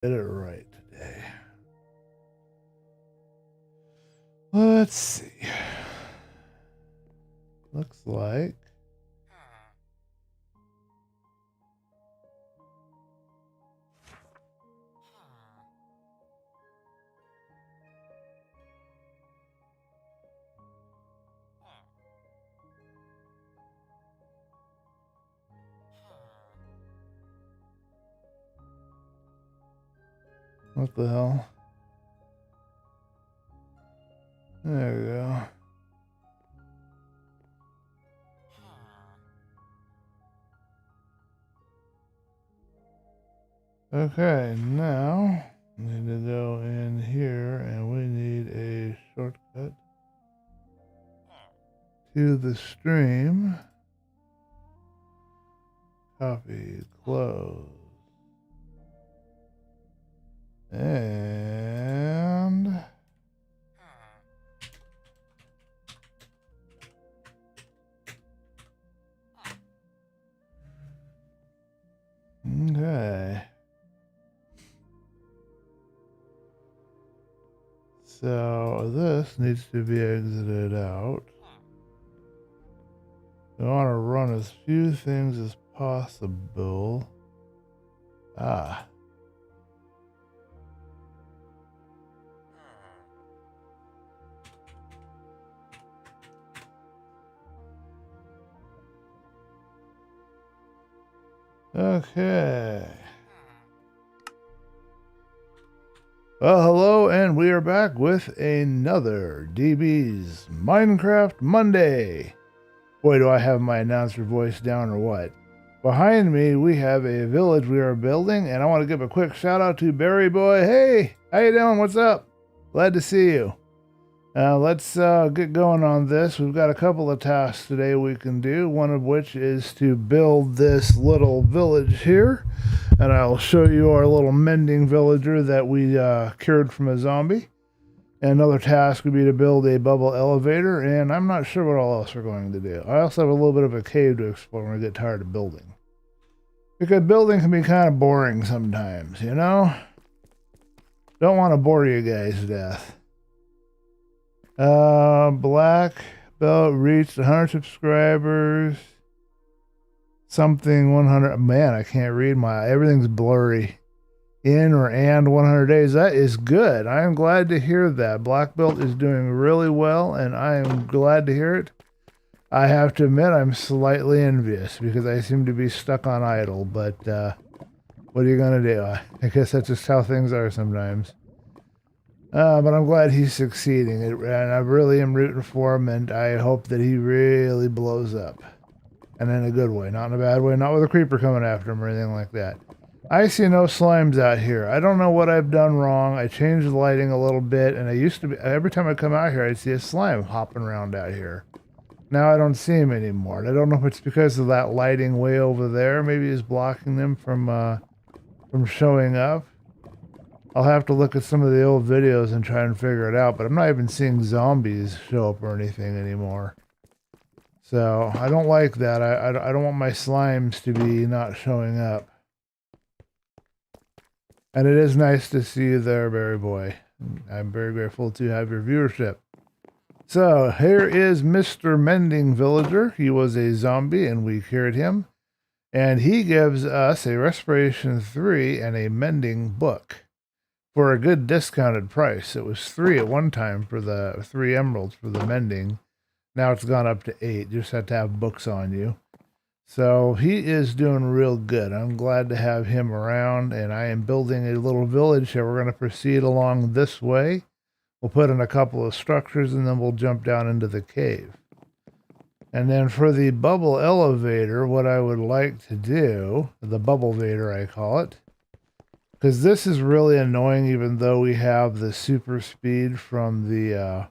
Did it right today. Let's see. Looks like what the hell? There we go. Okay, now we need to go in here and we need a shortcut to the stream. Copy, close. And okay. So this needs to be exited out. We want to run as few things as possible. Okay. Well, hello, and we are back with another DB's Minecraft Monday. Boy, do I have my announcer voice down or what. Behind me, we have a village we are building, and I want to give a quick shout out to Barry Boy. Hey, how you doing? What's up? Glad to see you. Let's get going on this. We've got a couple of tasks today we can do, one of which is to build this little village here. And I'll show you our little mending villager that we cured from a zombie. And another task would be to build a bubble elevator, and I'm not sure what all else we're going to do. I also have a little bit of a cave to explore when I get tired of building. Because building can be kind of boring sometimes, you know? Don't want to bore you guys to death. Black belt reached 100 subscribers. Something 100. Man, I can't read everything's blurry. In or and 100 days. That is good. I am glad to hear that. Black belt is doing really well, and I am glad to hear it. I have to admit, I'm slightly envious because I seem to be stuck on idle, but what are you going to do? I guess that's just how things are sometimes. But I'm glad he's succeeding, and I really am rooting for him, and I hope that he really blows up. And in a good way, not in a bad way, not with a creeper coming after him or anything like that. I see no slimes out here. I don't know what I've done wrong. I changed the lighting a little bit, and I used to be, every time I come out here, I'd see a slime hopping around out here. Now I don't see him anymore. And I don't know if it's because of that lighting way over there. Maybe it's blocking them from showing up. I'll have to look at some of the old videos and try and figure it out, but I'm not even seeing zombies show up or anything anymore. So I don't like that. I don't want my slimes to be not showing up. And it is nice to see you there, Barry Boy. I'm very grateful to have your viewership. So here is Mr. Mending Villager. He was a zombie and we cured him. And he gives us a Respiration 3 and a Mending book for a good discounted price. It was 3 at one time for the 3 emeralds for the mending. Now it's gone up to 8. You just have to have books on you. So he is doing real good. I'm glad to have him around, and I am building a little village here. We're going to proceed along this way. We'll put in a couple of structures, and then we'll jump down into the cave. And then for the bubble elevator, what I would like to do, the bubble vader I call it, because this is really annoying even though we have the super speed from the...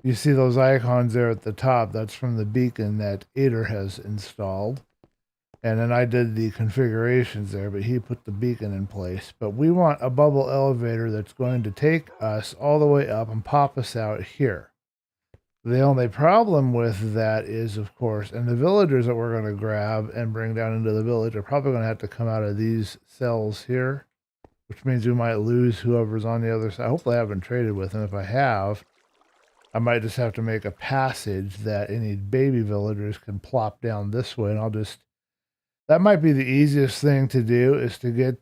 you see those icons there at the top. That's from the beacon that Ader has installed. And then I did the configurations there, but he put the beacon in place. But we want a bubble elevator that's going to take us all the way up and pop us out here. The only problem with that is, of course, and the villagers that we're going to grab and bring down into the village are probably going to have to come out of these cells here. which means we might lose whoever's on the other side. Hopefully I haven't traded with him. If I have, I might just have to make a passage that any baby villagers can plop down this way, and I'll just... That might be the easiest thing to do, is to get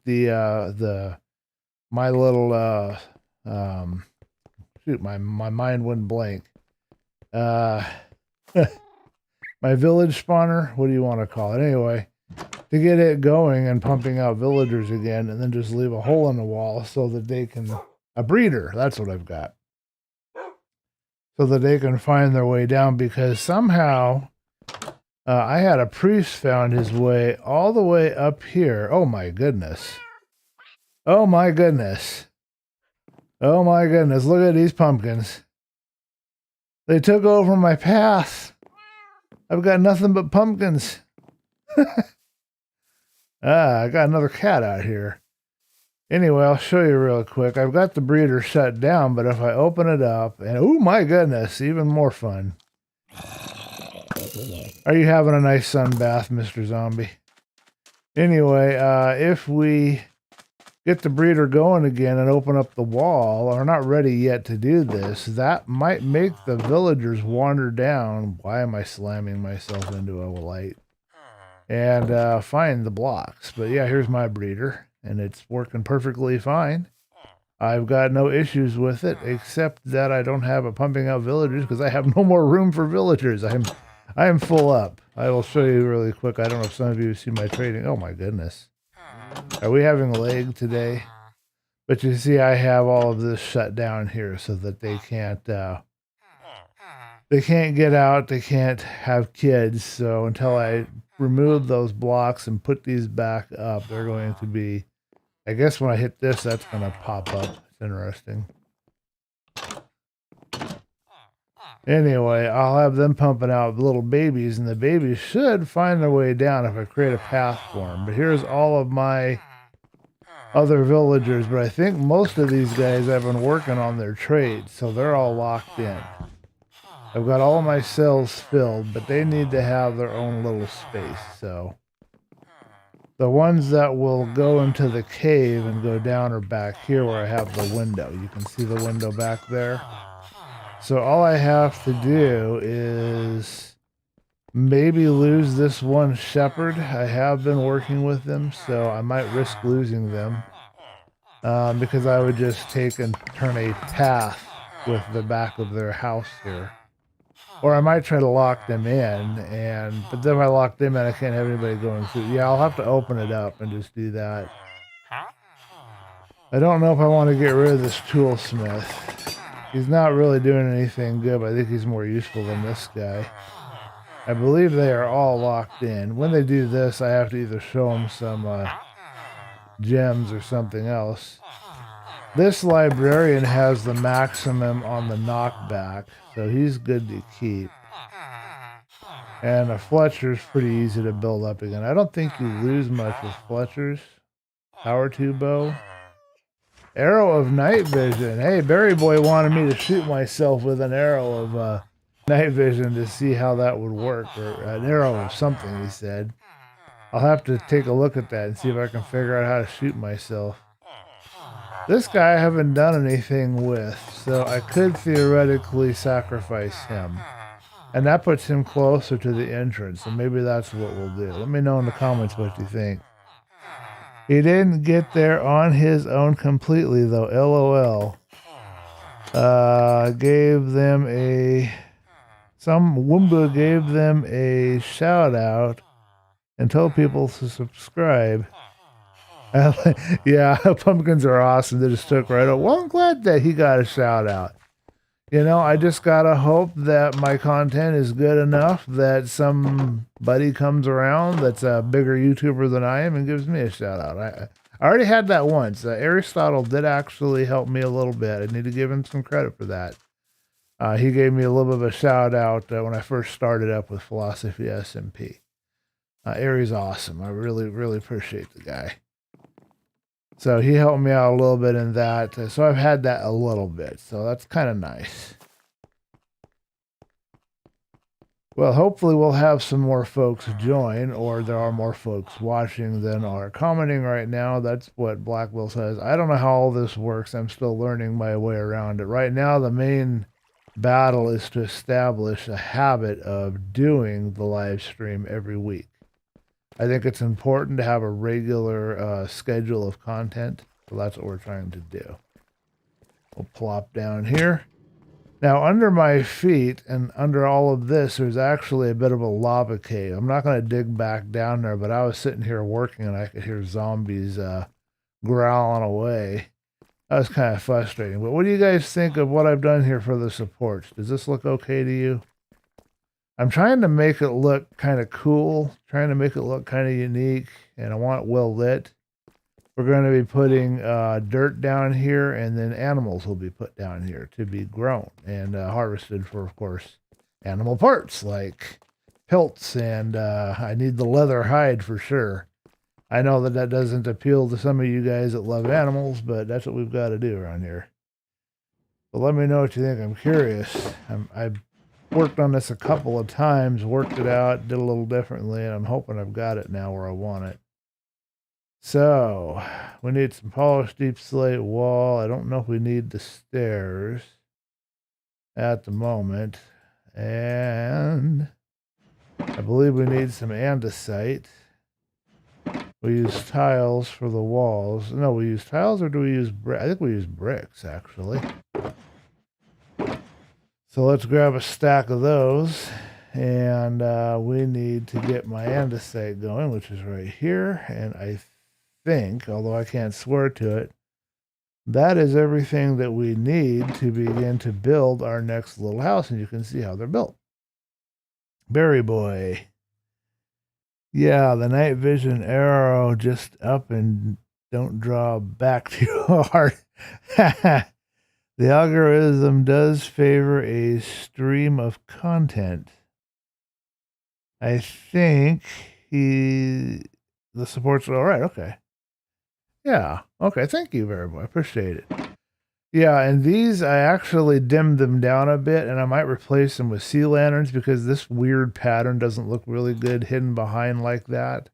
my little shoot, my mind went blank. My village spawner, what do you want to call it? Anyway, to get it going and pumping out villagers again, and then just leave a hole in the wall so that they can... A breeder, that's what I've got. So that they can find their way down, because somehow I had a priest found his way all the way up here. Oh my goodness. Oh my goodness. Oh my goodness. Look at these pumpkins. They took over my path. I've got nothing but pumpkins. I got another cat out here. Anyway, I'll show you real quick. I've got the breeder shut down, but if I open it up, and oh my goodness, even more fun. Are you having a nice sunbath, Mr. Zombie? Anyway, if we get the breeder going again and open up the wall, are not ready yet to do this, that might make the villagers wander down. Why am I slamming myself into a light? And find the blocks. But yeah, here's my breeder, and it's working perfectly fine. I've got no issues with it, except that I don't have a pumping out villagers because I have no more room for villagers. I am full up. I will show you really quick. I don't know if some of you see my trading. Oh my goodness. Are we having a lag today? But you see, I have all of this shut down here so that they can't get out. They can't have kids. So until I remove those blocks and put these back up, they're going to be... I guess when I hit this, that's going to pop up. It's interesting. Anyway, I'll have them pumping out little babies, and the babies should find their way down if I create a path for them. But here's all of my other villagers, but I think most of these guys have been working on their trades, so they're all locked in. I've got all of my cells filled, but they need to have their own little space, so... The ones that will go into the cave and go down are back here where I have the window. You can see the window back there. So all I have to do is maybe lose this one shepherd. I have been working with them, so I might risk losing them. Because I would just take and turn a path with the back of their house here. Or I might try to lock them in, but then if I lock them in, I can't have anybody going through. Yeah, I'll have to open it up and just do that. I don't know if I want to get rid of this toolsmith. He's not really doing anything good, but I think he's more useful than this guy. I believe they are all locked in. When they do this, I have to either show them some gems or something else. This librarian has the maximum on the knockback, so he's good to keep. And a Fletcher's pretty easy to build up again. I don't think you lose much with Fletcher's. Power 2 bow. Arrow of night vision. Hey, Berry Boy wanted me to shoot myself with an arrow of night vision to see how that would work. Or an arrow of something, he said. I'll have to take a look at that and see if I can figure out how to shoot myself. This guy I haven't done anything with, so I could theoretically sacrifice him. And that puts him closer to the entrance, so maybe that's what we'll do. Let me know in the comments what you think. He didn't get there on his own completely, though. LOL. Some Woomba gave them a shout out and told people to subscribe. Yeah, pumpkins are awesome. They just took right up. Well, I'm glad that he got a shout out. You know, I just gotta hope that my content is good enough that somebody comes around that's a bigger YouTuber than I am and gives me a shout out. I already had that once. Aristotle did actually help me a little bit. I need to give him some credit for that. He gave me a little bit of a shout out when I first started up with PhilosophySMP. Ari's awesome. I really, really appreciate the guy. So he helped me out a little bit in that. So I've had that a little bit. So that's kind of nice. Well, hopefully we'll have some more folks join, or there are more folks watching than are commenting right now. That's what Blackwell says. I don't know how all this works. I'm still learning my way around it. Right now, the main battle is to establish a habit of doing the live stream every week. I think it's important to have a regular schedule of content. So that's what we're trying to do. We'll plop down here. Now, under my feet and under all of this, there's actually a bit of a lava cave. I'm not going to dig back down there, but I was sitting here working and I could hear zombies growling away. That was kind of frustrating. But what do you guys think of what I've done here for the supports? Does this look okay to you? I'm trying to make it look kind of cool, trying to make it look kind of unique, and I want it well lit. We're going to be putting dirt down here, and then animals will be put down here to be grown and harvested for, of course, animal parts like pelts, and I need the leather hide for sure. I know that that doesn't appeal to some of you guys that love animals, but that's what we've got to do around here. But let me know what you think. I'm curious. I've worked on this a couple of times, worked it out, did a little differently, and I'm hoping I've got it now where I want it. So, we need some polished deep slate wall. I don't know if we need the stairs at the moment. And I believe we need some andesite. We use tiles for the walls. No, we use tiles, or do we use brick? I think we use bricks, actually. So let's grab a stack of those. And we need to get my andesite going, which is right here. And I think, although I can't swear to it, that is everything that we need to begin to build our next little house, and you can see how they're built. Berry boy. Yeah, the night vision arrow just up and don't draw back too hard. The algorithm does favor a stream of content. I think the supports are all right. Okay. Yeah. Okay. Thank you very much. I appreciate it. Yeah. And these, I actually dimmed them down a bit, and I might replace them with sea lanterns because this weird pattern doesn't look really good hidden behind like that.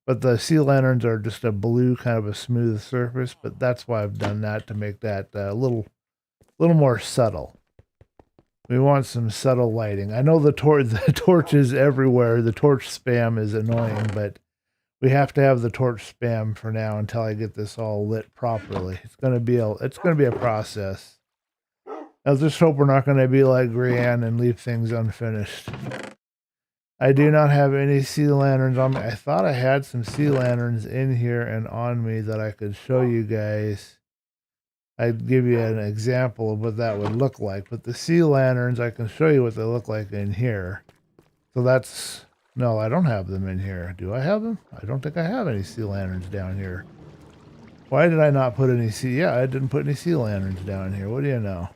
But the sea lanterns are just a blue, kind of a smooth surface. But that's why I've done that, to make that a little more subtle. We want some subtle lighting. I know the torch is everywhere. The torch spam is annoying, but we have to have the torch spam for now until I get this all lit properly. It's gonna be a process. I just hope we're not gonna be like Grianne and leave things unfinished. I do not have any sea lanterns on me. I thought I had some sea lanterns in here and on me that I could show you guys. I'd give you an example of what that would look like. But the sea lanterns, I can show you what they look like in here. So that's... No, I don't have them in here. Do I have them? I don't think I have any sea lanterns down here. Why did I not put any sea... Yeah, I didn't put any sea lanterns down here. What do you know?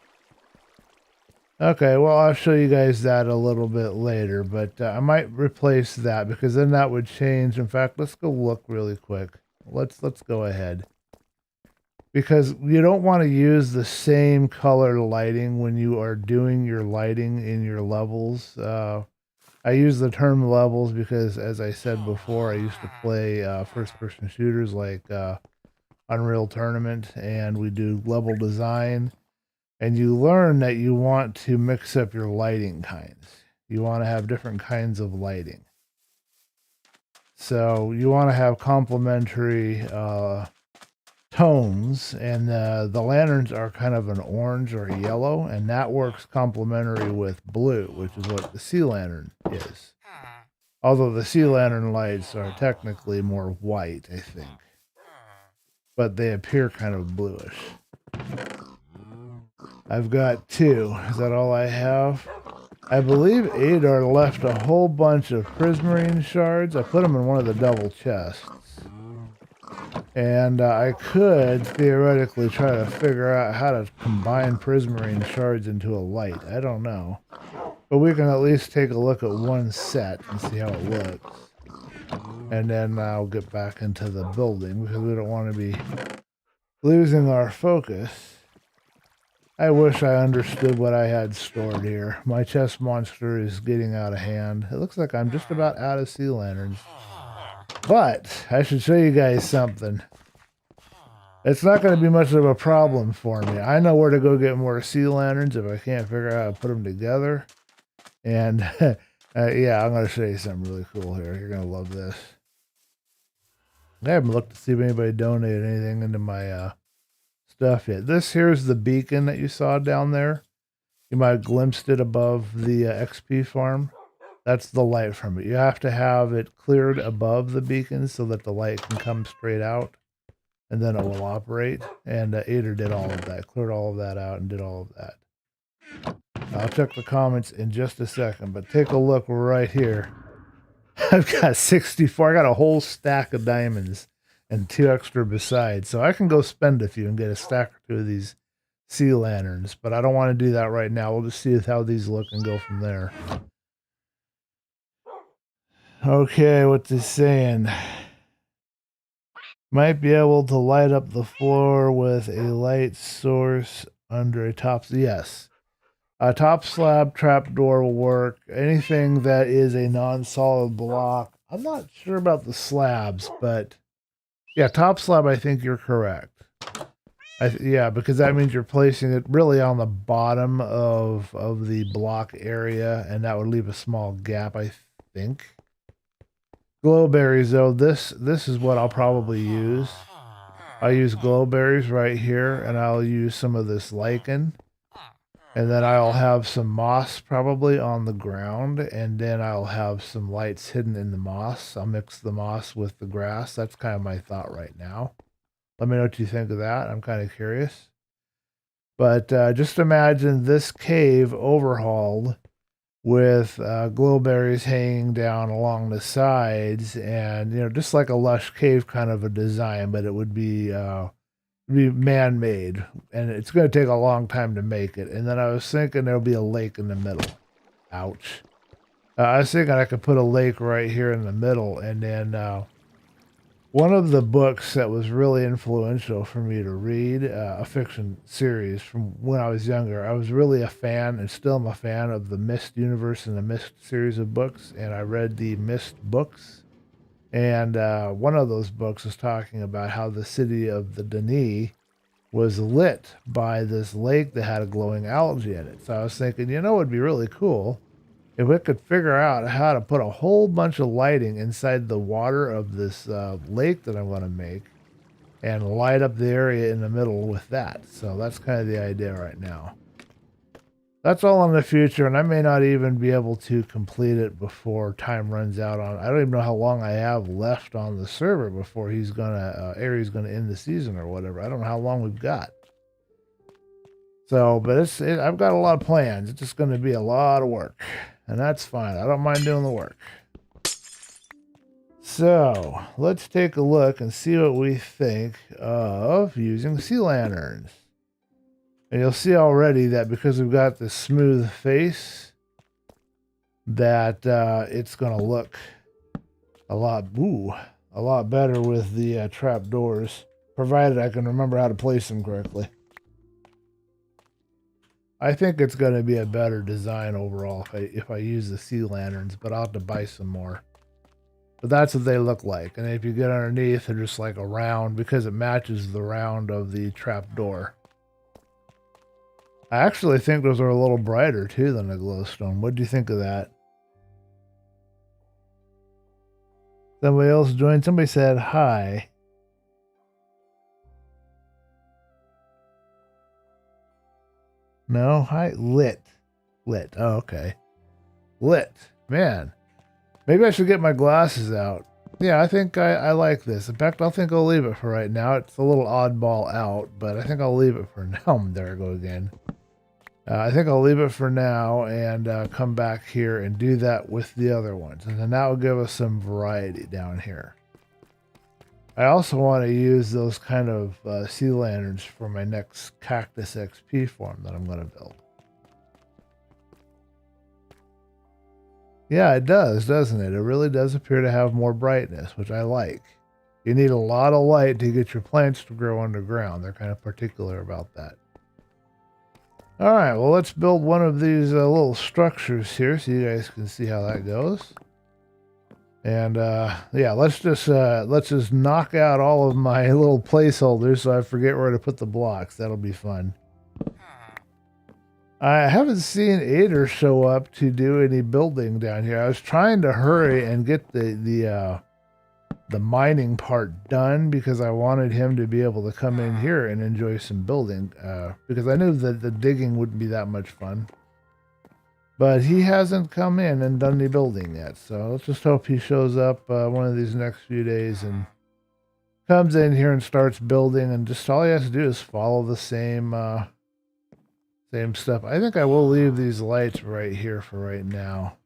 Okay, well, I'll show you guys that a little bit later. But I might replace that because then that would change. In fact, let's go look really quick. Let's go ahead. Because you don't want to use the same color lighting when you are doing your lighting in your levels. I use the term levels because, as I said before, I used to play first-person shooters like Unreal Tournament, and we do level design. And you learn that you want to mix up your lighting kinds. You want to have different kinds of lighting. So you want to have complementary tones, and the lanterns are kind of an orange or a yellow, and that works complementary with blue, which is what the sea lantern is. Although the sea lantern lights are technically more white, I think. But they appear kind of bluish. I've got 2. Is that all I have? I believe Adar left a whole bunch of prismarine shards. I put them in one of the double chests. And I could theoretically try to figure out how to combine prismarine shards into a light. I don't know. But we can at least take a look at one set and see how it looks. And then I'll get back into the building because we don't want to be losing our focus. I wish I understood what I had stored here. My chest monster is getting out of hand. It looks like I'm just about out of sea lanterns. But I should show you guys something. It's not going to be much of a problem for me. I know where to go get more sea lanterns if I can't figure out how to put them together. And yeah, I'm going to show you something really cool here. You're going to love this. I haven't looked to see if anybody donated anything into my stuff yet. This here's the beacon that you saw down there. You might have glimpsed it above the XP farm. That's the light from it. You have to have it cleared above the beacon so that the light can come straight out, and then it will operate. And Ader did all of that, cleared all of that out and did all of that. I'll check the comments in just a second, but take a look right here. I've got 64. I got a whole stack of diamonds and 2 extra besides. So I can go spend a few and get a stack or 2 of these sea lanterns, but I don't want to do that right now. We'll just see how these look and go from there. Okay, what's it saying? Might be able to light up the floor with a light source under a top. Yes. A top slab trapdoor will work. Anything that is a non-solid block. I'm not sure about the slabs, but yeah, top slab, I think you're correct. Yeah, because that means you're placing it really on the bottom of the block area, and that would leave a small gap, I think. Glowberries, though, this is what I'll probably use. I'll use glowberries right here, and I'll use some of this lichen. And then I'll have some moss probably on the ground, and then I'll have some lights hidden in the moss. I'll mix the moss with the grass. That's kind of my thought right now. Let me know what you think of that. I'm kind of curious. But just imagine this cave overhauled with glowberries hanging down along the sides, and just like a lush cave kind of a design, but it would be man-made, and it's going to take a long time to make it. And then I was thinking there'll be a lake in the middle. Ouch. I was thinking I could put a lake right here in the middle, and then one of the books that was really influential for me to read, a fiction series from when I was younger, I was really a fan, and still am a fan, of the Mist universe and the Mist series of books, and I read the Mist books. And one of those books was talking about how the city of the Denis was lit by this lake that had a glowing algae in it. So I was thinking, it would be really cool if we could figure out how to put a whole bunch of lighting inside the water of this lake that I'm going to make and light up the area in the middle with that. So that's kind of the idea right now. That's all in the future, and I may not even be able to complete it before time runs out on. I don't even know how long I have left on the server before he's gonna Aries gonna end the season or whatever. I don't know how long we've got. So, but I've got a lot of plans. It's just gonna be a lot of work, and that's fine. I don't mind doing the work. So let's take a look and see what we think of using sea lanterns. And you'll see already that because we've got this smooth face, that it's going to look a lot better with the trap doors, provided I can remember how to place them correctly. I think it's going to be a better design overall if I use the sea lanterns, but I'll have to buy some more. But that's what they look like. And if you get underneath, they're just like a round, because it matches the round of the trap door. I actually think those are a little brighter too than the glowstone. What do you think of that? Somebody else joined. Somebody said hi. No, hi. Lit. Oh, okay. Lit. Man, maybe I should get my glasses out. Yeah, I think I like this. In fact, I think I'll leave it for right now. It's a little oddball out, but I think I'll leave it for now. There I go again. I think I'll leave it for now and come back here and do that with the other ones. And then that will give us some variety down here. I also want to use those kind of sea lanterns for my next cactus XP farm that I'm going to build. Yeah, it does, doesn't it? It really does appear to have more brightness, which I like. You need a lot of light to get your plants to grow underground. They're kind of particular about that. All right, well, let's build one of these little structures here so you guys can see how that goes. And yeah, let's just knock out all of my little placeholders so I forget where to put the blocks. That'll be fun. I haven't seen Ader show up to do any building down here. I was trying to hurry and get the mining part done because I wanted him to be able to come in here and enjoy some building because I knew that the digging wouldn't be that much fun. But he hasn't come in and done any building yet, so let's just hope he shows up one of these next few days and comes in here and starts building, and just all he has to do is follow the same stuff. I think I will leave these lights right here for right now.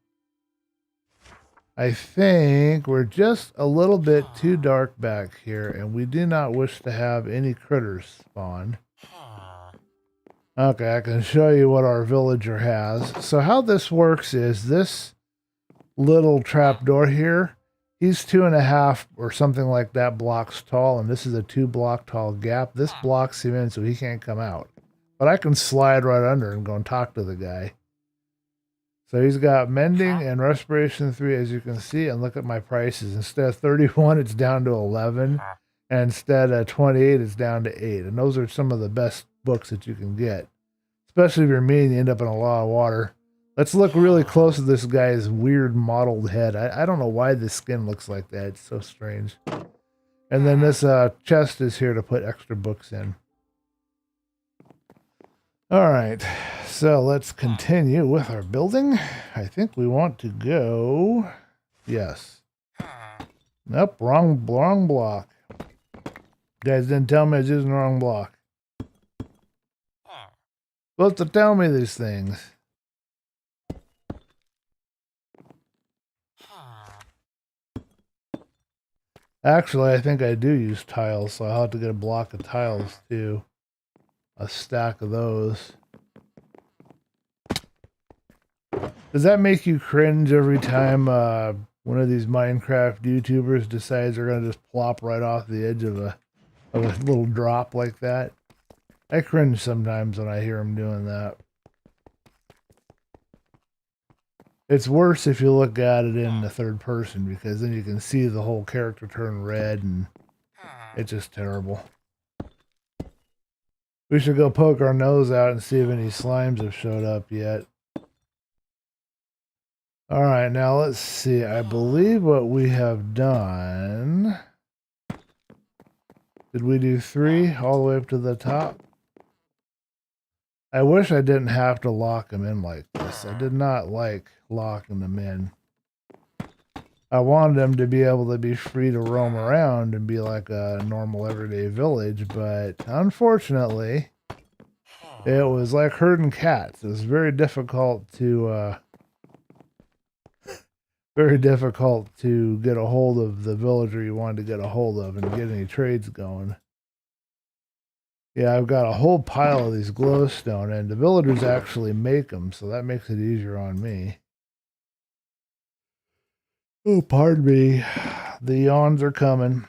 I think we're just a little bit too dark back here, and we do not wish to have any critters spawn. Okay, I can show you what our villager has. So how this works is this little trapdoor here, he's 2.5 or something like that blocks tall, and this is a 2-block tall gap. This blocks him in so he can't come out. But I can slide right under and go and talk to the guy. So he's got mending and respiration 3, as you can see, and look at my prices. Instead of 31, it's down to 11. And instead of 28, it's down to 8. And those are some of the best books that you can get. Especially if you're me and you end up in a lot of water. Let's look really close at this guy's weird mottled head. I don't know why the skin looks like that. It's so strange. And then this chest is here to put extra books in. All right, so let's continue with our building. I think we want to go... Yes. Nope, wrong block. You guys didn't tell me I was using the wrong block. Supposed to tell me these things. Actually, I think I do use tiles, so I'll have to get a block of tiles too. A stack of those. Does that make you cringe every time one of these Minecraft YouTubers decides they're gonna just plop right off the edge of a little drop like that? I cringe sometimes when I hear them doing that. It's worse if you look at it in the third person, because then you can see the whole character turn red, and it's just terrible. We should go poke our nose out and see if any slimes have showed up yet. All right, now let's see. I believe what we have done... Did we do 3 all the way up to the top? I wish I didn't have to lock them in like this. I did not like locking them in. I wanted them to be able to be free to roam around and be like a normal everyday village, but unfortunately, it was like herding cats. It was very difficult to get a hold of the villager you wanted to get a hold of and get any trades going. Yeah, I've got a whole pile of these glowstone, and the villagers actually make them, so that makes it easier on me. Oh, pardon me. The yawns are coming.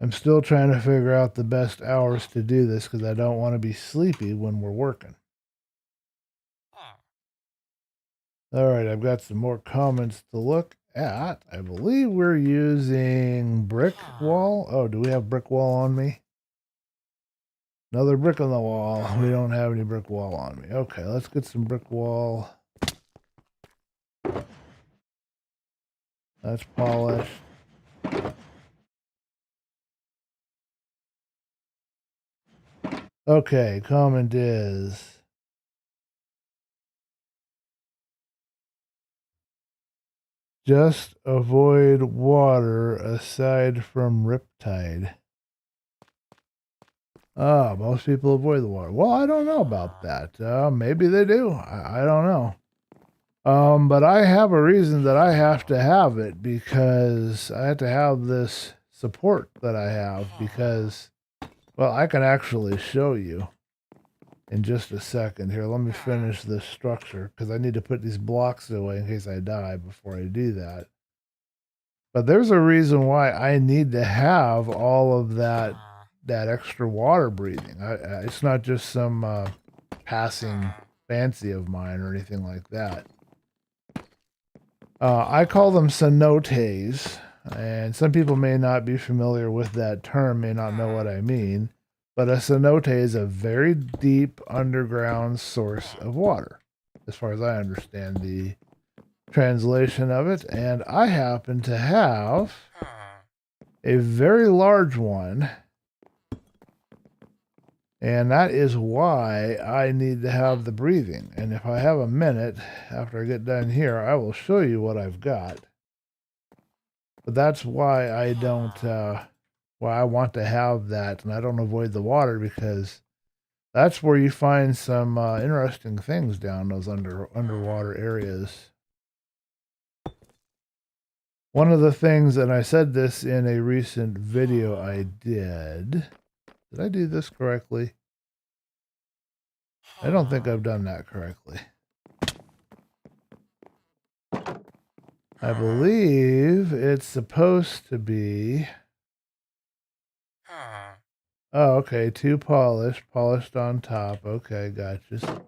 I'm still trying to figure out the best hours to do this because I don't want to be sleepy when we're working. All right, I've got some more comments to look at. I believe we're using brick wall. Oh, do we have brick wall on me? Another brick on the wall. We don't have any brick wall on me. Okay, let's get some brick wall. That's polished. Okay, comment is... Just avoid water aside from riptide. Ah, most people avoid the water. Well, I don't know about that. Maybe they do. I don't know. But I have a reason that I have to have it, because I have to have this support that I have, because, well, I can actually show you in just a second. Here, let me finish this structure, because I need to put these blocks away in case I die before I do that. But there's a reason why I need to have all of that that extra water breathing. It's not just some passing fancy of mine or anything like that. I call them cenotes, and some people may not be familiar with that term, may not know what I mean, but a cenote is a very deep underground source of water, as far as I understand the translation of it. And I happen to have a very large one, and that is why I need to have the breathing. And if I have a minute after I get done here, I will show you what I've got. But that's why I don't, why I want to have that, and I don't avoid the water, because that's where you find some interesting things down those underwater areas. One of the things, and I said this in a recent video I did I do this correctly? I don't think I've done that correctly. I believe it's supposed to be... Oh, okay, 2 polished on top. Okay, gotchas.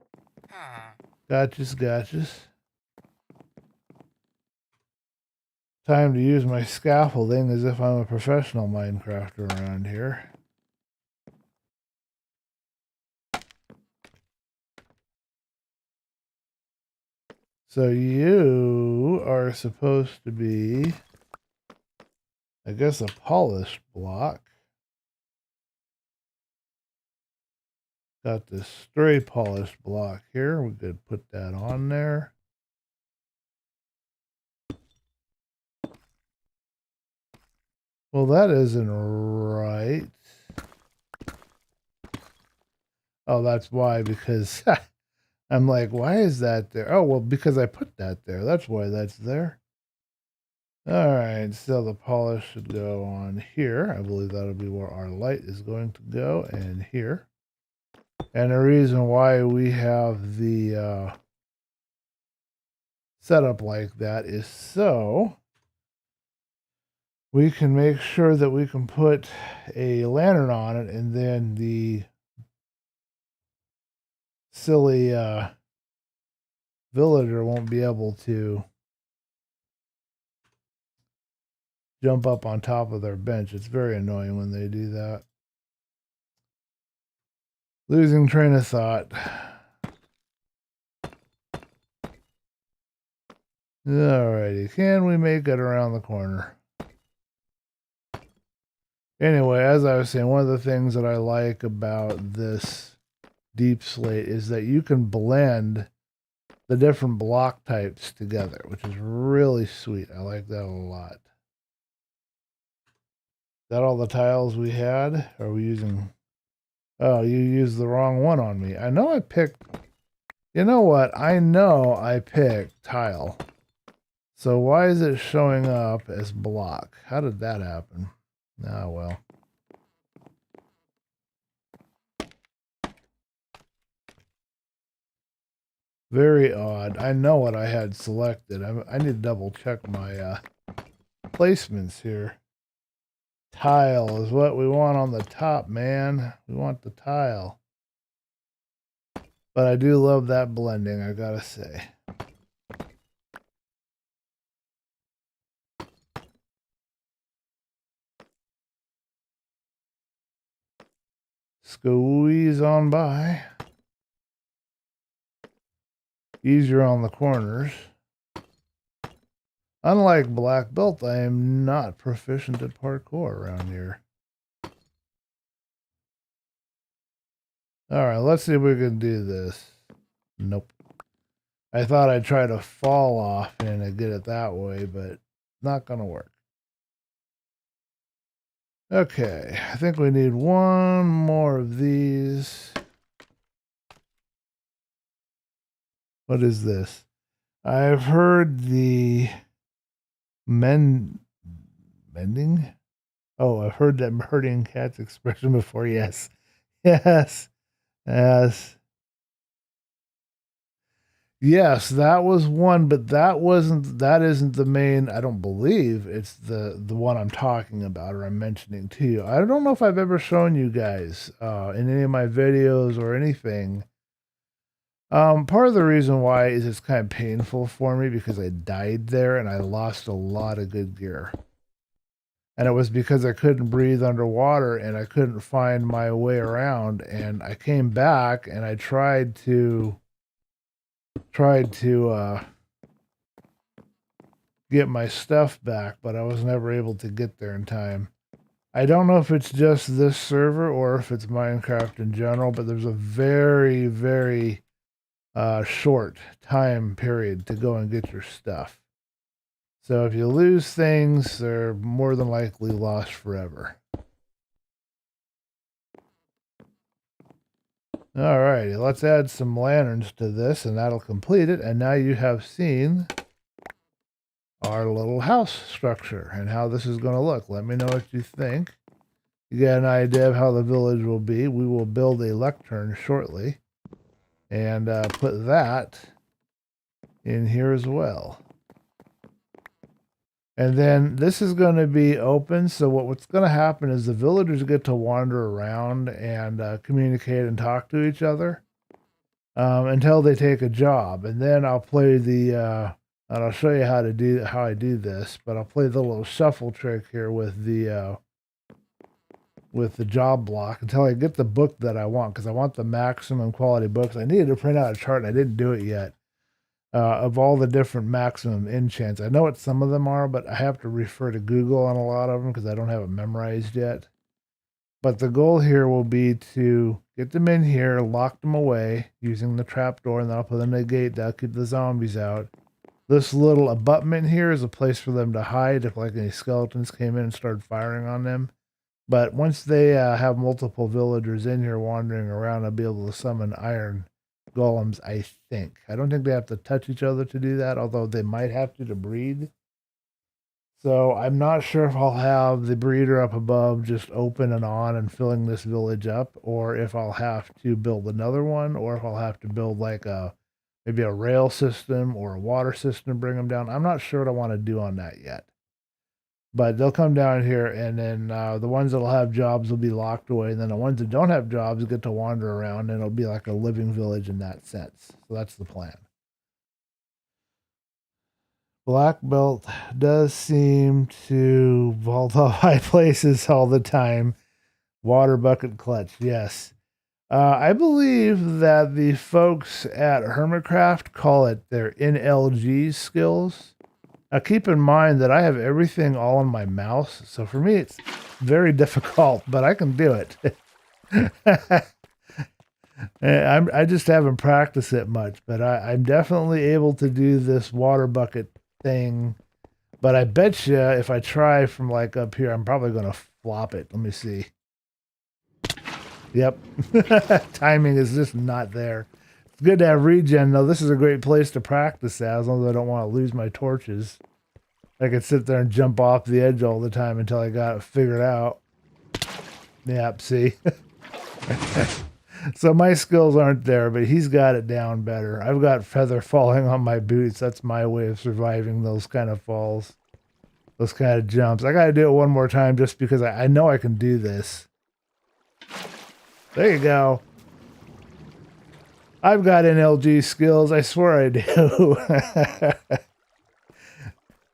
Gotchas. Time to use my scaffolding as if I'm a professional Minecrafter around here. So you are supposed to be, I guess, a polished block. Got this stray polished block here. We could put that on there. Well, that isn't right. Oh, that's why, because I'm like, why is that there? Oh, well, because I put that there. That's why that's there. All right, so the polish should go on here. I believe that'll be where our light is going to go, and here. And the reason why we have the setup like that is so we can make sure that we can put a lantern on it, and then the silly villager won't be able to jump up on top of their bench. It's very annoying when they do that. Losing train of thought. Alrighty, can we make it around the corner? Anyway, as I was saying, one of the things that I like about this deep slate is that you can blend the different block types together, which is really sweet. I like that a lot. Is that all the tiles we had? Are we using... Oh, you used the wrong one on me. I know I picked... You know what? I know I picked tile. So why is it showing up as block? How did that happen? Ah, well. Very odd. I know what I had selected. I need to double check my placements here. Tile is what we want on the top, man. We want the tile. But I do love that blending, I gotta say. Squeeze on by. Easier on the corners. Unlike Black Belt, I am not proficient at parkour around here. Alright, let's see if we can do this. Nope. I thought I'd try to fall off and get it that way, but not gonna work. Okay, I think we need one more of these. What is this? I've heard the mending? Oh, I've heard that herding cats expression before. Yes. Yes. Yes. Yes, that was one, but that isn't the main, I don't believe it's the one I'm talking about or I'm mentioning to you. I don't know if I've ever shown you guys in any of my videos or anything. Part of the reason why is it's kind of painful for me because I died there and I lost a lot of good gear. And it was because I couldn't breathe underwater and I couldn't find my way around. And I came back and I tried to get my stuff back, but I was never able to get there in time. I don't know if it's just this server or if it's Minecraft in general, but there's a very, very short time period to go and get your stuff. So if you lose things, they're more than likely lost forever. Alrighty, let's add some lanterns to this and that'll complete it. And now you have seen our little house structure and how this is going to look. Let me know what you think. You get an idea of how the village will be. We will build a lectern shortly and put that in here as well. And then this is going to be open. So what's going to happen is the villagers get to wander around and communicate and talk to each other until they take a job. And then I'll play and I'll show you how I do this. But I'll play the little shuffle trick here with the job block until I get the book that I want, because I want the maximum quality books. I needed to print out a chart and I didn't do it yet. Of all the different maximum enchants. I know what some of them are, but I have to refer to Google on a lot of them because I don't have it memorized yet. But the goal here will be to get them in here, lock them away using the trapdoor, and then I'll put them in the gate that'll keep the zombies out. This little abutment here is a place for them to hide if like any skeletons came in and started firing on them. But once they have multiple villagers in here wandering around, I'll be able to summon iron golems, I think. I don't think they have to touch each other to do that, although they might have to breed. So I'm not sure if I'll have the breeder up above just open and on and filling this village up, or if I'll have to build another one, or if I'll have to build like maybe a rail system or a water system to bring them down. I'm not sure what I want to do on that yet. But they'll come down here, and then the ones that'll have jobs will be locked away, and then the ones that don't have jobs get to wander around, and it'll be like a living village in that sense. So that's the plan. Black Belt does seem to vault off high places all the time. Water bucket clutch, yes. I believe that the folks at Hermitcraft call it their NLG skills. Now, keep in mind that I have everything all on my mouse, so for me it's very difficult, but I can do it. I just haven't practiced it much, but I'm definitely able to do this water bucket thing. But I bet you if I try from like up here, I'm probably going to flop it. Let me see. Yep. Timing is just not there. It's good to have regen, though. This is a great place to practice that, as long as I don't want to lose my torches. I could sit there and jump off the edge all the time until I got it figured out. Yep, see? So my skills aren't there, but he's got it down better. I've got feather falling on my boots. That's my way of surviving those kind of falls. Those kind of jumps. I got to do it one more time just because I know I can do this. There you go. I've got NLG skills. I swear I do.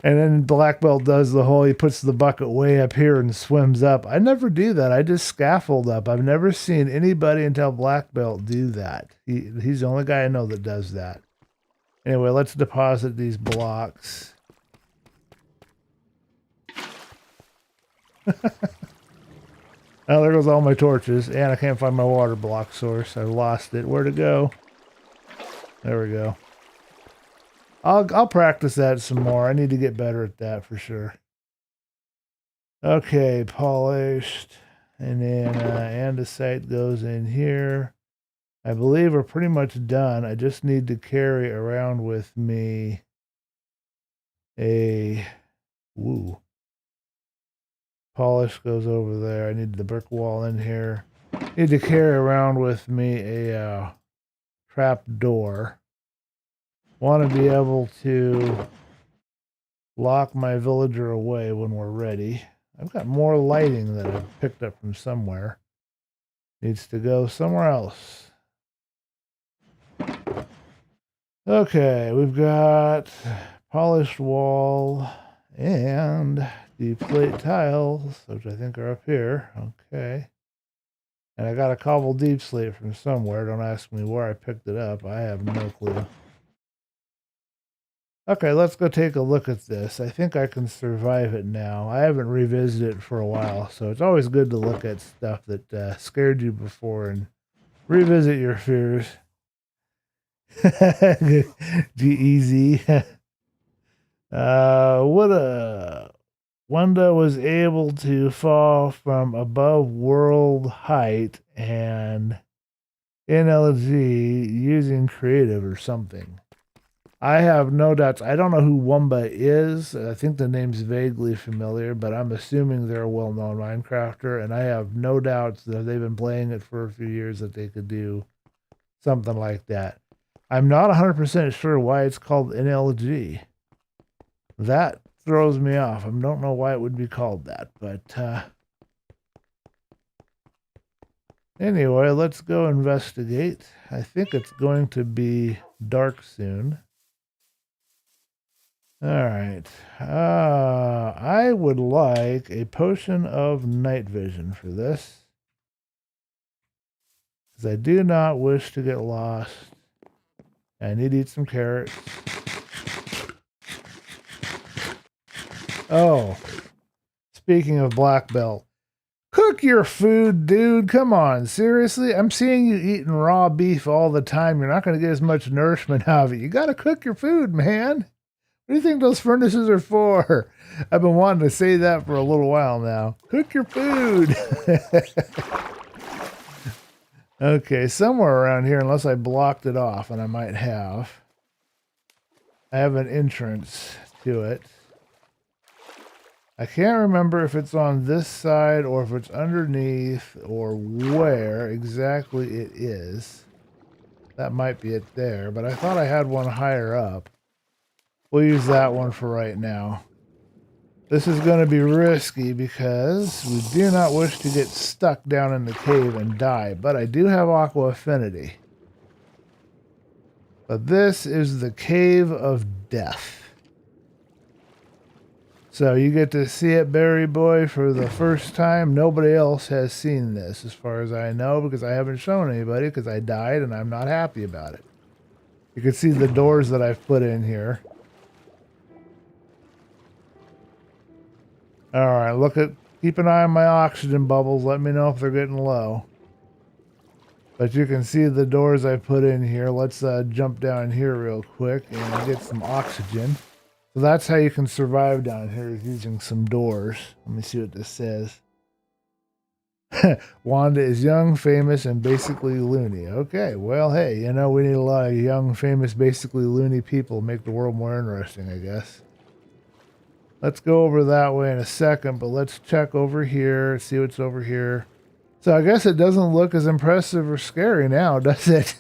And then Black Belt does the whole, he puts the bucket way up here and swims up. I never do that. I just scaffold up. I've never seen anybody until Black Belt do that. He's the only guy I know that does that. Anyway, let's deposit these blocks. Oh, there goes all my torches. And I can't find my water block source. I lost it. Where'd it go? There we go. I'll practice that some more. I need to get better at that for sure. Okay, polished. And then andesite goes in here. I believe we're pretty much done. I just need to carry around with me a... Woo. Polish goes over there. I need the brick wall in here. Need to carry around with me a trap door. want to be able to lock my villager away when we're ready. I've got more lighting that I've picked up from somewhere. Needs to go somewhere else. Okay, we've got polished wall and deep slate tiles, which I think are up here. Okay. And I got a cobble deep slate from somewhere. Don't ask me where I picked it up. I have no clue. Okay, let's go take a look at this. I think I can survive it now. I haven't revisited it for a while, so it's always good to look at stuff that scared you before and revisit your fears. Easy. Wanda was able to fall from above world height and NLG using creative or something. I have no doubts. I don't know who Wumba is. I think the name's vaguely familiar, but I'm assuming they're a well-known Minecrafter, and I have no doubts that if they've been playing it for a few years that they could do something like that. I'm not 100% sure why it's called NLG. That throws me off. I don't know why it would be called that, but anyway, let's go investigate. I think it's going to be dark soon. All right. I would like a potion of night vision for this, because I do not wish to get lost. I need to eat some carrots. Oh, speaking of black belt, cook your food, dude. Come on, seriously? I'm seeing you eating raw beef all the time. You're not going to get as much nourishment out of it. You got to cook your food, man. What do you think those furnaces are for? I've been wanting to say that for a little while now. Cook your food. Okay, somewhere around here, unless I blocked it off, and I might have. I have an entrance to it. I can't remember if it's on this side or if it's underneath or where exactly it is. That might be it there, but I thought I had one higher up. We'll use that one for right now. This is going to be risky because we do not wish to get stuck down in the cave and die, but I do have aqua affinity. But this is the Cave of Death. So you get to see it, Berry Boy, for the first time. Nobody else has seen this, as far as I know, because I haven't shown anybody, because I died and I'm not happy about it. You can see the doors that I've put in here. Alright, keep an eye on my oxygen bubbles. Let me know if they're getting low. But you can see the doors I put in here. Let's jump down here real quick and get some oxygen. So that's how you can survive down here, is using some doors. Let me see what this says. Wanda is young, famous, and basically loony. Okay, well, hey, you know, we need a lot of young, famous, basically loony people to make the world more interesting, I guess. Let's go over that way in a second, but let's check over here, see what's over here. So I guess it doesn't look as impressive or scary now, does it?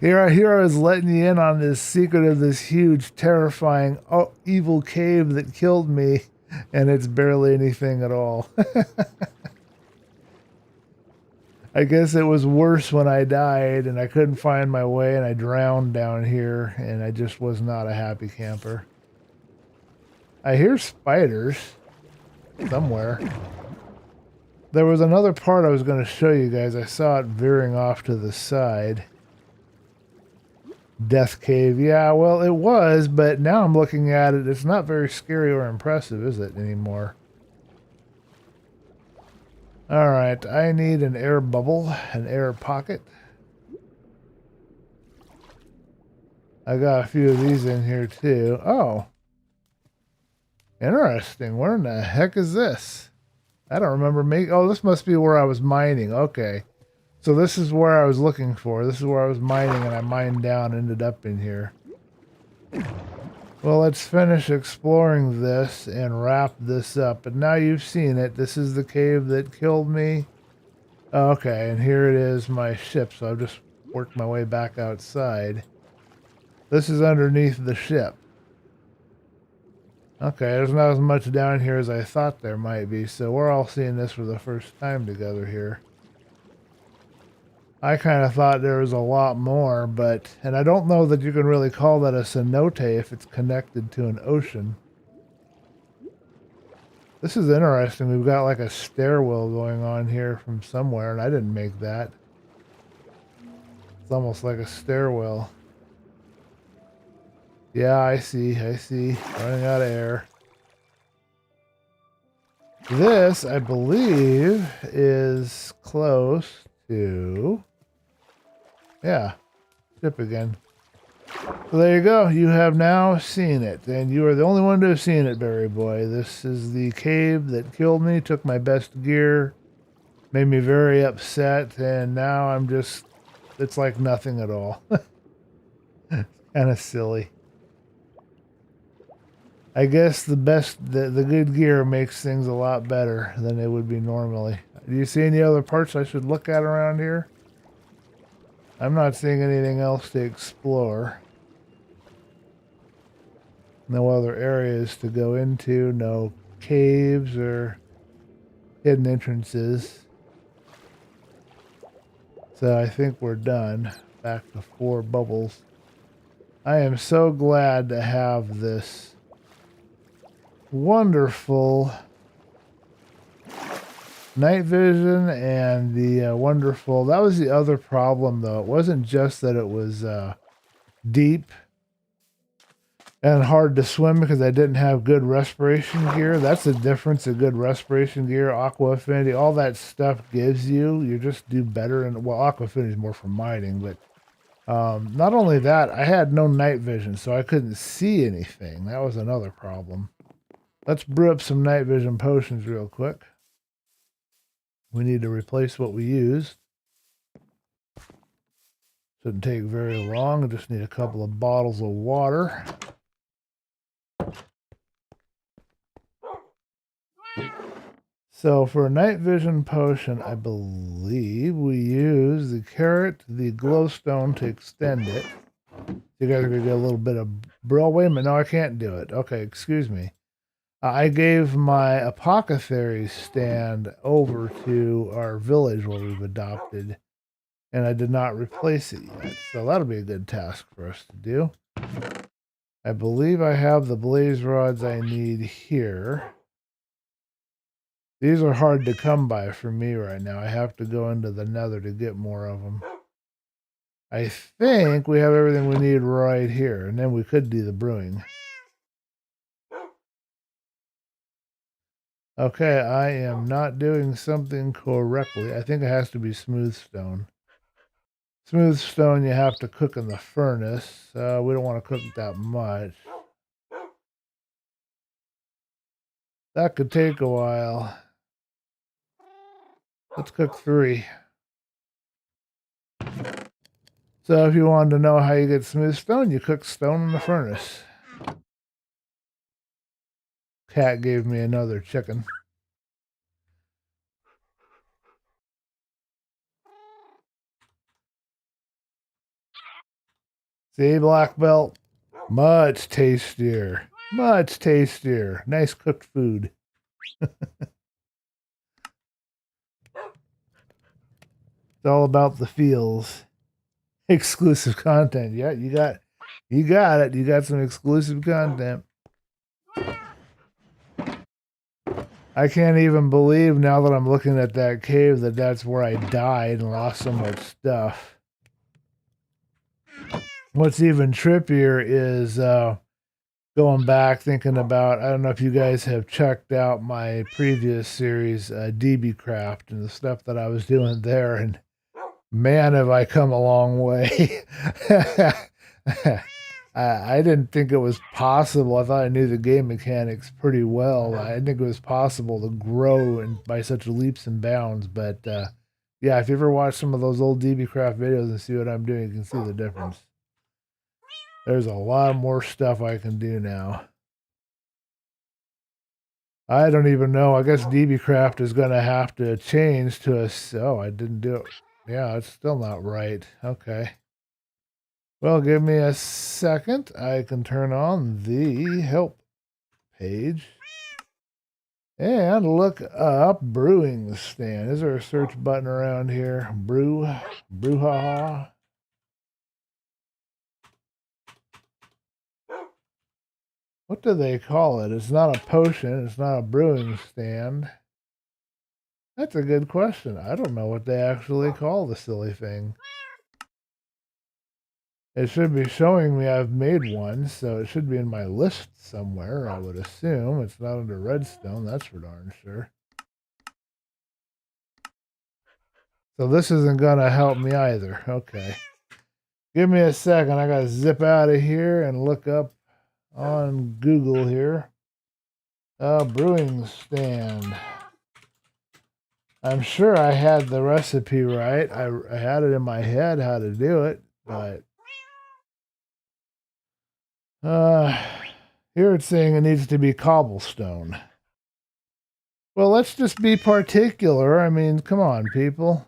Here I was letting you in on this secret of this huge, terrifying, evil cave that killed me, and it's barely anything at all. I guess it was worse when I died, and I couldn't find my way, and I drowned down here, and I just was not a happy camper. I hear spiders somewhere. There was another part I was going to show you guys. I saw it veering off to the side. Death Cave. Yeah, well, it was, but now I'm looking at it. It's not very scary or impressive, is it, anymore? Alright, I need an air bubble, an air pocket. I got a few of these in here, too. Oh. Interesting. Where in the heck is this? I don't remember making... Oh, this must be where I was mining. Okay. So this is where I was looking for. This is where I was mining, and I mined down and ended up in here. Well, let's finish exploring this and wrap this up. But now you've seen it. This is the cave that killed me. Okay, and here it is, my ship. So I've just worked my way back outside. This is underneath the ship. Okay, there's not as much down here as I thought there might be, so we're all seeing this for the first time together here. I kind of thought there was a lot more, but... And I don't know that you can really call that a cenote if it's connected to an ocean. This is interesting. We've got like a stairwell going on here from somewhere, and I didn't make that. It's almost like a stairwell. Yeah, I see. Running out of air. This, I believe, is close to... Yeah, ship again. So there you go. You have now seen it, and you are the only one to have seen it, Berry Boy. This is the cave that killed me, took my best gear, made me very upset, and now I'm just... It's like nothing at all. Kind of silly. I guess the good gear makes things a lot better than they would be normally. Do you see any other parts I should look at around here? I'm not seeing anything else to explore. No other areas to go into, no caves or hidden entrances. So I think we're done. Back to 4 bubbles. I am so glad to have this wonderful night vision and the wonderful... That was the other problem, though. It wasn't just that it was deep and hard to swim because I didn't have good respiration gear. That's the difference of good respiration gear. Aqua Affinity, all that stuff gives you. You just do better. And well, Aqua Affinity is more for mining, but not only that, I had no night vision, so I couldn't see anything. That was another problem. Let's brew up some night vision potions real quick. We need to replace what we used. Shouldn't take very long. I just need a couple of bottles of water. So for a night vision potion, I believe we use the carrot, the glowstone to extend it. You guys are going to get a little bit of... Bro, wait a minute. No, I can't do it. Okay, excuse me. I gave my apothecary stand over to our village where we've adopted, and I did not replace it yet. So that'll be a good task for us to do. I believe I have the blaze rods I need here. These are hard to come by for me right now. I have to go into the nether to get more of them. I think we have everything we need right here, and then we could do the brewing. Okay, I am not doing something correctly. I think it has to be smooth stone. Smooth stone you have to cook in the furnace. We don't want to cook that much. That could take a while. Let's cook 3. So if you wanted to know how you get smooth stone, you cook stone in the furnace. Cat gave me another chicken. See, black belt? Much tastier. Much tastier. Nice cooked food. It's all about the feels. Exclusive content. Yeah, you got it. You got some exclusive content. I can't even believe now that I'm looking at that cave that that's where I died and lost so much stuff. What's even trippier is going back thinking about, I don't know if you guys have checked out my previous series, DB Craft, and the stuff that I was doing there, and man, have I come a long way. I didn't think it was possible. I thought I knew the game mechanics pretty well. I didn't think it was possible to grow by such leaps and bounds. But yeah, if you ever watch some of those old DB Craft videos and see what I'm doing, you can see the difference. There's a lot more stuff I can do now. I don't even know. I guess DB Craft is going to have to change to a... Oh, I didn't do it. Yeah, it's still not right. Okay. Well, give me a second. I can turn on the help page and look up brewing stand. Is there a search button around here? Brouhaha. What do they call it? It's not a potion. It's not a brewing stand. That's a good question. I don't know what they actually call the silly thing. It should be showing me I've made one, so it should be in my list somewhere, I would assume. It's not under redstone, that's for darn sure. So this isn't going to help me either. Okay. Give me a second. I got to zip out of here and look up on Google here. Brewing stand. I'm sure I had the recipe right. I had it in my head how to do it, but here it's saying it needs to be cobblestone. Well, let's just be particular. I mean, come on, people.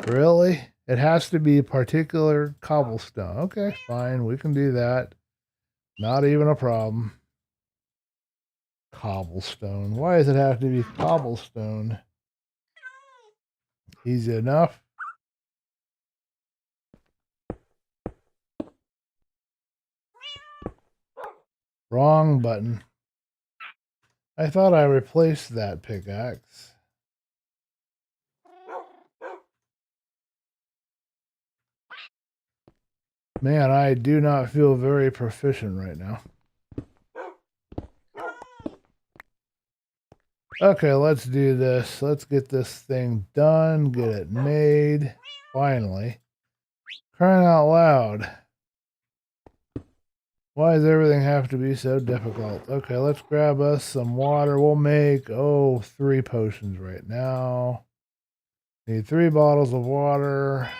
Really? It has to be particular cobblestone. Okay, fine. We can do that. Not even a problem. Cobblestone. Why does it have to be cobblestone? Easy enough. Wrong button. I thought I replaced that pickaxe. Man, I do not feel very proficient right now. Okay, let's do this. Let's get this thing done. Get it made. Finally. Crying out loud. Why does everything have to be so difficult? Okay, let's grab us some water. We'll make, 3 potions right now. Need 3 bottles of water.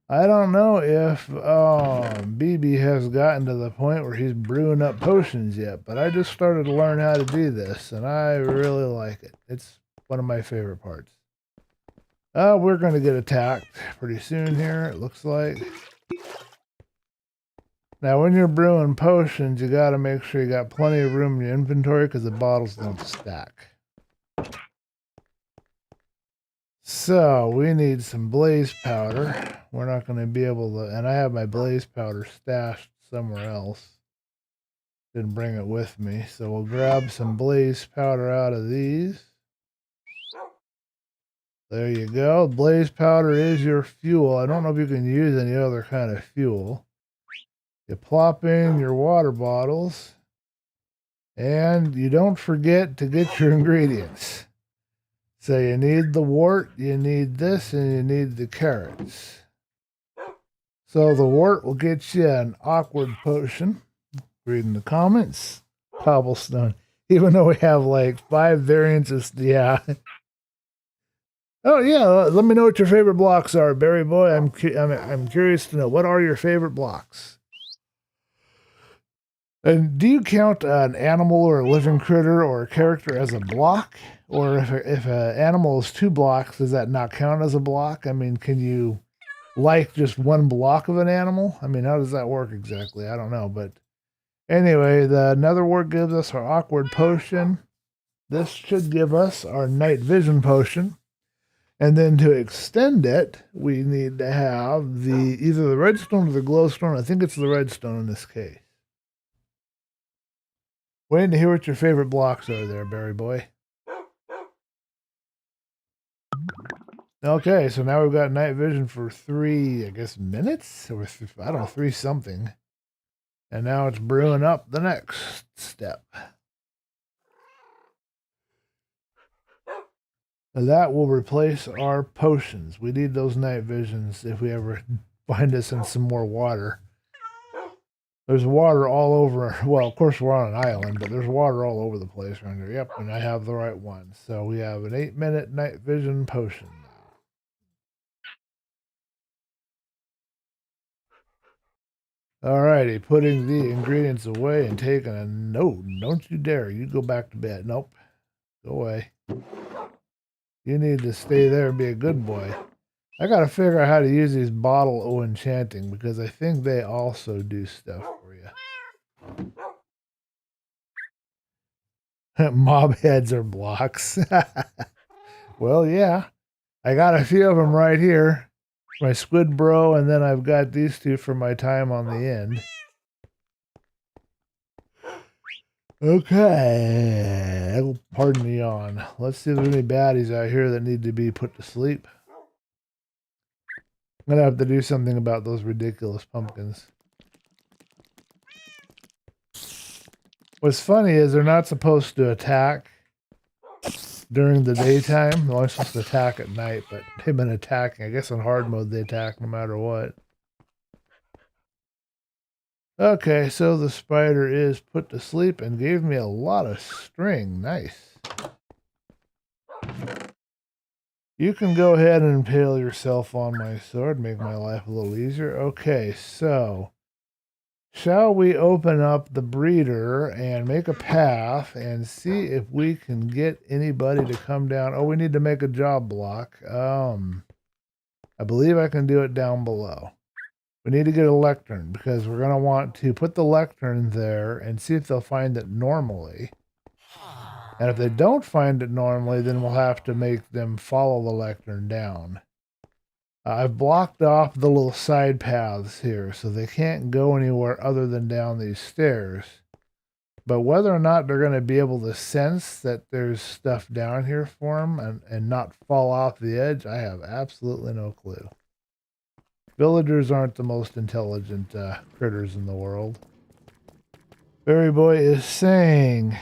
I don't know if BB has gotten to the point where he's brewing up potions yet, but I just started to learn how to do this, and I really like it. It's one of my favorite parts. We're going to get attacked pretty soon here, it looks like. Now, when you're brewing potions, you got to make sure you got plenty of room in your inventory because the bottles don't stack. So, we need some blaze powder. We're not going to be able to... And I have my blaze powder stashed somewhere else. Didn't bring it with me. So, we'll grab some blaze powder out of these. There you go. Blaze powder is your fuel. I don't know if you can use any other kind of fuel. You plop in your water bottles. And you don't forget to get your ingredients. So you need the wart, you need this, and you need the carrots. So the wart will get you an awkward potion. Reading the comments. Cobblestone. Even though we have like 5 variants, yeah. Oh yeah, let me know what your favorite blocks are, Barry Boy. I'm curious to know, what are your favorite blocks? And do you count an animal or a living critter or a character as a block? Or if an animal is 2 blocks, does that not count as a block? I mean, can you like just 1 block of an animal? I mean, how does that work exactly? I don't know. But anyway, the nether wart gives us our awkward potion. This should give us our night vision potion. And then to extend it, we need to have either the redstone or the glowstone. I think it's the redstone in this case. Waiting to hear what your favorite blocks are there, Barry Boy. Okay, so now we've got night vision for 3, I guess, minutes? Or I don't know, 3 something. And now it's brewing up the next step. And that will replace our potions. We need those night visions if we ever find us in some more water. There's water all over. Well, of course, we're on an island, but there's water all over the place around here. Yep, and I have the right one. So we have an 8-minute night vision potion now. Alrighty, putting the ingredients away and taking a note. Don't you dare. You go back to bed. Nope. Go away. You need to stay there and be a good boy. I gotta figure out how to use these bottle O enchanting because I think they also do stuff for you. Mob heads are blocks. Well, yeah. I got a few of them right here. My squid bro, and then I've got these two for my time on the end. Okay. Pardon the yawn. Let's see if there's any baddies out here that need to be put to sleep. I'm going to have to do something about those ridiculous pumpkins. What's funny is they're not supposed to attack during the daytime. They're only supposed to attack at night, but they've been attacking. I guess on hard mode they attack no matter what. Okay, so the spider is put to sleep and gave me a lot of string. Nice. You can go ahead and impale yourself on my sword, make my life a little easier. Okay, so shall we open up the breeder and make a path and see if we can get anybody to come down? Oh, we need to make a job block. I believe I can do it down below. We need to get a lectern because we're going to want to put the lectern there and see if they'll find it normally. And if they don't find it normally, then we'll have to make them follow the lectern down. I've blocked off the little side paths here, so they can't go anywhere other than down these stairs. But whether or not they're going to be able to sense that there's stuff down here for them and not fall off the edge, I have absolutely no clue. Villagers aren't the most intelligent critters in the world. Berry Boy is saying,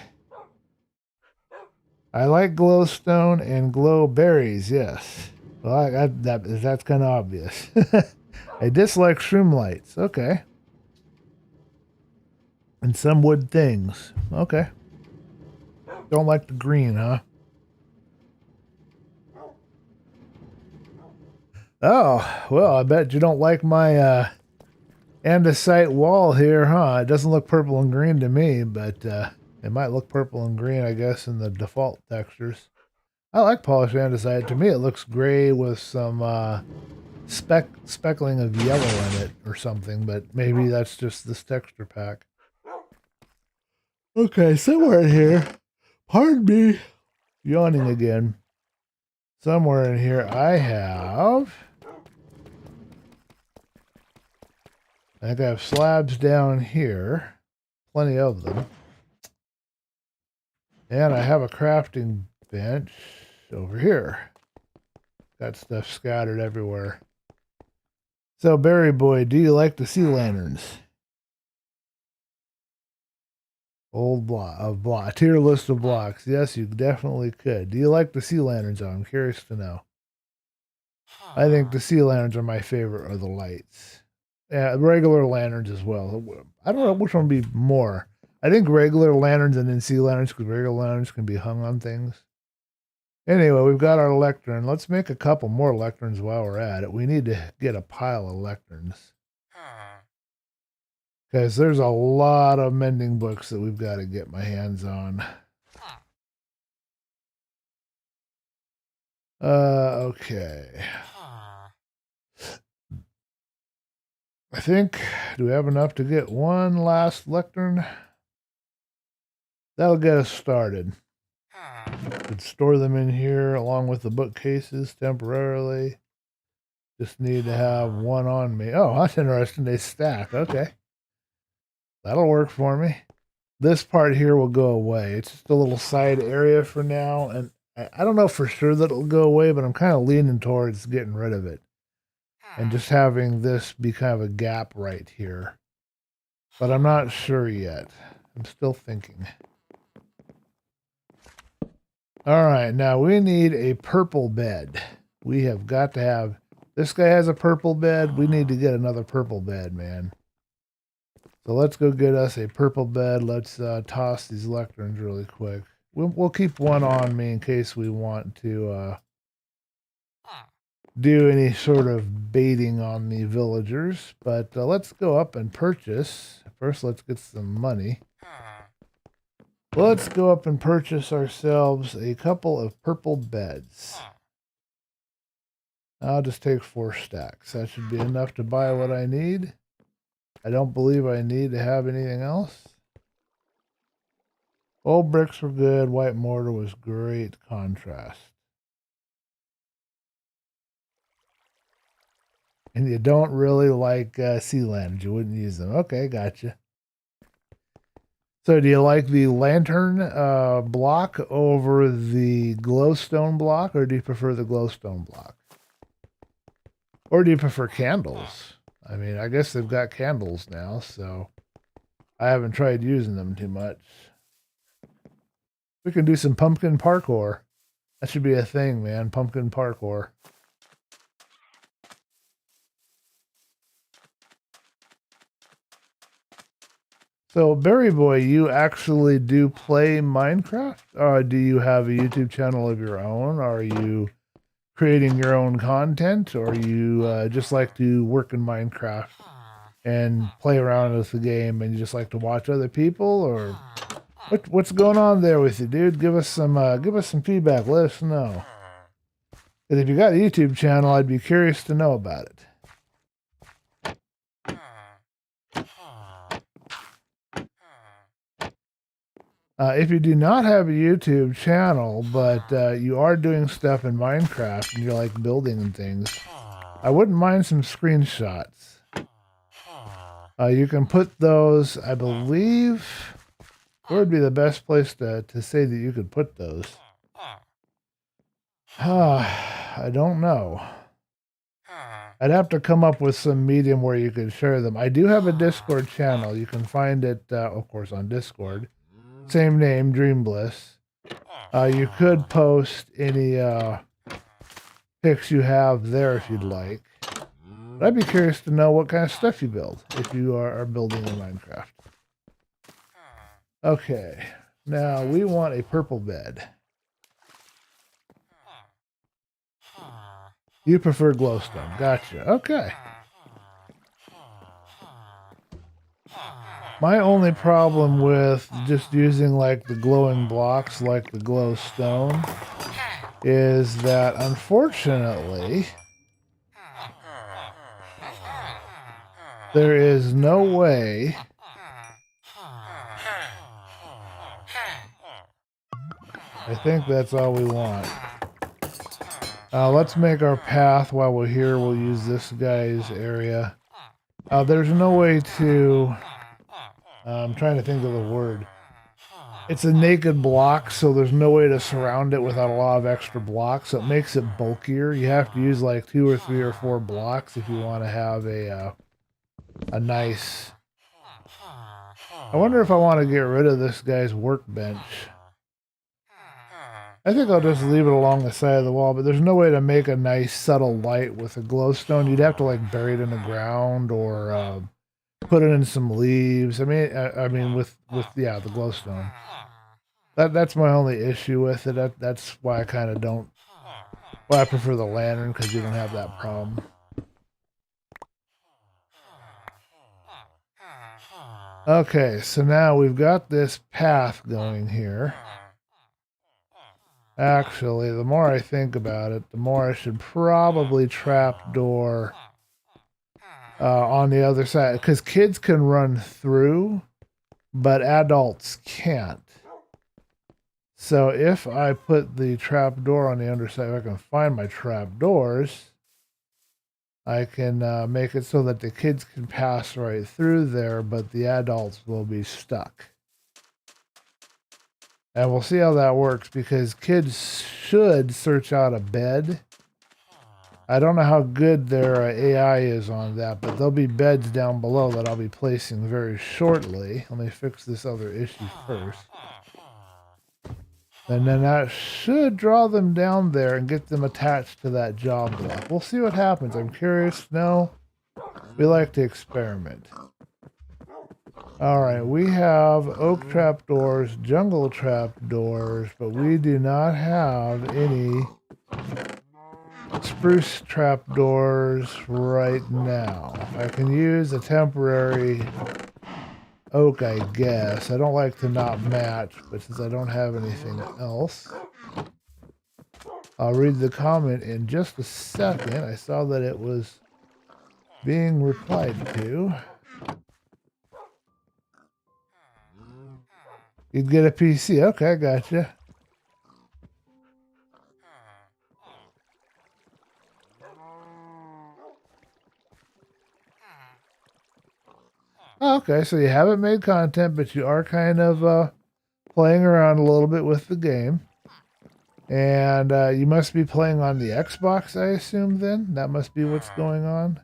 I like glowstone and glow berries, yes. Well, that's kind of obvious. I dislike shroom lights. Okay. And some wood things. Okay. Don't like the green, huh? Oh, well, I bet you don't like my andesite wall here, huh? It doesn't look purple and green to me, but it might look purple and green, I guess, in the default textures. I like polished andesite. To me, it looks gray with some speckling of yellow in it or something, but maybe that's just this texture pack. Okay, somewhere in here, pardon me, yawning again. Somewhere in here I think I have slabs down here, plenty of them. And I have a crafting bench over here. Got stuff scattered everywhere. So, Berry Boy, do you like the sea lanterns? Old block, tier list of blocks. Yes, you definitely could. Do you like the sea lanterns? I'm curious to know. I think the sea lanterns are my favorite of the lights. Yeah, regular lanterns as well. I don't know which one would be more. I think regular lanterns and then sea lanterns, because regular lanterns can be hung on things. Anyway, we've got our lectern. Let's make a couple more lecterns while we're at it. We need to get a pile of lecterns. Because there's a lot of mending books that we've got to get my hands on. Okay. I think, do we have enough to get one last lectern? That'll get us started. Could store them in here along with the bookcases temporarily. Just need to have one on me. Oh, that's interesting. They stack. Okay. That'll work for me. This part here will go away. It's just a little side area for now. And I don't know for sure that it'll go away, but I'm kind of leaning towards getting rid of it. And just having this be kind of a gap right here. But I'm not sure yet. I'm still thinking. All right, now we need a purple bed. We have got to have... This guy has a purple bed. We need to get another purple bed, man. So let's go get us a purple bed. Let's toss these lecterns really quick. We'll keep one on me in case we want to do any sort of baiting on the villagers. But let's go up and purchase. First, let's get some money. Let's go up and purchase ourselves a couple of purple beds. I'll just take 4 stacks. That should be enough to buy what I need. I don't believe I need to have anything else. Old bricks were good. White mortar was great contrast. And you don't really like sea lanterns. You wouldn't use them. Okay, gotcha. So do you like the lantern block over the glowstone block, or do you prefer the glowstone block? Or do you prefer candles? I mean, I guess they've got candles now, so I haven't tried using them too much. We can do some pumpkin parkour. That should be a thing, man. Pumpkin parkour. So, Berry Boy, you actually do play Minecraft? Do you have a YouTube channel of your own? Are you creating your own content? Or you just like to work in Minecraft and play around with the game and you just like to watch other people? Or what's going on there with you, dude? Give us some feedback. Let us know. Because if you got a YouTube channel, I'd be curious to know about it. If you do not have a YouTube channel, but you are doing stuff in Minecraft and you're like building and things, I wouldn't mind some screenshots. You can put those, I believe, where would be the best place to say that you could put those? I don't know. I'd have to come up with some medium where you could share them. I do have a Discord channel. You can find it, of course, on Discord. Same name, DreamBliss. You could post any pics you have there if you'd like. But I'd be curious to know what kind of stuff you build if you are building in Minecraft. Okay, now we want a purple bed. You prefer glowstone. Gotcha. Okay. My only problem with just using like the glowing blocks like the glowstone is that unfortunately there is no way I think that's all we want. Let's make our path while we're here. We'll use this guy's area. There's no way to... I'm trying to think of the word. It's a naked block, so there's no way to surround it without a lot of extra blocks. So it makes it bulkier. You have to use like 2 or 3 or 4 blocks if you want to have a nice... I wonder if I want to get rid of this guy's workbench. I think I'll just leave it along the side of the wall, but there's no way to make a nice subtle light with a glowstone. You'd have to like bury it in the ground or put it in some leaves. I mean with the glowstone. That's my only issue with it. That's why I kind of don't. Why I prefer the lantern, because you don't have that problem. Okay, so now we've got this path going here. Actually, the more I think about it, the more I should probably trapdoor on the other side. Because kids can run through, but adults can't. So if I put the trapdoor on the underside, if I can find my trapdoors, I can make it so that the kids can pass right through there, but the adults will be stuck. And we'll see how that works, because kids should search out a bed. I don't know how good their AI is on that, but there'll be beds down below that I'll be placing very shortly. Let me fix this other issue first. And then that should draw them down there and get them attached to that job block. We'll see what happens. I'm curious to know. We like to experiment. Alright, we have oak trapdoors, jungle trapdoors, but we do not have any spruce trapdoors right now. I can use a temporary oak, I guess. I don't like to not match, but since I don't have anything else, I'll read the comment in just a second. I saw that it was being replied to. You'd get a PC. Okay, gotcha. Okay, so you haven't made content, but you are kind of playing around a little bit with the game. And you must be playing on the Xbox, I assume, then? That must be what's going on.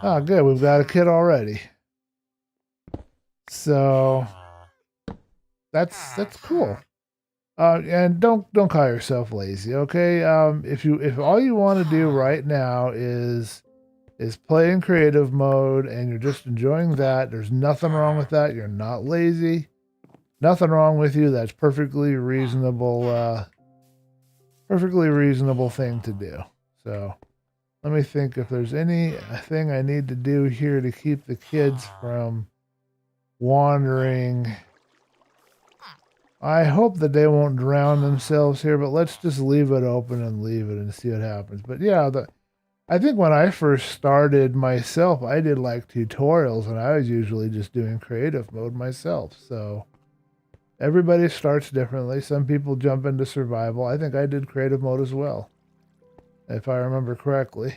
Oh, good. We've got a kid already. So that's cool. And don't call yourself lazy, okay? If all you want to do right now is play in creative mode and you're just enjoying that, there's nothing wrong with that. You're not lazy. Nothing wrong with you. That's perfectly reasonable thing to do. So let me think if there's anything I need to do here to keep the kids from wandering. I hope that they won't drown themselves here, but let's just leave it open and leave it and see what happens. But yeah, I think when I first started myself, I did like tutorials and I was usually just doing creative mode myself. So everybody starts differently. Some people jump into survival. I think I did creative mode as well, if I remember correctly.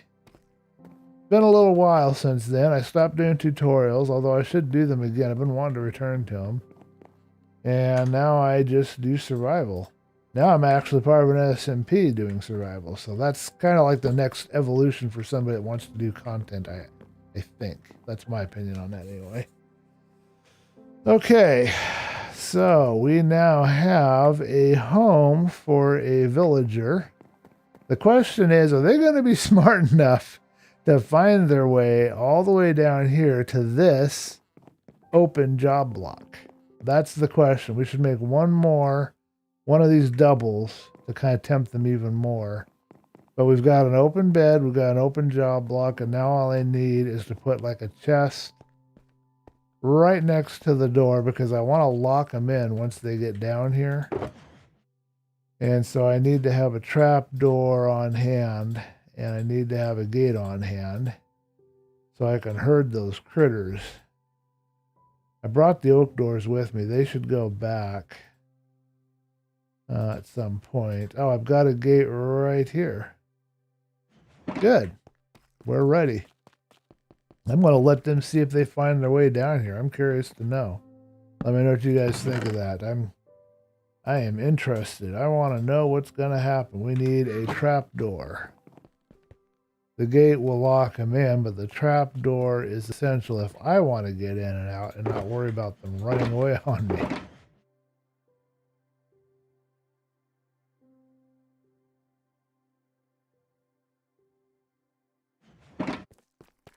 Been a little while since then. I stopped doing tutorials, although I should do them again. I've been wanting to return to them. And now I just do survival. Now I'm actually part of an SMP doing survival. So that's kind of like the next evolution for somebody that wants to do content, I think. That's my opinion on that anyway. Okay, so we now have a home for a villager. The question is, are they going to be smart enough to find their way all the way down here to this open job block? That's the question. We should make one of these doubles to kind of tempt them even more. But we've got an open bed, we've got an open job block, and now all I need is to put like a chest right next to the door because I want to lock them in once they get down here. And so I need to have a trap door on hand, and I need to have a gate on hand so I can herd those critters. I brought the oak doors with me. They should go back at some point. Oh, I've got a gate right here. Good. We're ready. I'm going to let them see if they find their way down here. I'm curious to know. Let me know what you guys think of that. I am interested. I want to know what's going to happen. We need a trap door. The gate will lock them in, but the trap door is essential if I want to get in and out and not worry about them running away on me.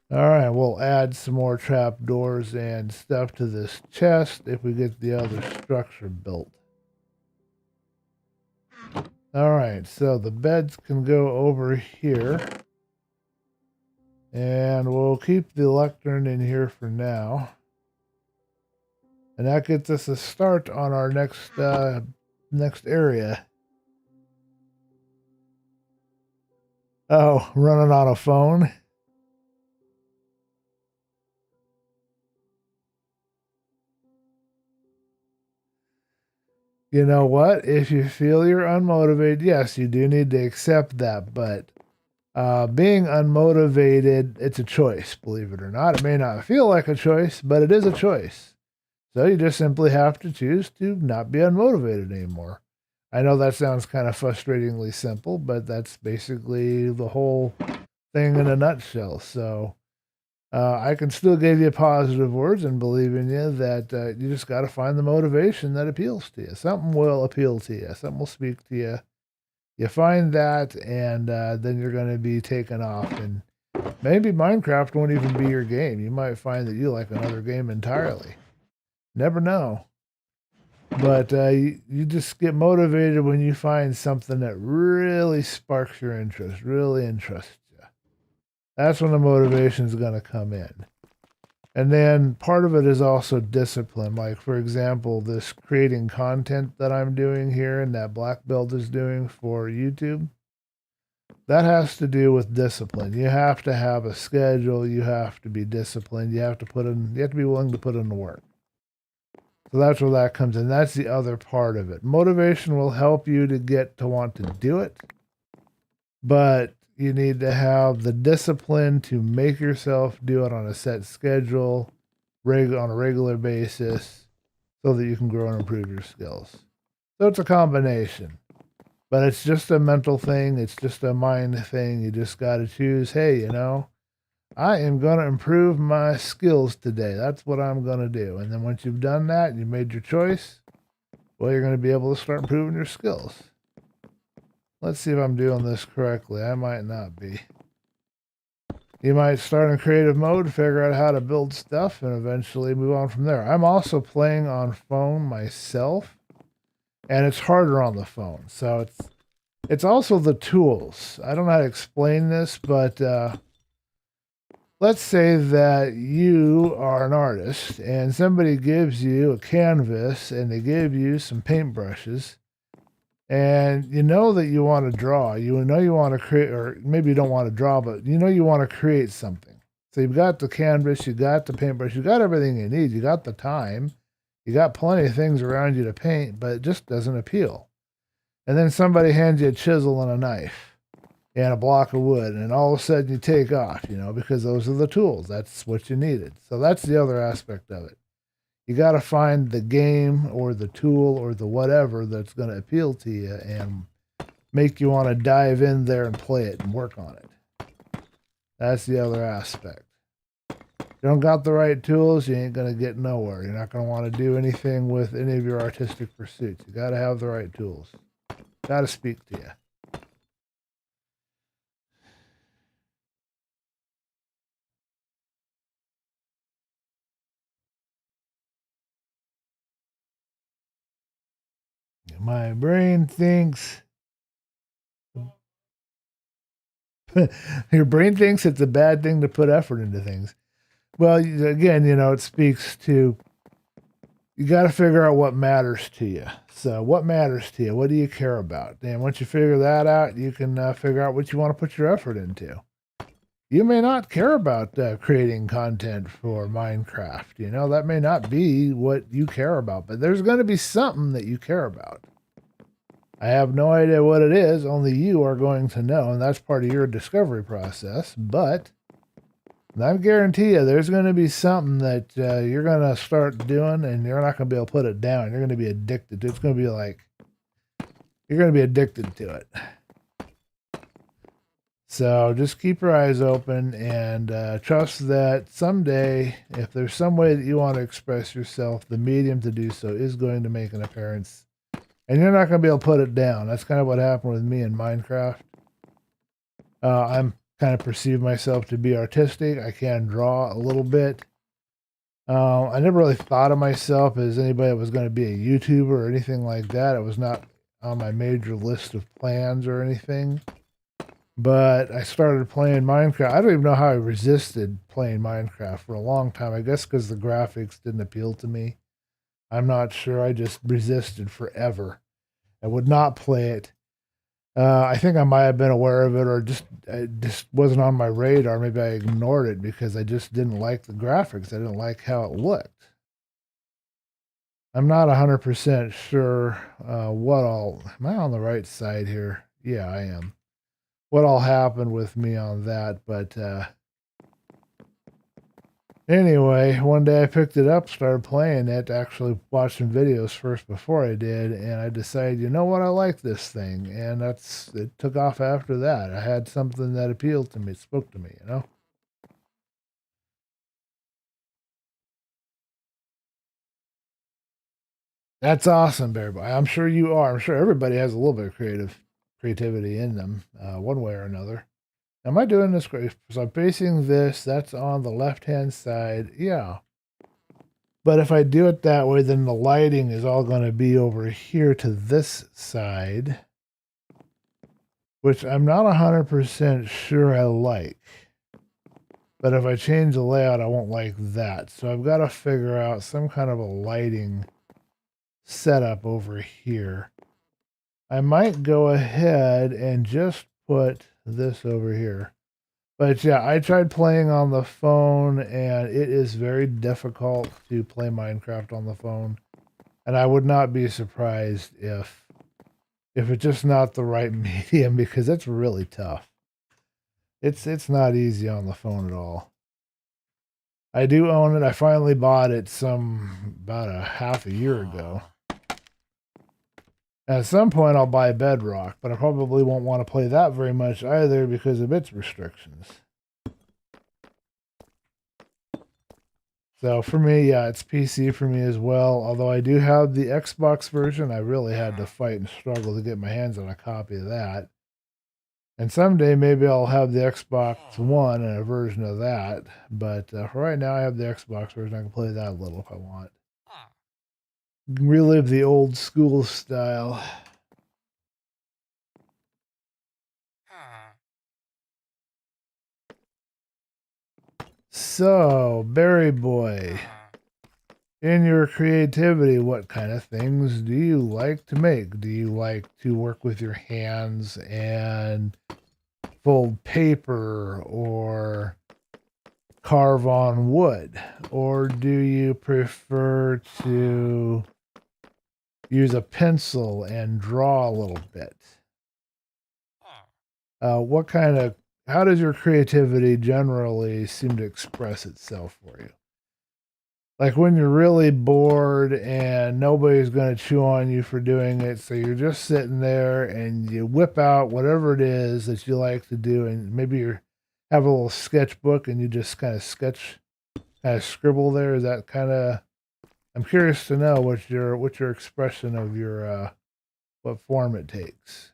All right, we'll add some more trap doors and stuff to this chest if we get the other structure built. All right, so the beds can go over here. And we'll keep the lectern in here for now. And that gets us a start on our next area. Oh, running on a phone? You know what? If you feel you're unmotivated, yes, you do need to accept that, but being unmotivated, it's a choice, believe it or not. It may not feel like a choice, but it is a choice. So you just simply have to choose to not be unmotivated anymore. I know that sounds kind of frustratingly simple, but that's basically the whole thing in a nutshell. So I can still give you positive words and believe in you that you just got to find the motivation that appeals to you. Something will appeal to you. Something will speak to you. You find that, and then you're going to be taken off. And maybe Minecraft won't even be your game. You might find that you like another game entirely. Never know. But you just get motivated when you find something that really sparks your interest, really interests you. That's when the motivation is going to come in. And then part of it is also discipline. Like, for example, this creating content that I'm doing here and that Black Belt is doing for YouTube, that has to do with discipline. You have to have a schedule. You have to be disciplined. You have to be willing to put in the work. So that's where that comes in. That's the other part of it. Motivation will help you to get to want to do it, but you need to have the discipline to make yourself do it on a set schedule, on a regular basis, so that you can grow and improve your skills. So it's a combination, but it's just a mental thing. It's just a mind thing. You just got to choose, hey, I am going to improve my skills today. That's what I'm going to do. And then once you've done that, you made your choice, well, you're going to be able to start improving your skills. Let's see if I'm doing this correctly. I might not be. You might start in creative mode, figure out how to build stuff, and eventually move on from there. I'm also playing on phone myself, and it's harder on the phone. So it's also the tools. I don't know how to explain this, but let's say that you are an artist and somebody gives you a canvas and they give you some paintbrushes, and you know that you want to draw. You know you want to create, or maybe you don't want to draw, but you know you want to create something. So you've got the canvas, you got the paintbrush, you got everything you need, you got the time, you got plenty of things around you to paint, but it just doesn't appeal. And then somebody hands you a chisel and a knife and a block of wood, and all of a sudden you take off, because those are the tools. That's what you needed. So that's the other aspect of it. You got to find the game or the tool or the whatever that's going to appeal to you and make you want to dive in there and play it and work on it. That's the other aspect. If you don't got the right tools, you ain't going to get nowhere. You're not going to want to do anything with any of your artistic pursuits. You got to have the right tools. Got to speak to you. My brain thinks your brain thinks it's a bad thing to put effort into things. Well, again, it speaks to, you got to figure out what matters to you. So what matters to you? What do you care about? And once you figure that out, you can figure out what you want to put your effort into. You may not care about creating content for Minecraft. That may not be what you care about, but there's going to be something that you care about. I have no idea what it is. Only you are going to know, and that's part of your discovery process. But I guarantee you there's going to be something that you're going to start doing, and you're not going to be able to put it down. You're going to be addicted to it. It's going to be like, you're going to be addicted to it. So just keep your eyes open and trust that someday, if there's some way that you want to express yourself, the medium to do so is going to make an appearance. And you're not going to be able to put it down. That's kind of what happened with me in Minecraft. I'm kind of perceive myself to be artistic. I can draw a little bit. I never really thought of myself as anybody that was going to be a YouTuber or anything like that. It was not on my major list of plans or anything. But I started playing Minecraft. I don't even know how I resisted playing Minecraft for a long time. I guess because the graphics didn't appeal to me. I'm not sure. I just resisted forever. I would not play it. I think I might have been aware of it, or it just wasn't on my radar. Maybe I ignored it because I just didn't like the graphics. I didn't like how it looked. I'm not 100% sure what all... Am I on the right side here? Yeah, I am. What all happened with me on that, but... Anyway, one day I picked it up, started playing it, actually watched some videos first before I did, and I decided, you know what, I like this thing, and it took off after that. I had something that appealed to me, it spoke to me, That's awesome, Bear Boy. I'm sure you are. I'm sure everybody has a little bit of creativity in them, one way or another. Am I doing this great? So I'm facing this, that's on the left-hand side. Yeah. But if I do it that way, then the lighting is all going to be over here to this side, which I'm not 100% sure I like. But if I change the layout, I won't like that. So I've got to figure out some kind of a lighting setup over here. I might go ahead and just put this over here. But yeah, I tried playing on the phone and it is very difficult to play Minecraft on the phone. And I would not be surprised if it's just not the right medium, because it's really tough. It's not easy on the phone at all. I do own it. I finally bought it about a half a year ago. At some point I'll buy Bedrock, but I probably won't want to play that very much either because of its restrictions. So for me, yeah, it's PC for me as well. Although I do have the Xbox version, I really had to fight and struggle to get my hands on a copy of that. And someday maybe I'll have the Xbox One and a version of that. But for right now, I have the Xbox version. I can play that a little if I want. Relive the old school style. So, Berry Boy, in your creativity, what kind of things do you like to make? Do you like to work with your hands and fold paper or carve on wood? Or do you prefer to use a pencil and draw a little bit? How does your creativity generally seem to express itself for you? Like when you're really bored and nobody's going to chew on you for doing it, so you're just sitting there and you whip out whatever it is that you like to do, and maybe you have a little sketchbook and you just kind of scribble there. Is that kind of? I'm curious to know what's your expression of your what form it takes.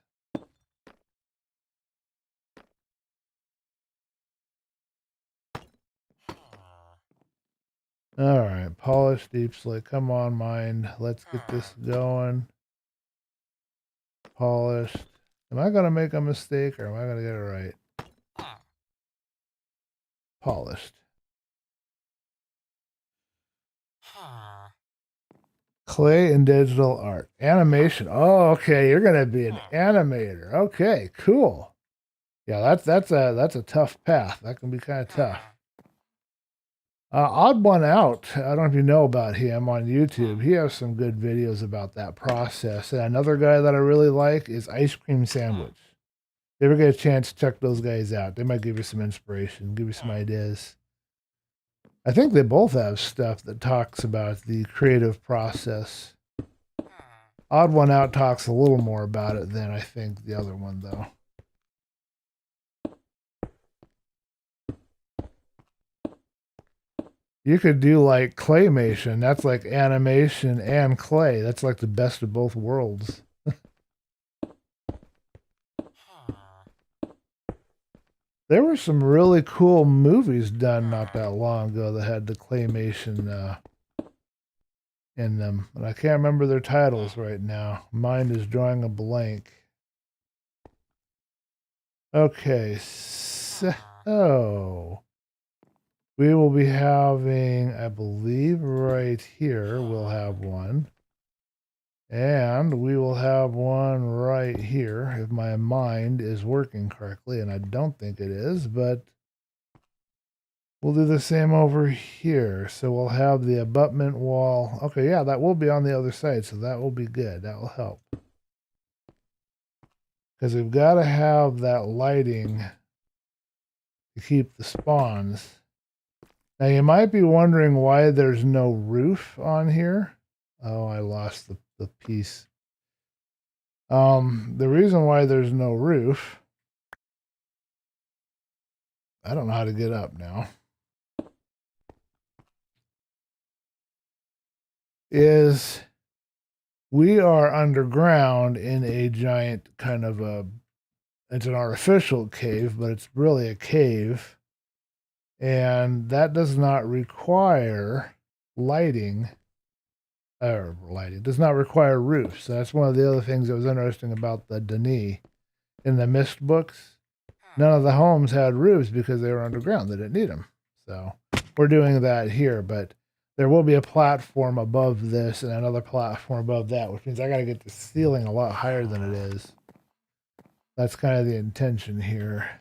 All right, polish deep slate. Come on, mind. Let's get this going. Polished. Am I going to make a mistake or am I going to get it right? Polished. Clay and digital art. Animation. Oh, okay. You're going to be an animator. Okay, cool. Yeah, that's a tough path. That can be kind of tough. Odd One Out. I don't know if you know about him on YouTube. He has some good videos about that process. And another guy that I really like is Ice Cream Sandwich. If you ever get a chance, check those guys out. They might give you some inspiration, give you some ideas. I think they both have stuff that talks about the creative process. Odd One Out talks a little more about it than I think the other one, though. You could do like claymation. That's like animation and clay. That's like the best of both worlds. There were some really cool movies done not that long ago that had the claymation in them. But I can't remember their titles right now. Mine is drawing a blank. Okay, so we will be having, I believe right here, we'll have one. And we will have one right here, if my mind is working correctly, and I don't think it is, but we'll do the same over here. So we'll have the abutment wall. Okay, yeah, that will be on the other side, so that will be good. That will help. Because we've got to have that lighting to keep the spawns. Now, you might be wondering why there's no roof on here. Oh, I lost the piece. The reason why there's no roof, I don't know how to get up now, is we are underground in a giant kind of it's an artificial cave, but it's really a cave. And that does not require lighting. It does not require roofs. So that's one of the other things that was interesting about the Denis. In the Mist books, none of the homes had roofs because they were underground. They didn't need them. So we're doing that here, but there will be a platform above this and another platform above that, which means I got to get the ceiling a lot higher than it is. That's kind of the intention here.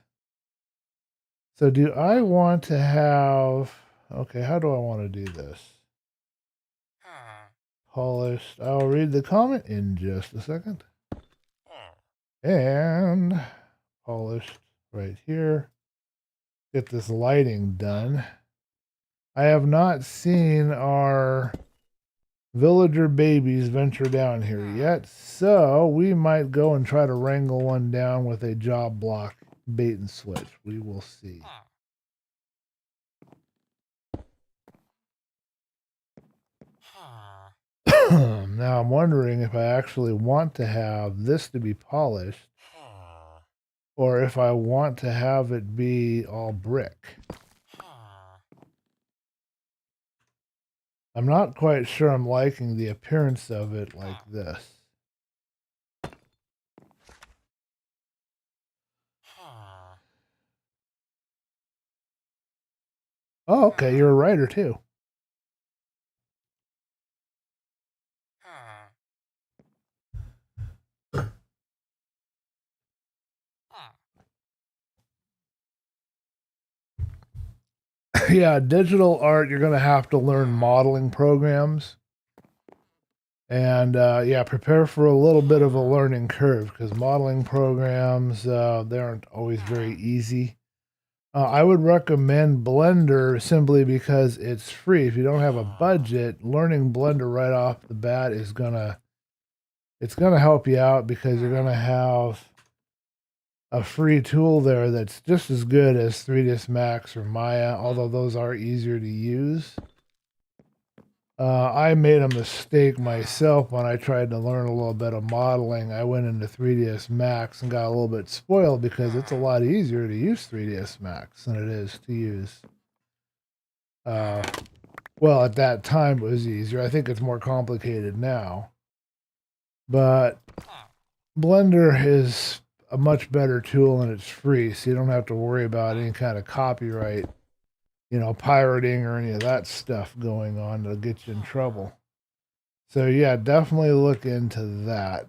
So do I want to have, okay, how do I want to do this? Polished. I'll read the comment in just a second. And polished right here. Get this lighting done. I have not seen our villager babies venture down here yet, so we might go and try to wrangle one down with a job block bait and switch. We will see. Now I'm wondering if I actually want to have this to be polished or if I want to have it be all brick. I'm not quite sure I'm liking the appearance of it like this. Oh, okay, you're a writer too. Yeah, digital art, you're going to have to learn modeling programs. And yeah, prepare for a little bit of a learning curve because modeling programs, they aren't always very easy. I would recommend Blender simply because it's free. If you don't have a budget, learning Blender right off the bat is it's gonna help you out because you're gonna have a free tool there that's just as good as 3ds Max or Maya, although those are easier to use. I made a mistake myself when I tried to learn a little bit of modeling. I went into 3ds Max and got a little bit spoiled because it's a lot easier to use 3ds Max than it is to use. Well, at that time it was easier. I think it's more complicated now. But Blender is a much better tool and it's free, so you don't have to worry about any kind of copyright, pirating or any of that stuff going on that'll get you in trouble. So yeah, definitely look into that.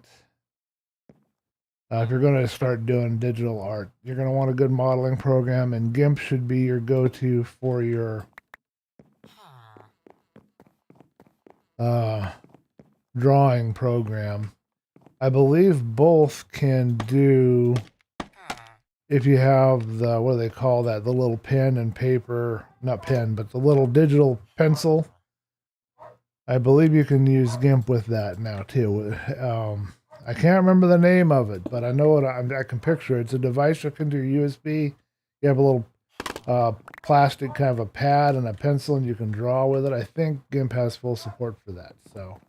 If you're going to start doing digital art, you're going to want a good modeling program, and GIMP should be your go-to for your drawing program. I believe both can do, if you have the, what do they call that, the little pen and paper, not pen, but the little digital pencil. I believe you can use GIMP with that now too. I can't remember the name of it, but I know what I can picture. It's a device that can do USB. You have a little plastic kind of a pad and a pencil, and you can draw with it. I think GIMP has full support for that, so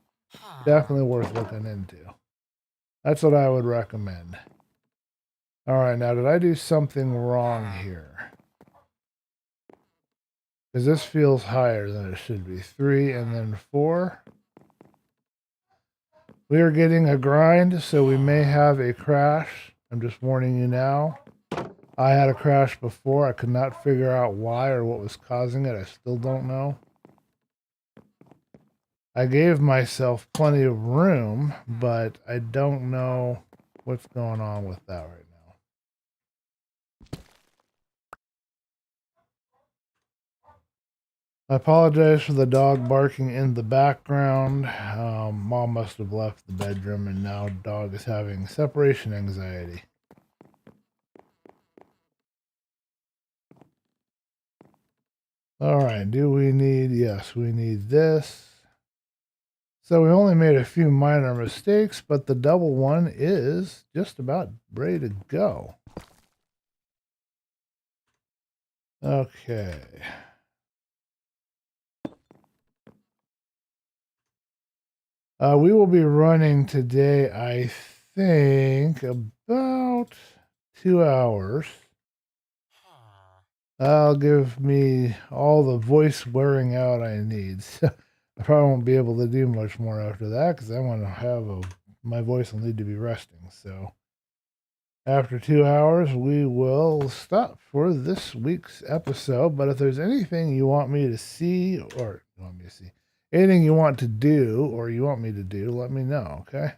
definitely worth looking into. That's what I would recommend. All right, now did I do something wrong here? Because this feels higher than it should be. 3 and then 4. We are getting a grind, so we may have a crash. I'm just warning you now. I had a crash before. I could not figure out why or what was causing it. I still don't know. I gave myself plenty of room, but I don't know what's going on with that right now. I apologize for the dog barking in the background. Mom must have left the bedroom and now dog is having separation anxiety. All right, do we need, yes, we need this. So we only made a few minor mistakes, but the double one is just about ready to go. Okay. We will be running today, I think, about 2 hours. That'll give me all the voice wearing out I need. So I probably won't be able to do much more after that because I want to have my voice will need to be resting. So After 2 hours, we will stop for this week's episode. But if there's anything you want me to see, or you want me to see, anything you want to do, or you want me to do, let me know, okay?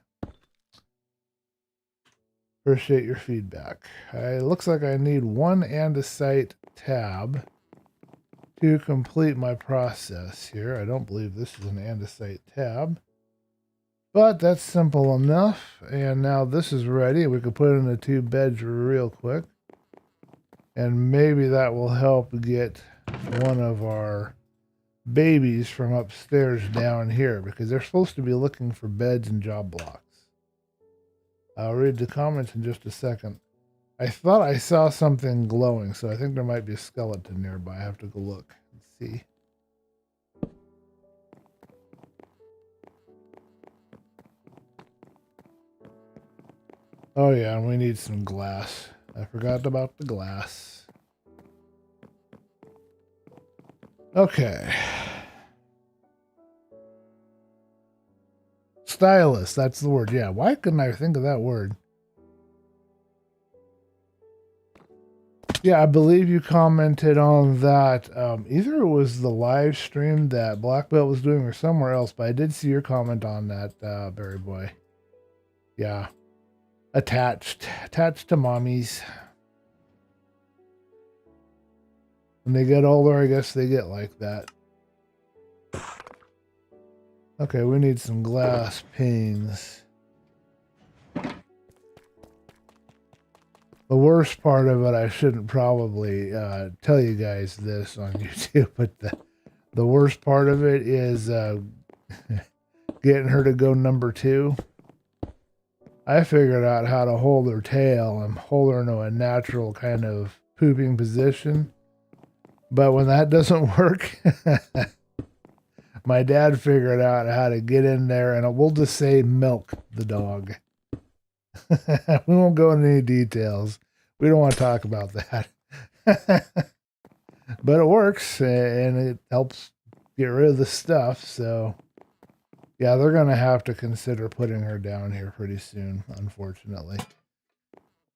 Appreciate your feedback. It looks like I need one andesite tab to complete my process here. I don't believe this is an andesite tab. But that's simple enough. And now this is ready. We can put it in the 2 beds real quick. And maybe that will help get one of our babies from upstairs down here, because they're supposed to be looking for beds and job blocks. I'll read the comments in just a second. I thought I saw something glowing, so I think there might be a skeleton nearby. I have to go look and see. Oh yeah, and we need some glass. I forgot about the glass. Okay. Stylus, that's the word. Yeah, why couldn't I think of that word? Yeah, I believe you commented on that. Either it was the live stream that Black Belt was doing or somewhere else, but I did see your comment on that, Berry Boy. Yeah. Attached to mommies. When they get older, I guess they get like that. Okay, we need some glass panes. The worst part of it, I shouldn't probably tell you guys this on YouTube, but the worst part of it is getting her to go number 2. I figured out how to hold her tail and hold her into a natural kind of pooping position. But when that doesn't work, my dad figured out how to get in there, and we'll just say milk the dog. We won't go into any details. We don't want to talk about that. But it works, and it helps get rid of the stuff. So, yeah, they're going to have to consider putting her down here pretty soon, unfortunately.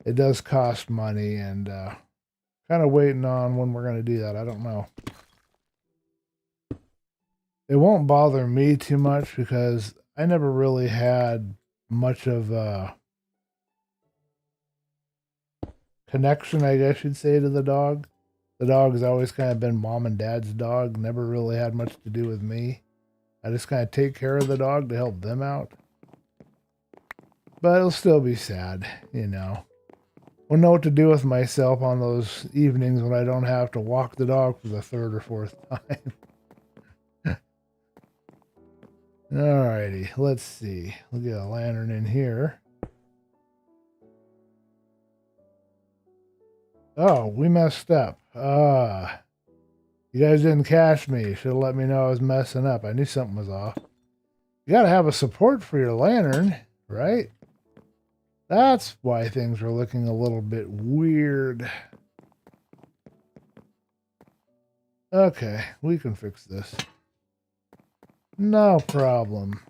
It does cost money, and kind of waiting on when we're going to do that. I don't know. It won't bother me too much because I never really had much of a connection, I guess you'd say, to the dog. The dog has always kind of been mom and dad's dog, never really had much to do with me. I just kind of take care of the dog to help them out. But it'll still be sad, you know. I'll know what to do with myself on those evenings when I don't have to walk the dog for the 3rd or 4th time. Alrighty, let's see. We'll get a lantern in here. Oh, we messed up. You guys didn't catch me. Should have let me know I was messing up. I knew something was off. You gotta have a support for your lantern, right? That's why things are looking a little bit weird. Okay, we can fix this. No problem.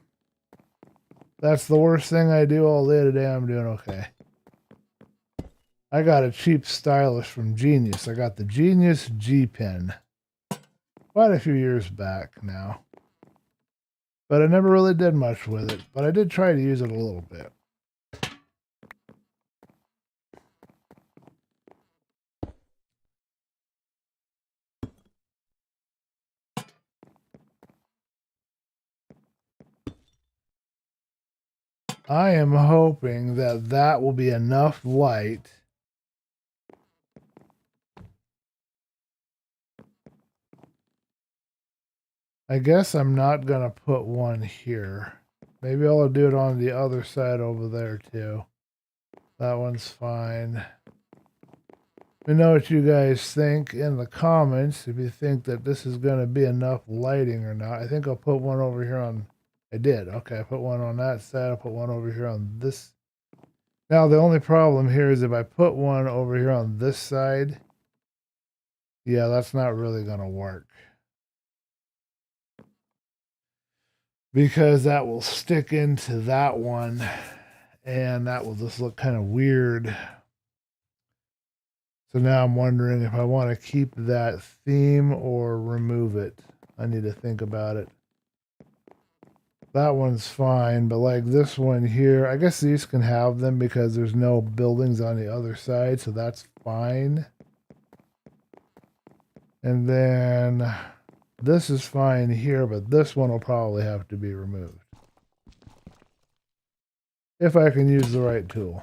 That's the worst thing I do all day today. I'm doing okay. I got a cheap stylus from Genius. I got the Genius G Pen. Quite a few years back now. But I never really did much with it. But I did try to use it a little bit. I am hoping that that will be enough light I guess I'm not going to put one here. Maybe I'll do it on the other side over there too. That one's fine. Let me know what you guys think in the comments, if you think that this is going to be enough lighting or not. I think I'll put one over here on... I did. Okay, I put one on that side. I'll put one over here on this. Now, the only problem here is if I put one over here on this side, yeah, that's not really going to work. Because that will stick into that one, and that will just look kind of weird. So now I'm wondering if I want to keep that theme or remove it. I need to think about it. That one's fine, but like this one here, I guess these can have them because there's no buildings on the other side, so that's fine. And then this is fine here, but this one will probably have to be removed. If I can use the right tool.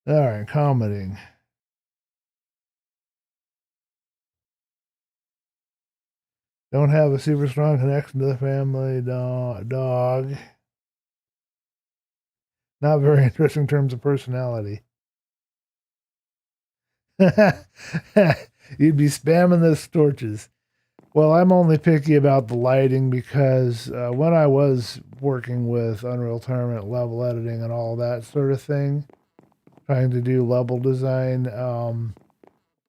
All right, commenting. Don't have a super strong connection to the family dog. Not very interesting in terms of personality. You'd be spamming those torches. Well, I'm only picky about the lighting because when I was working with Unreal Tournament level editing and all that sort of thing, trying to do level design,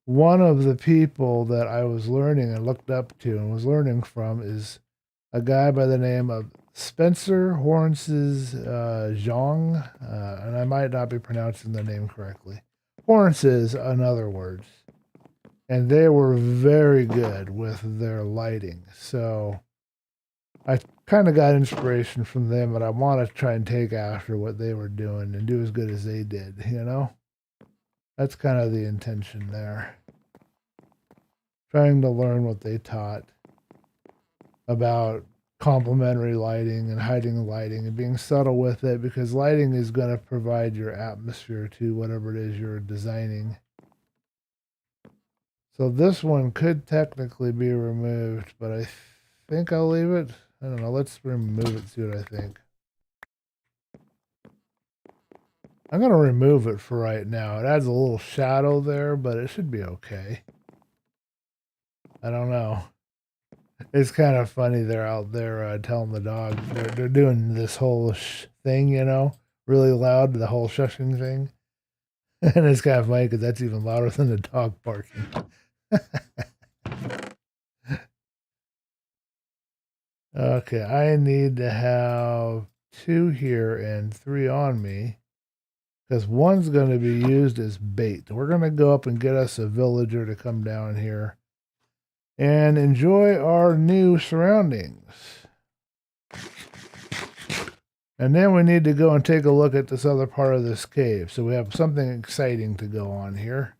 one of the people that I was learning and looked up to and was learning from is a guy by the name of Spencer Horns's Zhang, and I might not be pronouncing the name correctly. Horns's, in other words. And they were very good with their lighting. So I kind of got inspiration from them, but I want to try and take after what they were doing and do as good as they did, you know? That's kind of the intention there. Trying to learn what they taught about complementary lighting and hiding lighting and being subtle with it, because lighting is going to provide your atmosphere to whatever it is you're designing. So this one could technically be removed, but I think I'll leave it. I don't know. Let's remove it, see what I think. I'm going to remove it for right now. It adds a little shadow there, but it should be okay. I don't know. It's kind of funny they're out there telling the dog. They're doing this whole thing, you know, really loud, the whole shushing thing. And it's kind of funny because that's even louder than the dog barking. Okay, I need to have 2 here and 3 on me because one's going to be used as bait. We're going to go up and get us a villager to come down here and enjoy our new surroundings. And then we need to go and take a look at this other part of this cave. So we have something exciting to go on here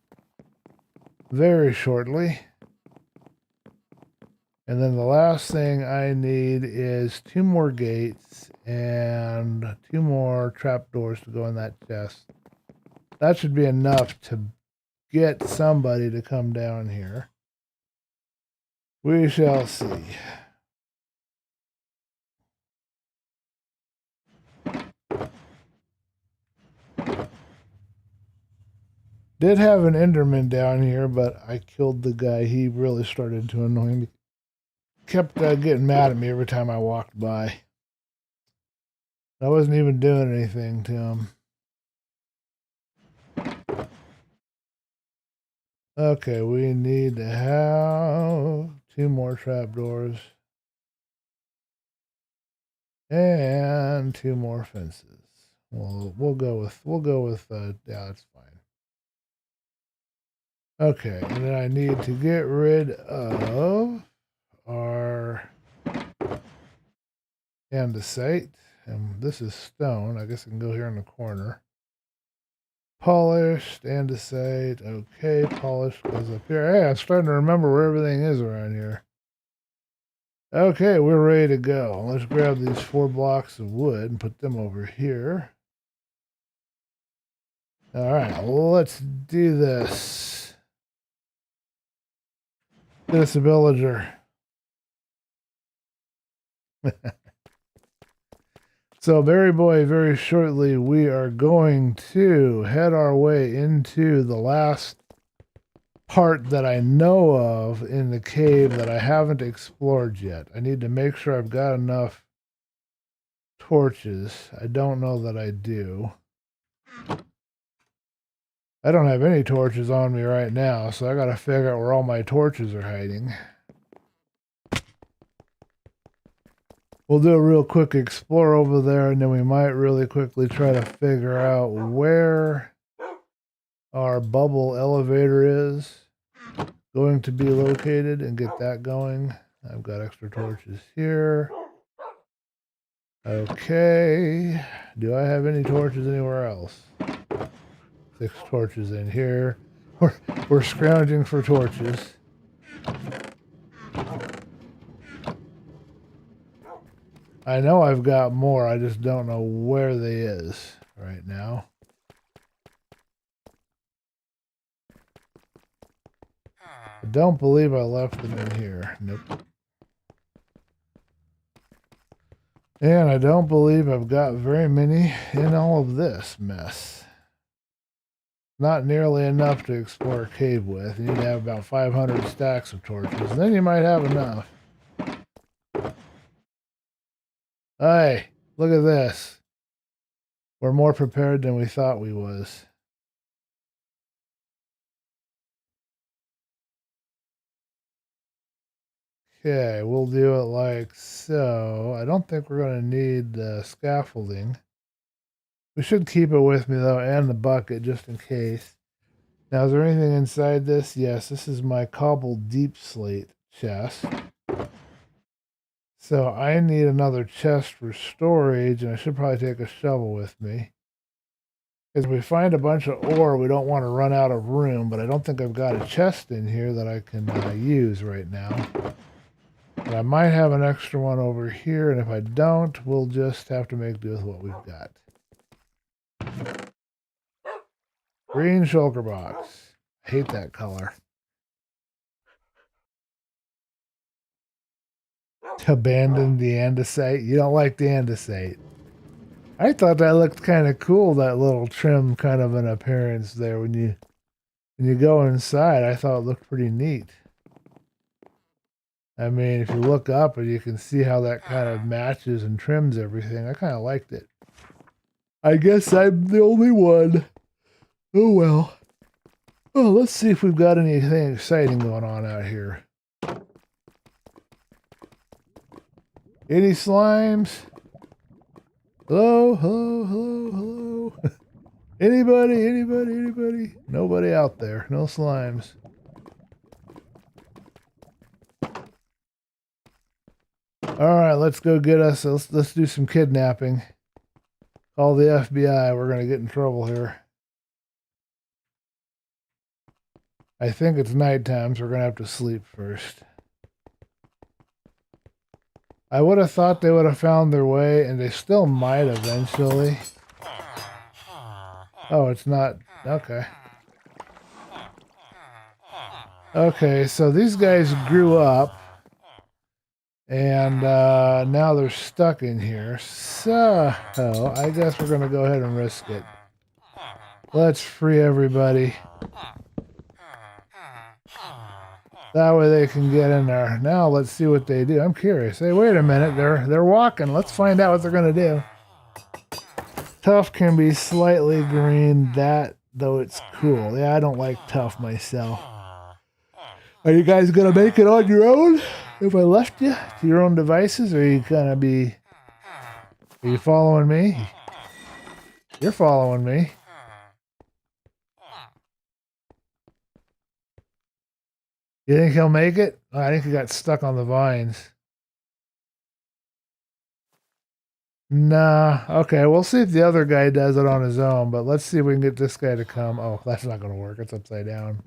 very shortly. And then the last thing I need is 2 more gates and 2 more trapdoors to go in that chest. That should be enough to get somebody to come down here. We shall see. Did have an Enderman down here, but I killed the guy. He really started to annoy me. Kept getting mad at me every time I walked by. I wasn't even doing anything to him. Okay, we need to have 2 more trapdoors. And 2 more fences. We'll go with yeah, that's fine. Okay, and then I need to get rid of our andesite. And this is stone. I guess I can go here in the corner. Polished, andesite. Okay, polished goes up here. Hey, I'm starting to remember where everything is around here. Okay, we're ready to go. Let's grab these 4 blocks of wood and put them over here. All right, let's do this. Get us a villager. So, Berry Boy, very shortly, we are going to head our way into the last part that I know of in the cave that I haven't explored yet. I need to make sure I've got enough torches. I don't know that I do. I don't have any torches on me right now, so I got to figure out where all my torches are hiding. We'll do a real quick explore over there, and then we might really quickly try to figure out where our bubble elevator is going to be located and get that going. I've got extra torches here. Okay. Do I have any torches anywhere else? 6 torches in here. We're scrounging for torches. I know I've got more. I just don't know where they is right now. I don't believe I left them in here. Nope. And I don't believe I've got very many in all of this mess. Not nearly enough to explore a cave with. You need to have about 500 stacks of torches. And then you might have enough. Hey, look at this. We're more prepared than we thought we was. Okay, we'll do it like so. I don't think we're going to need the scaffolding. We should keep it with me, though, and the bucket, just in case. Now, is there anything inside this? Yes, this is my cobbled deep slate chest. So I need another chest for storage, and I should probably take a shovel with me. Because if we find a bunch of ore, we don't want to run out of room, but I don't think I've got a chest in here that I can use right now. But I might have an extra one over here, and if I don't, we'll just have to make do with what we've got. Green shulker box. I hate that color. Abandon the andesite. You don't like the andesite. I thought that looked kind of cool, that little trim kind of an appearance there when you go inside. I thought it looked pretty neat. I mean, if you look up and you can see how that kind of matches and trims everything, I kind of liked it. I guess I'm the only one. Oh well. Oh, let's see if we've got anything exciting going on out here. Any slimes? Hello, hello, hello, hello. Anybody, anybody, anybody? Nobody out there. No slimes. All right, let's go get us. Let's do some kidnapping. Call the FBI. We're gonna get in trouble here. I think it's nighttime, so we're gonna have to sleep first. I would have thought they would have found their way, and they still might eventually. Oh, it's not. Okay. Okay, so these guys grew up, and now they're stuck in here. So, I guess we're going to go ahead and risk it. Let's free everybody. That way they can get in there. Now let's see what they do. I'm curious. Hey, wait a minute. They're walking. Let's find out what they're going to do. Tough can be slightly green. That, though, it's cool. Yeah, I don't like tough myself. Are you guys going to make it on your own? If I left you to your own devices, or are you going to be... Are you following me? You're following me. You think he'll make it? Oh, I think he got stuck on the vines. Nah. Okay, we'll see if the other guy does it on his own, but let's see if we can get this guy to come. Oh, that's not going to work. It's upside down.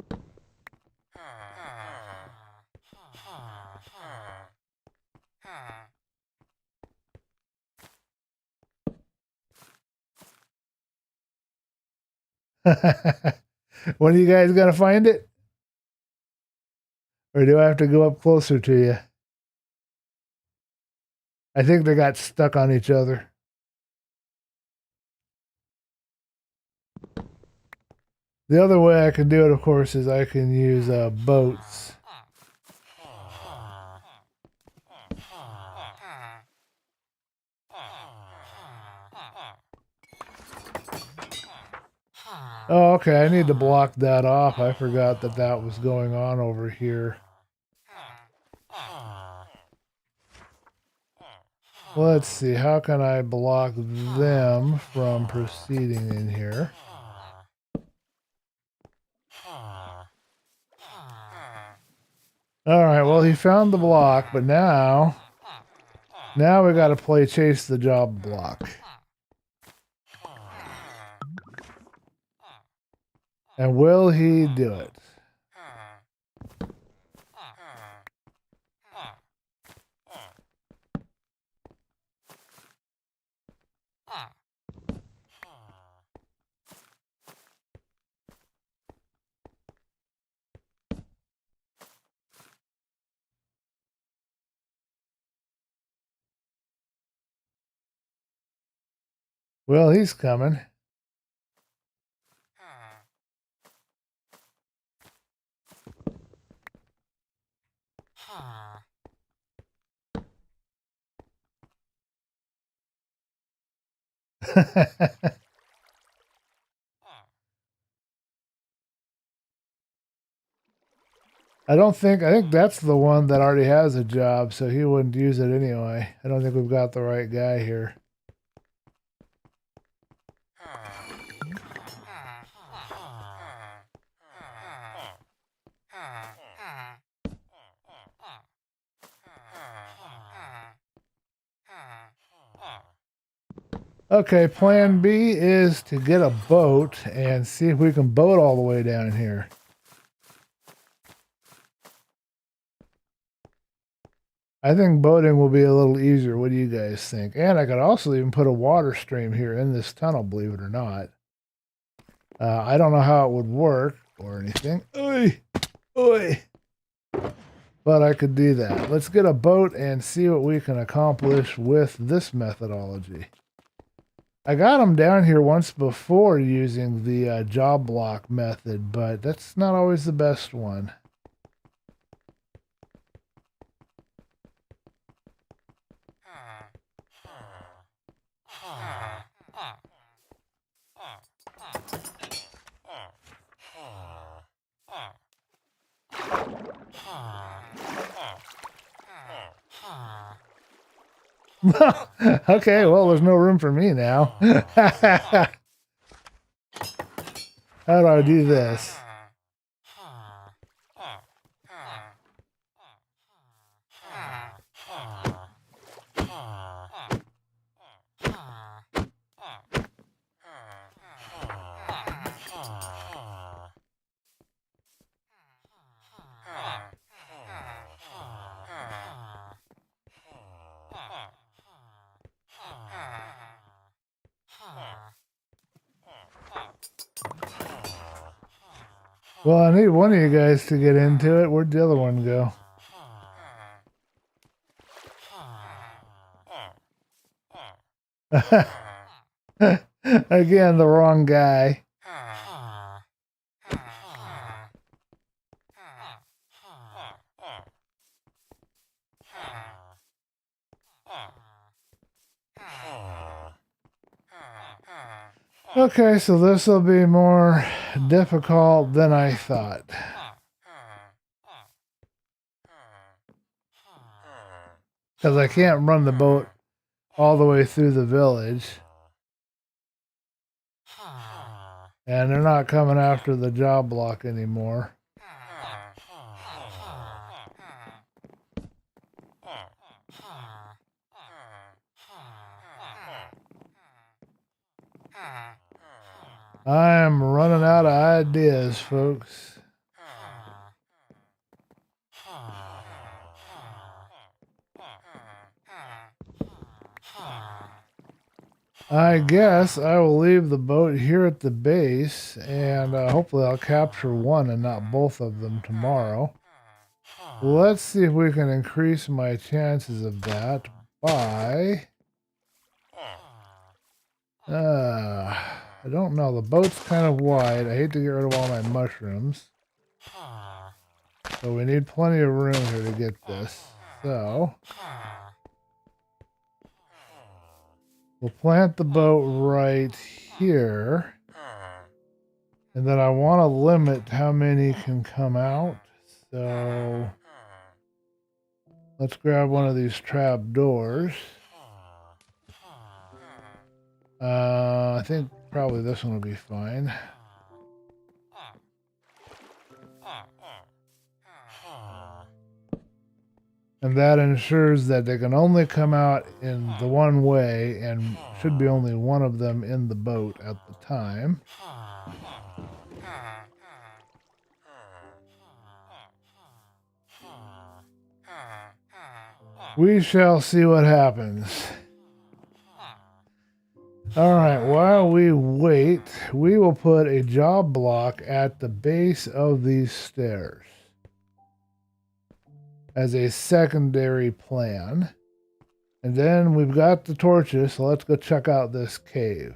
When are you guys going to find it? Or do I have to go up closer to you? I think they got stuck on each other. The other way I can do it, of course, is I can use boats. Oh, okay, I need to block that off. I forgot that that was going on over here. Let's see, how can I block them from proceeding in here? All right, well, he found the block, but now we got to play chase the job block. And will he do it? Well, he's coming. I think that's the one that already has a job, so he wouldn't use it anyway. I don't think we've got the right guy here. Okay, plan B is to get a boat and see if we can boat all the way down here. I think boating will be a little easier. What do you guys think? And I could also even put a water stream here in this tunnel, believe it or not. I don't know how it would work or anything. Oy! Oy! But I could do that. Let's get a boat and see what we can accomplish with this methodology. I got them down here once before using the job block method, but that's not always the best one. Okay, well, there's no room for me now. How do I do this? Well, I need one of you guys to get into it. Where'd the other one go? Again, the wrong guy. Okay, so this will be more difficult than I thought. Because I can't run the boat all the way through the village. And they're not coming after the job block anymore. I am running out of ideas, folks. I guess I will leave the boat here at the base, and hopefully I'll capture one and not both of them tomorrow. Let's see if we can increase my chances of that by... I don't know. The boat's kind of wide. I hate to get rid of all my mushrooms. So we need plenty of room here to get this. So... we'll plant the boat right here. And then I want to limit how many can come out. So let's grab one of these trap doors. I think probably this one will be fine. And that ensures that they can only come out in the one way, and should be only one of them in the boat at the time. We shall see what happens. Alright, while we wait, we will put a job block at the base of these stairs as a secondary plan. And then we've got the torches, so let's go check out this cave.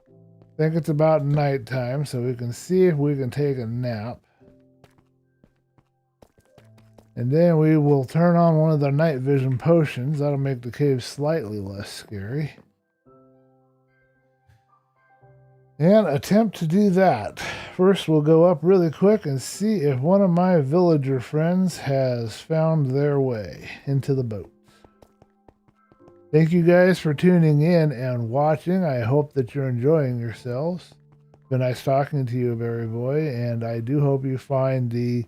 I think it's about nighttime, so we can see if we can take a nap. And then we will turn on one of the night vision potions. That'll make the cave slightly less scary. And attempt to do that. First, we'll go up really quick and see if one of my villager friends has found their way into the boat. Thank you guys for tuning in and watching. I hope that you're enjoying yourselves. Been nice talking to you, Berry Boy, and I do hope you find the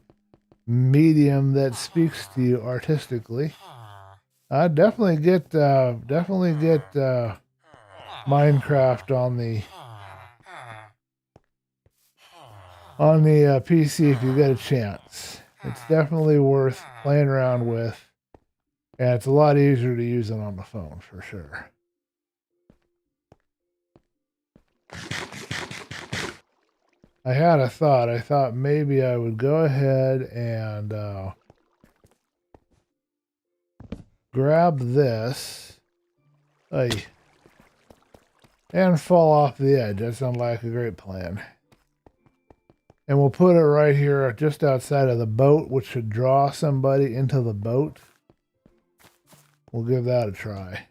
medium that speaks to you artistically. Definitely get Minecraft on the PC if you get a chance. It's definitely worth playing around with, and it's a lot easier to use than on the phone for sure. I had a thought. I thought maybe I would go ahead and grab this and fall off the edge. That sounds like a great plan. And we'll put it right here just outside of the boat, which should draw somebody into the boat. We'll give that a try.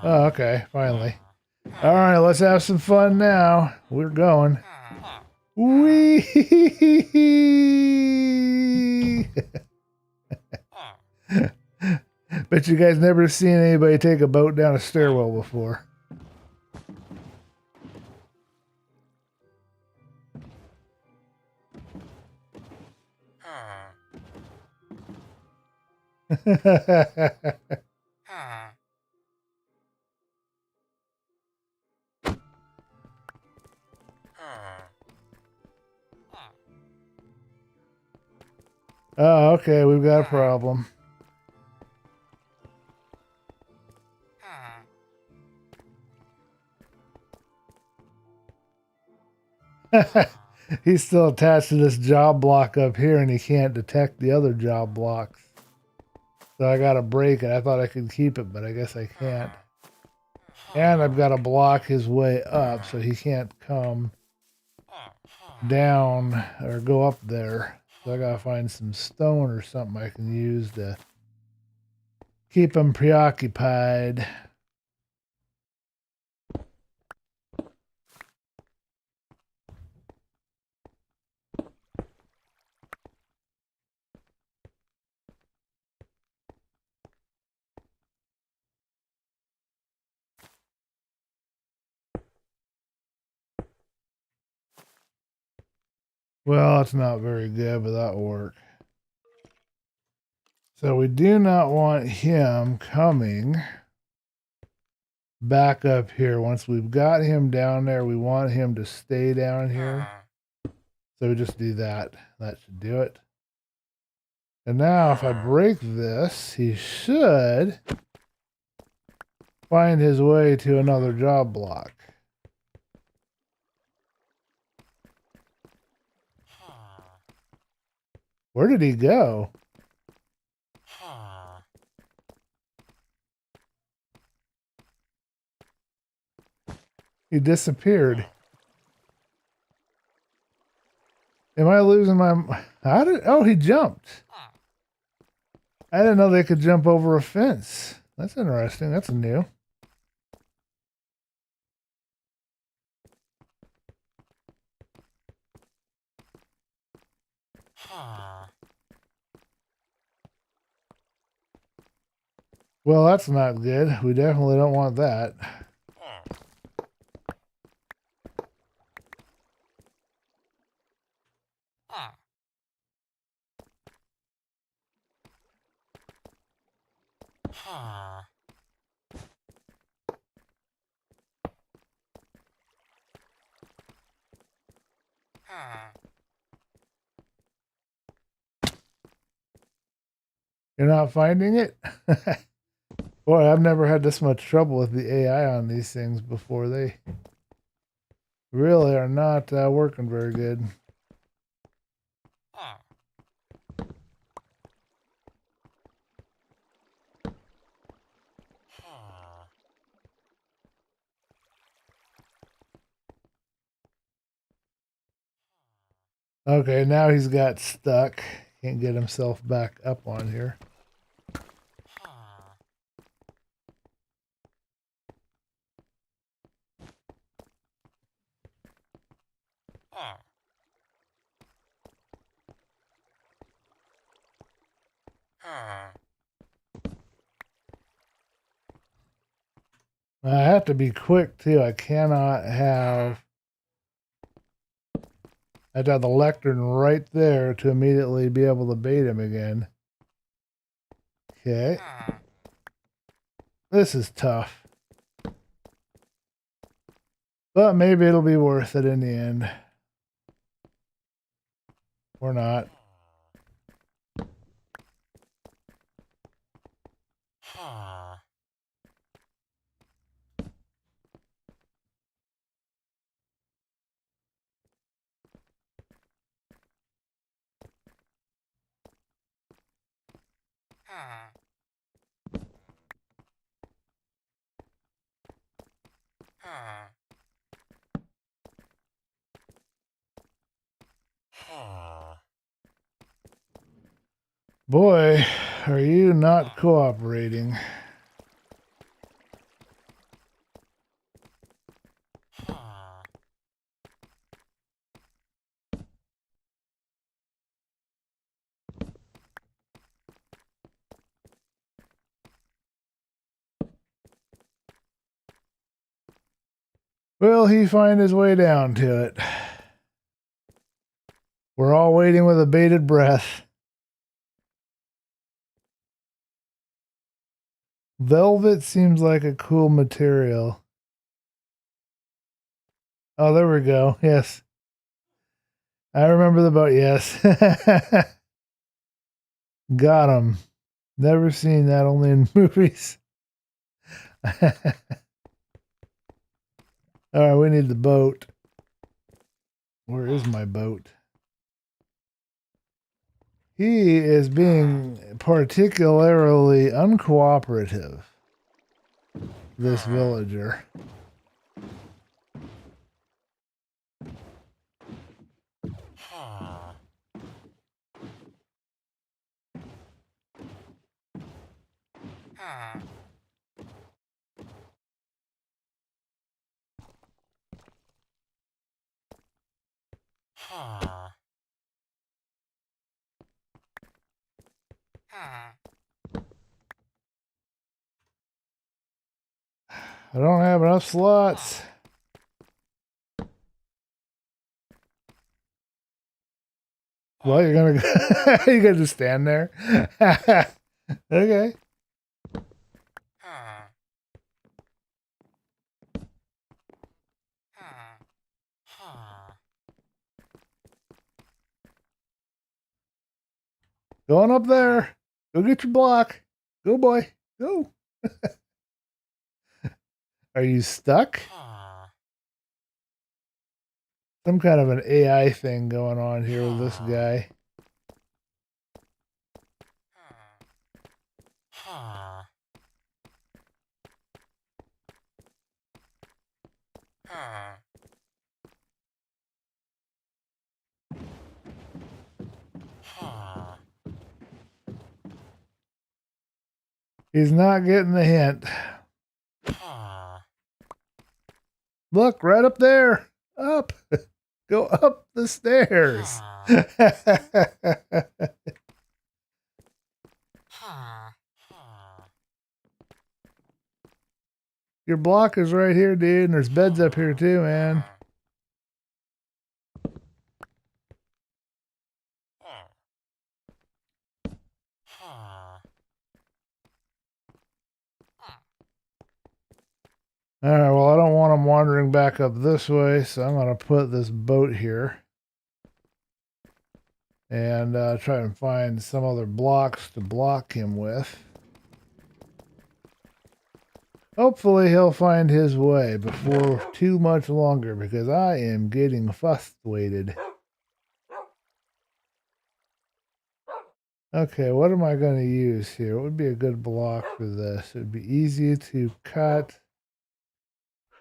Oh, okay, finally. All right, let's have some fun now. We're going. Whee! Bet you guys never seen anybody take a boat down a stairwell before. Oh, okay, we've got a problem. He's still attached to this job block up here, and he can't detect the other job blocks. So I gotta break it. I thought I could keep it, but I guess I can't. And I've got to block his way up, so he can't come down or go up there. So I gotta find some stone or something I can use to keep him preoccupied. Well, it's not very good, but that'll work. So we do not want him coming back up here. Once we've got him down there, we want him to stay down here. So we just do that. That should do it. And now if I break this, he should find his way to another job block. Where did he go? He disappeared. Am I losing my... Oh, he jumped. I didn't know they could jump over a fence. That's interesting. That's new. Well, that's not good. We definitely don't want that. You're not finding it? Boy, I've never had this much trouble with the AI on these things before. They really are not working very good. Okay, now he's got stuck. Can't get himself back up on here. I have to be quick too. I cannot have... I have to have the lectern right there to immediately be able to bait him again. Okay. This is tough. But maybe it'll be worth it in the end. Or not. Boy, are you not cooperating? Will he find his way down to it? We're all waiting with a bated breath. Velvet seems like a cool material. Oh, there we go. Yes. I remember the boat. Yes. Got him. Never seen that, only in movies. All right, we need the boat. Where is my boat? He is being particularly uncooperative, this villager. I don't have enough slots. Well, you're gonna you gonna just stand there. Okay. Going up there. Go get your block. Go, boy. Go. Are you stuck? Some kind of an AI thing going on here with this guy. He's not getting the hint. Look, right up there. Up. Go up the stairs. Your block is right here, dude, and there's beds up here too, man. All right, well, I don't want them wandering back up this way, so I'm going to put this boat here and try and find some other blocks to block him with. Hopefully he'll find his way before too much longer, because I am getting frustrated. Okay, what am I going to use here? What would be a good block for this? It would be easy to cut.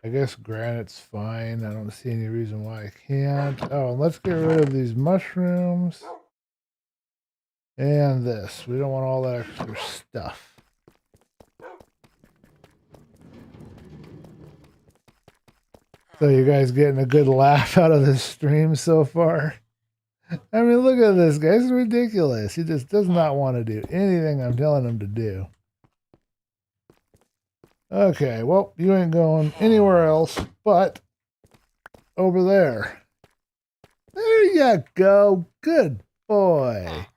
I guess granite's fine. I don't see any reason why I can't. Oh, let's get rid of these mushrooms. And this. We don't want all that extra stuff. So you guys getting a good laugh out of this stream so far? I mean, look at this guy. It's ridiculous. He just does not want to do anything I'm telling him to do. Okay, well, you ain't going anywhere else but over there. There you go. Good boy.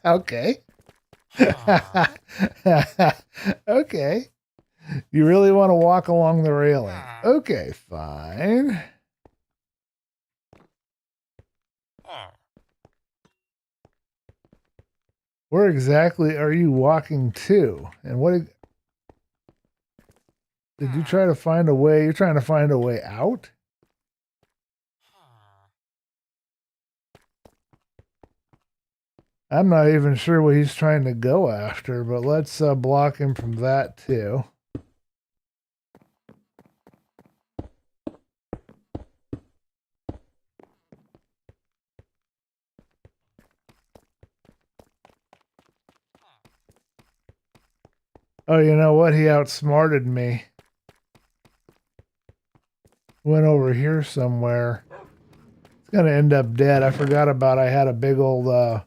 Okay. Okay. You really want to walk along the railing. Okay, fine. Where exactly are you walking to? And what did you try to find a way? You're trying to find a way out? I'm not even sure what he's trying to go after, but let's block him from that too. Oh, you know what? He outsmarted me. Went over here somewhere. It's going to end up dead. I forgot about I had a big old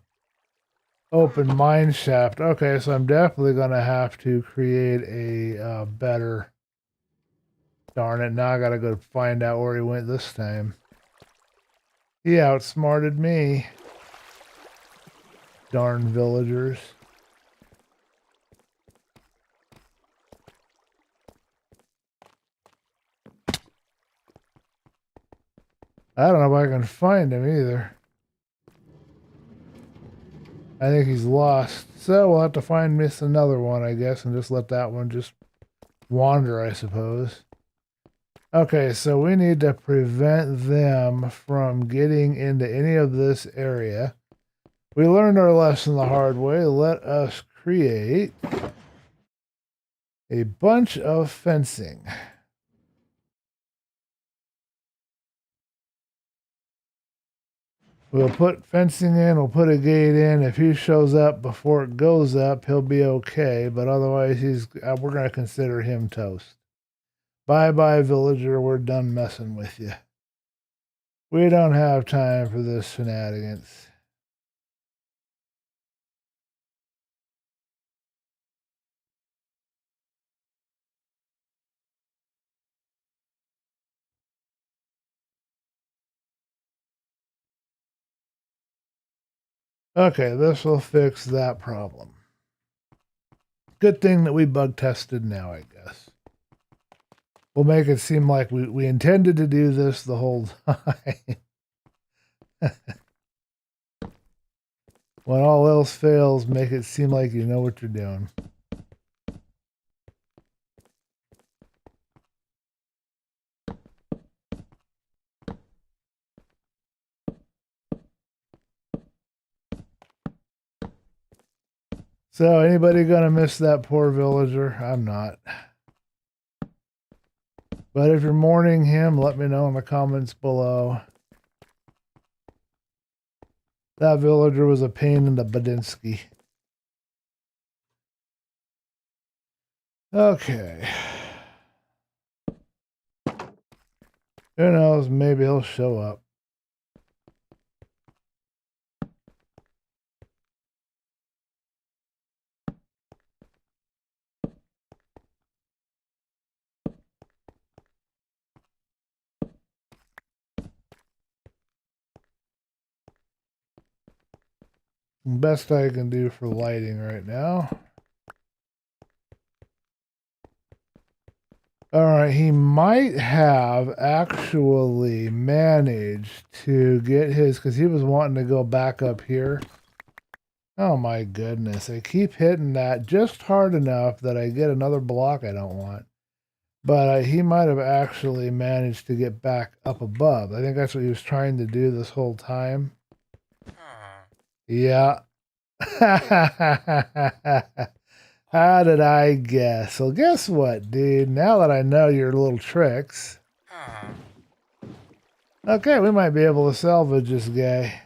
open mine shaft. Okay, so I'm definitely going to have to create a better... Darn it, now I got to go find out where he went this time. He outsmarted me. Darn villagers. I don't know if I can find him either. I think he's lost. So we'll have to find miss another one, I guess, and just let that one just wander, I suppose. Okay, so we need to prevent them from getting into any of this area. We learned our lesson the hard way. Let us create a bunch of fencing. We'll put fencing in, we'll put a gate in. If he shows up before it goes up, he'll be okay, but otherwise we're going to consider him toast. Bye-bye, villager, we're done messing with you. We don't have time for this shenanigans. Okay, this will fix that problem. Good thing that we bug tested now, I guess. We'll make it seem like we intended to do this the whole time. When all else fails, make it seem like you know what you're doing. So, anybody gonna miss that poor villager? I'm not. But if you're mourning him, let me know in the comments below. That villager was a pain in the Badinsky. Okay. Who knows? Maybe he'll show up. Best I can do for lighting right now. Alright, he might have actually managed to get his, because he was wanting to go back up here. Oh my goodness, I keep hitting that just hard enough that I get another block I don't want. But he might have actually managed to get back up above. I think that's what he was trying to do this whole time. Yeah. How did I guess? Well, guess what, dude? Now that I know your little tricks. Okay, we might be able to salvage this guy.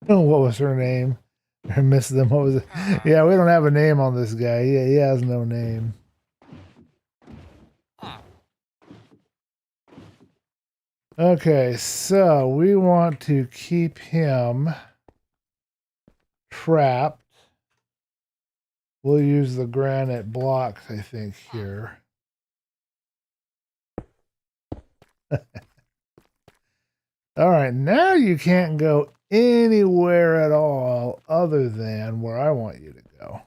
Oh, what was her name? I missed them. What was it? Yeah, we don't have a name on this guy. Yeah, he has no name. Okay, so we want to keep him trapped. We'll use the granite blocks, I think, here. All right, now you can't go anywhere at all other than where I want you to go.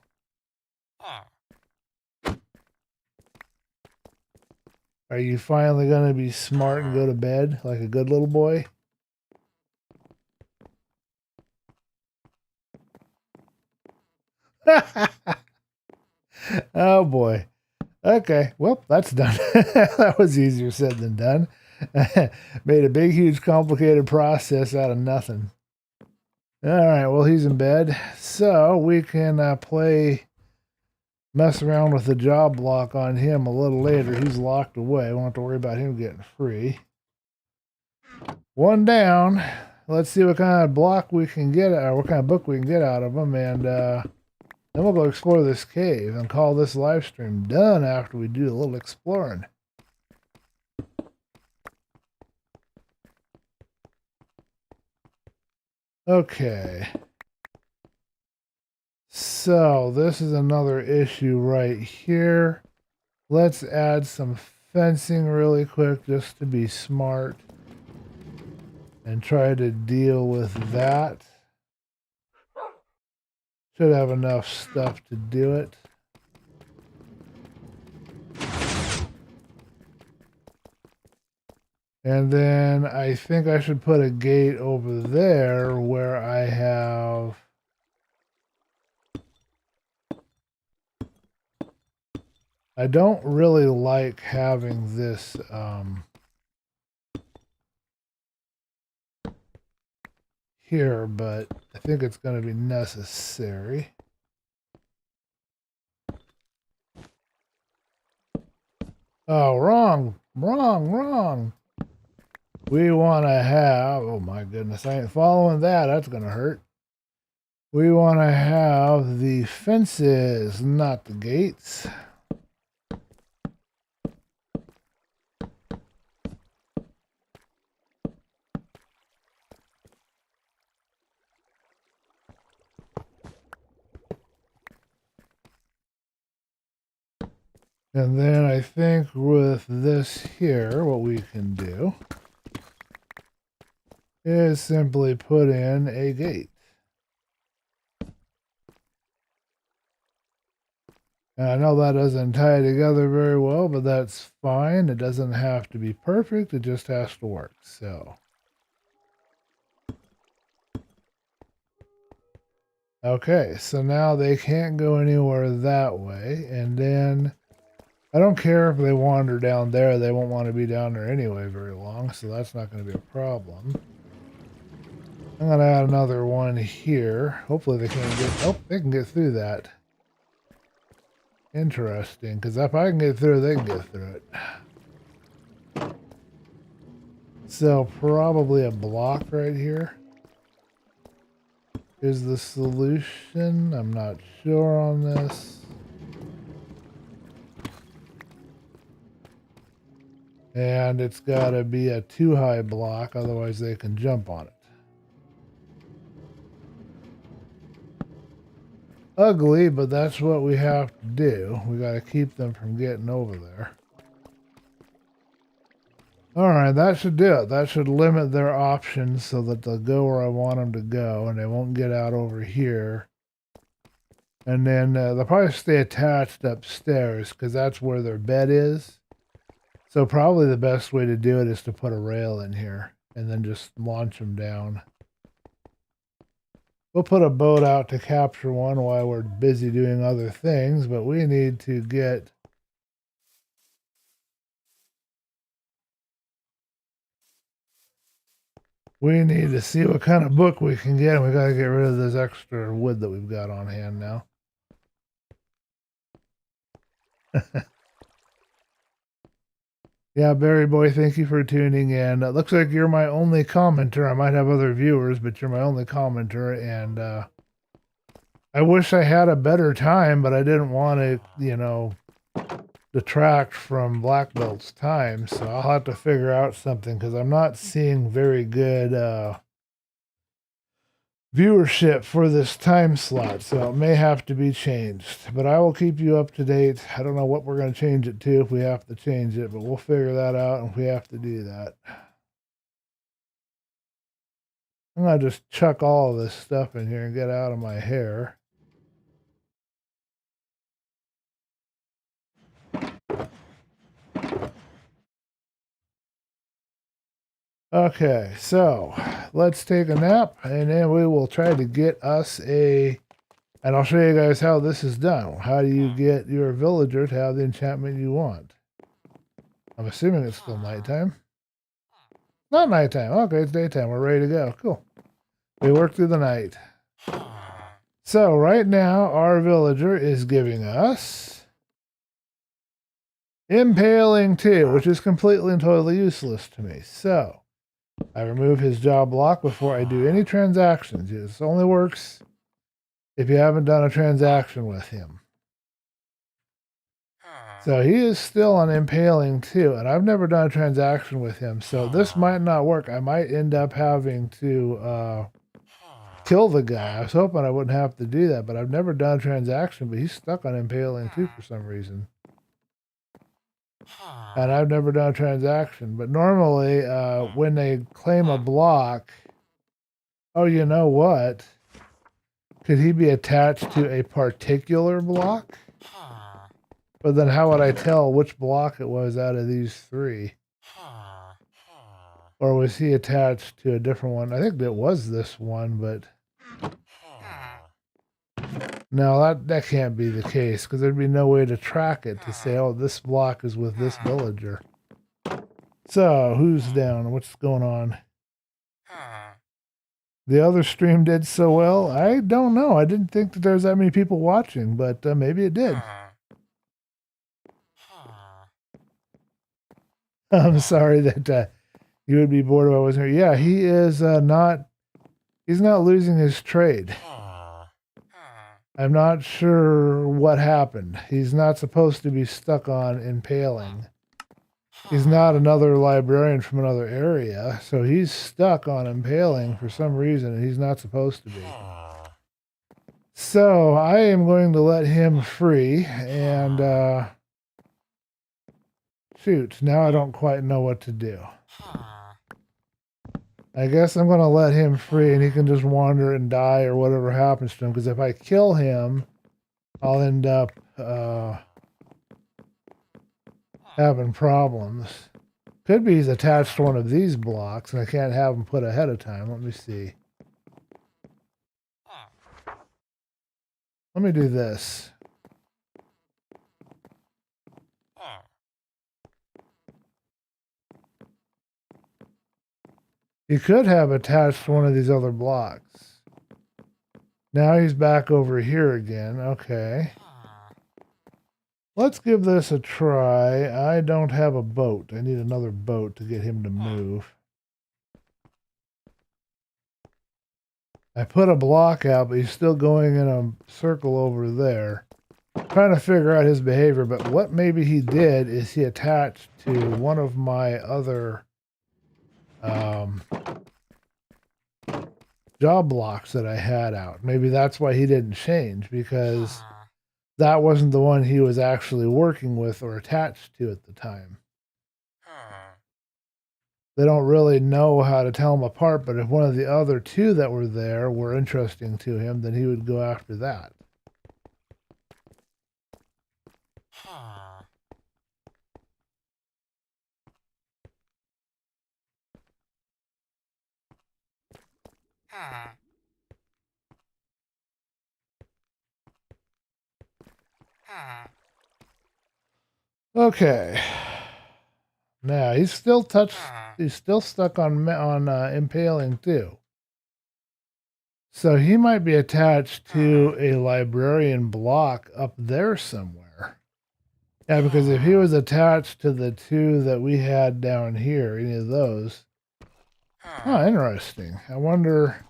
Are you finally going to be smart and go to bed like a good little boy? Oh boy. Okay, well, that's done. That was easier said than done. Made a big, huge, complicated process out of nothing. All right, well, he's in bed. So we can mess around with the job block on him a little later. He's locked away. We won't have to worry about him getting free. One down. Let's see what kind of block we can get, or what kind of book we can get out of him, and then we'll go explore this cave and call this live stream done after we do a little exploring. Okay. So this is another issue right here. Let's add some fencing really quick just to be smart and try to deal with that. Should have enough stuff to do it. And then I think I should put a gate over there where I have... I don't really like having this here, but I think it's going to be necessary. Oh, wrong. We want to have, oh my goodness, I ain't following that. That's going to hurt. We want to have the fences, not the gates. And then I think with this here, what we can do is simply put in a gate. And I know that doesn't tie together very well, but that's fine. It doesn't have to be perfect. It just has to work. So, okay, so now they can't go anywhere that way. And then I don't care if they wander down there. They won't want to be down there anyway very long, so that's not going to be a problem. I'm going to add another one here. Hopefully they can't get... Oh, they can get through that. Interesting, because if I can get through, they can get through it. So probably a block right here is the solution. I'm not sure on this. And it's got to be a 2-high block, otherwise they can jump on it. Ugly, but that's what we have to do. We got to keep them from getting over there. Alright, that should do it. That should limit their options so that they'll go where I want them to go, and they won't get out over here. And then they'll probably stay attached upstairs, because that's where their bed is. So probably the best way to do it is to put a rail in here, and then just launch them down. We'll put a boat out to capture one while we're busy doing other things, but we need to get... We need to see what kind of book we can get, and we got to get rid of this extra wood that we've got on hand now. Yeah, Barry Boy, thank you for tuning in. It looks like you're my only commenter. I might have other viewers, but you're my only commenter, and I wish I had a better time, but I didn't want to, you know, detract from Black Belt's time, so I'll have to figure out something, because I'm not seeing very good viewership for this time slot, so it may have to be changed. But I will keep you up to date. I don't know what we're going to change it to if we have to change it, but we'll figure that out if we have to do that. I'm going to just chuck all of this stuff in here and get out of my hair. Okay, so let's take a nap, and then we will try to get us a... And I'll show you guys how this is done. How do you get your villager to have the enchantment you want? I'm assuming it's still nighttime. Not nighttime. Okay, it's daytime. We're ready to go. Cool. We work through the night. So right now, our villager is giving us Impaling 2, which is completely and totally useless to me. So I remove his job block before I do any transactions. This only works if you haven't done a transaction with him. So he is still on Impaling 2, and I've never done a transaction with him, so this might not work. I might end up having to kill the guy. I was hoping I wouldn't have to do that, but I've never done a transaction, but he's stuck on Impaling 2 for some reason. And I've never done a transaction, but normally when they claim a block, oh, you know what? Could he be attached to a particular block? But then how would I tell which block it was out of these 3? Or was he attached to a different one? I think it was this one, but... No, that can't be the case, because there'd be no way to track it to say, oh, this block is with this villager. So, who's down? What's going on? The other stream did so well? I don't know. I didn't think that there was that many people watching, but maybe it did. I'm sorry that you would be bored if I wasn't here. Yeah, he is not... He's not losing his trade. I'm not sure what happened. He's not supposed to be stuck on Impaling. He's not another librarian from another area, so he's stuck on Impaling for some reason, and he's not supposed to be. So I am going to let him free, and shoot, now I don't quite know what to do. I guess I'm going to let him free, and he can just wander and die or whatever happens to him, because if I kill him, I'll end up having problems. Could be he's attached to one of these blocks, and I can't have him put ahead of time. Let me see. Let me do this. He could have attached one of these other blocks. Now he's back over here again. Okay. Let's give this a try. I don't have a boat. I need another boat to get him to move. I put a block out, but he's still going in a circle over there. trying to figure out his behavior, but what maybe he did is he attached to one of my other job blocks that I had out. Maybe that's why he didn't change, because that wasn't the one he was actually working with or attached to at the time. They don't really know how to tell them apart, but if one of the other two that were there were interesting to him, then he would go after that. Okay. Now he's still He's still stuck on impaling too. So he might be attached to a librarian block up there somewhere. Yeah, because if he was attached to the two that we had down here, any of those. Oh, interesting. I wonder.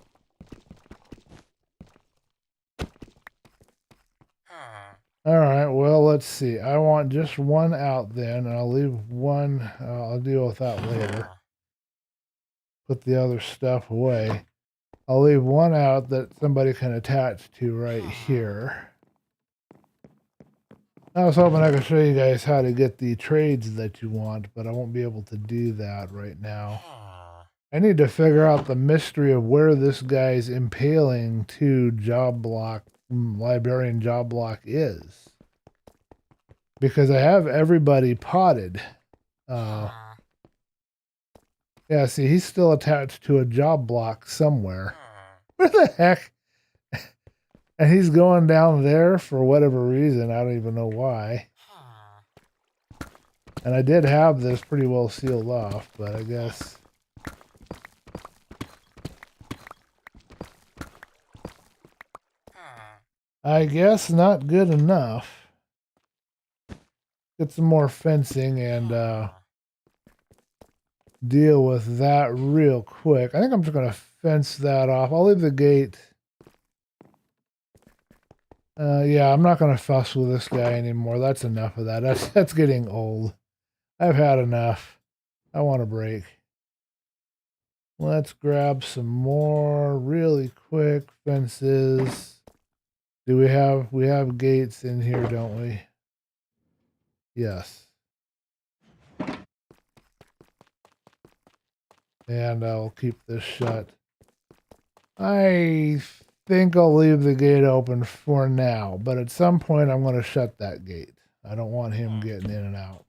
All right, well, let's see. I want just one out then, and I'll leave one. I'll deal with that later. Put the other stuff away. I'll leave one out that somebody can attach to right here. I was hoping I could show you guys how to get the trades that you want, but I won't be able to do that right now. I need to figure out the mystery of where this guy's impaling to job block, librarian job block is. Because I have everybody potted. Yeah, see, he's still attached to a job block somewhere. Where the heck? And he's going down there for whatever reason. I don't even know why. And I did have this pretty well sealed off, but I guess... not good enough. Get some more fencing and deal with that real quick. I think I'm just going to fence that off. I'll leave the gate. Yeah, I'm not going to fuss with this guy anymore. That's enough of that. That's getting old. I've had enough. I want a break. Let's grab some more really quick fences. Do we have gates in here, don't we? Yes. And I'll keep this shut. I think I'll leave the gate open for now, but at some point I'm going to shut that gate. I don't want him getting in and out.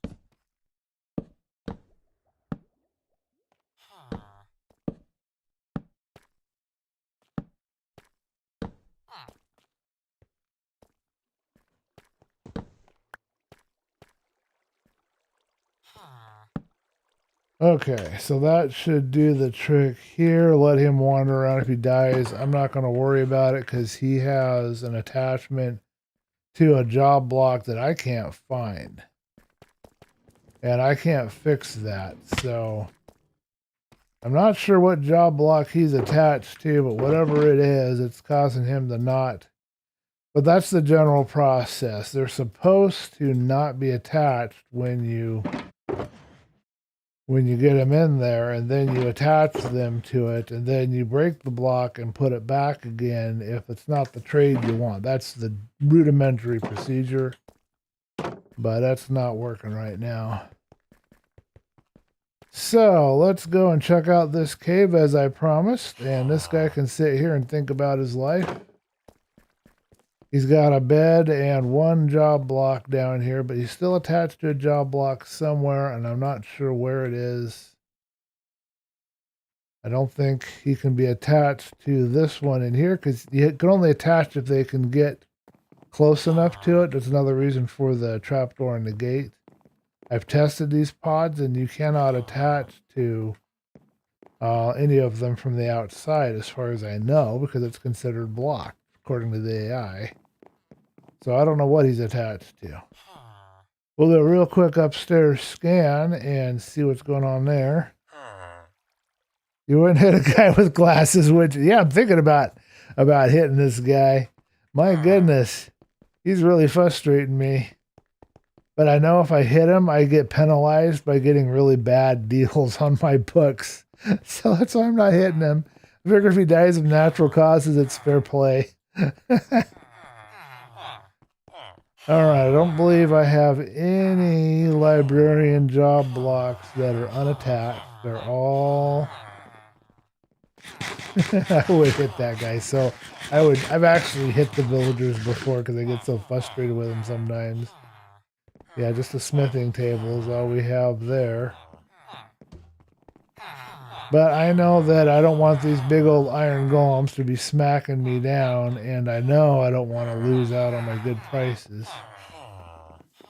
Okay, so that should do the trick here. Let him wander around. If he dies, I'm not going to worry about it because he has an attachment to a job block that I can't find. And I can't fix that. So I'm not sure what job block he's attached to, but whatever it is, it's causing him to not. But that's the general process. They're supposed to not be attached when you get them in there, and then you attach them to it, and then you break the block and put it back again if it's not the trade you want. That's the rudimentary procedure, but that's not working right now. So let's go and check out this cave as I promised, and this guy can sit here and think about his life. He's got a bed and one job block down here, but he's still attached to a job block somewhere, and I'm not sure where it is. I don't think he can be attached to this one in here, because you can only attach if they can get close enough to it. That's another reason for the trapdoor and the gate. I've tested these pods, and you cannot attach to any of them from the outside, as far as I know, because it's considered blocked, according to the AI. So I don't know what he's attached to. We'll do a real quick upstairs scan and see what's going on there. You wouldn't hit a guy with glasses, which, yeah, I'm thinking about hitting this guy. My goodness. He's really frustrating me. But I know if I hit him, I get penalized by getting really bad deals on my books. So that's why I'm not hitting him. I figure if he dies of natural causes, it's fair play. All right, I don't believe I have any librarian job blocks that are unattacked. They're all... I would hit that guy. So I've actually hit the villagers before because I get so frustrated with them sometimes. Yeah, just a smithing table is all we have there. But I know that I don't want these big old iron golems to be smacking me down, and I know I don't want to lose out on my good prices.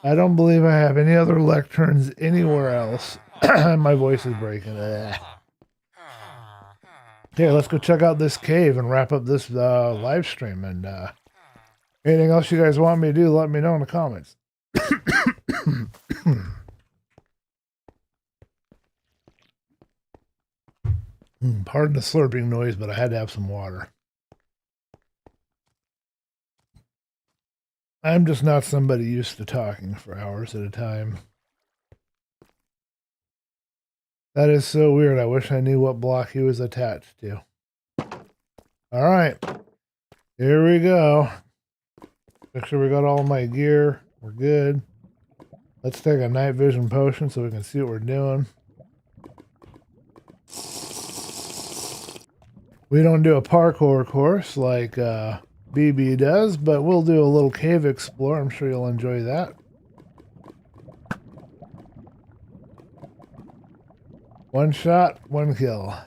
I don't believe I have any other lecterns anywhere else. My voice is breaking. Here, let's go check out this cave and wrap up this live stream. And anything else you guys want me to do, let me know in the comments. Pardon the slurping noise, but I had to have some water. I'm just not somebody used to talking for hours at a time. That is so weird. I wish I knew what block he was attached to. All right. Here we go. Make sure we got all my gear. We're good. Let's take a night vision potion so we can see what we're doing. We don't do a parkour course like BB does, but we'll do a little cave explore. I'm sure you'll enjoy that. One shot, one kill.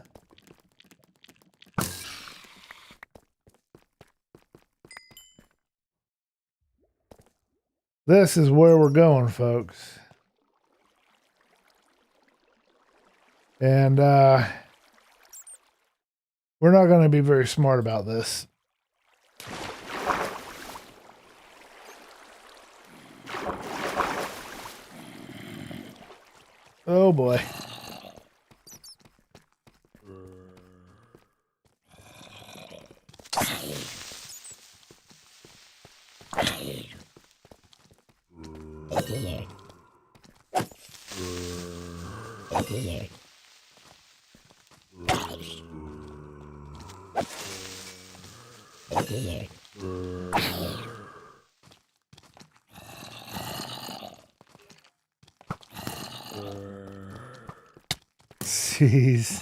This is where we're going, folks. And we're not going to be very smart about this. Oh boy. Jeez.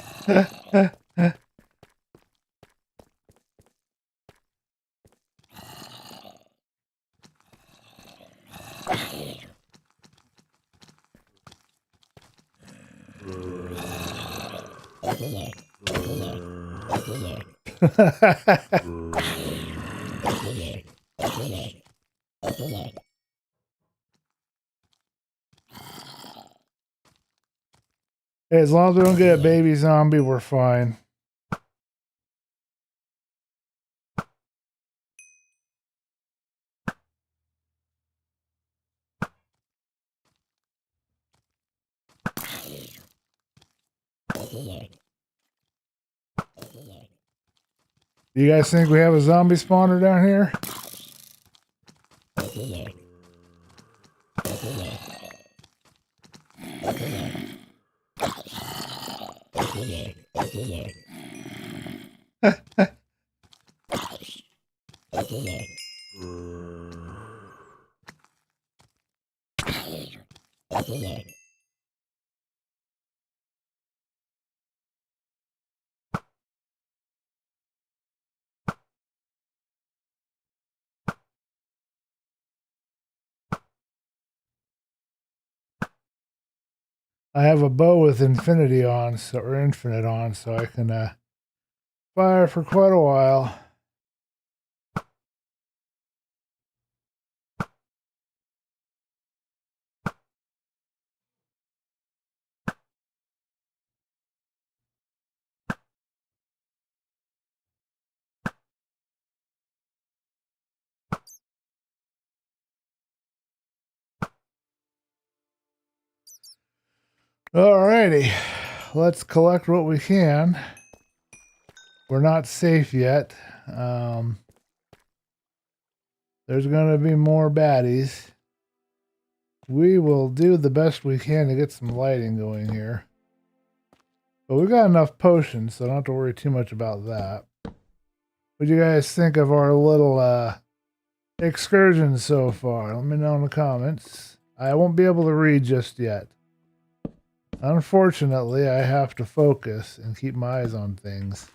Hey, as long as we don't get a baby zombie, we're fine. Do you guys think we have a zombie spawner down here? I have a bow with infinity on, or infinite on, so I can fire for quite a while. Alrighty, let's collect what we can. We're not safe yet. There's There's going to be more baddies. We will do the best we can to get some lighting going here. But we got enough potions, so don't have to worry too much about that. What do you guys think of our little excursion so far? Let me know in the comments. I won't be able to read just yet. Unfortunately, I have to focus and keep my eyes on things.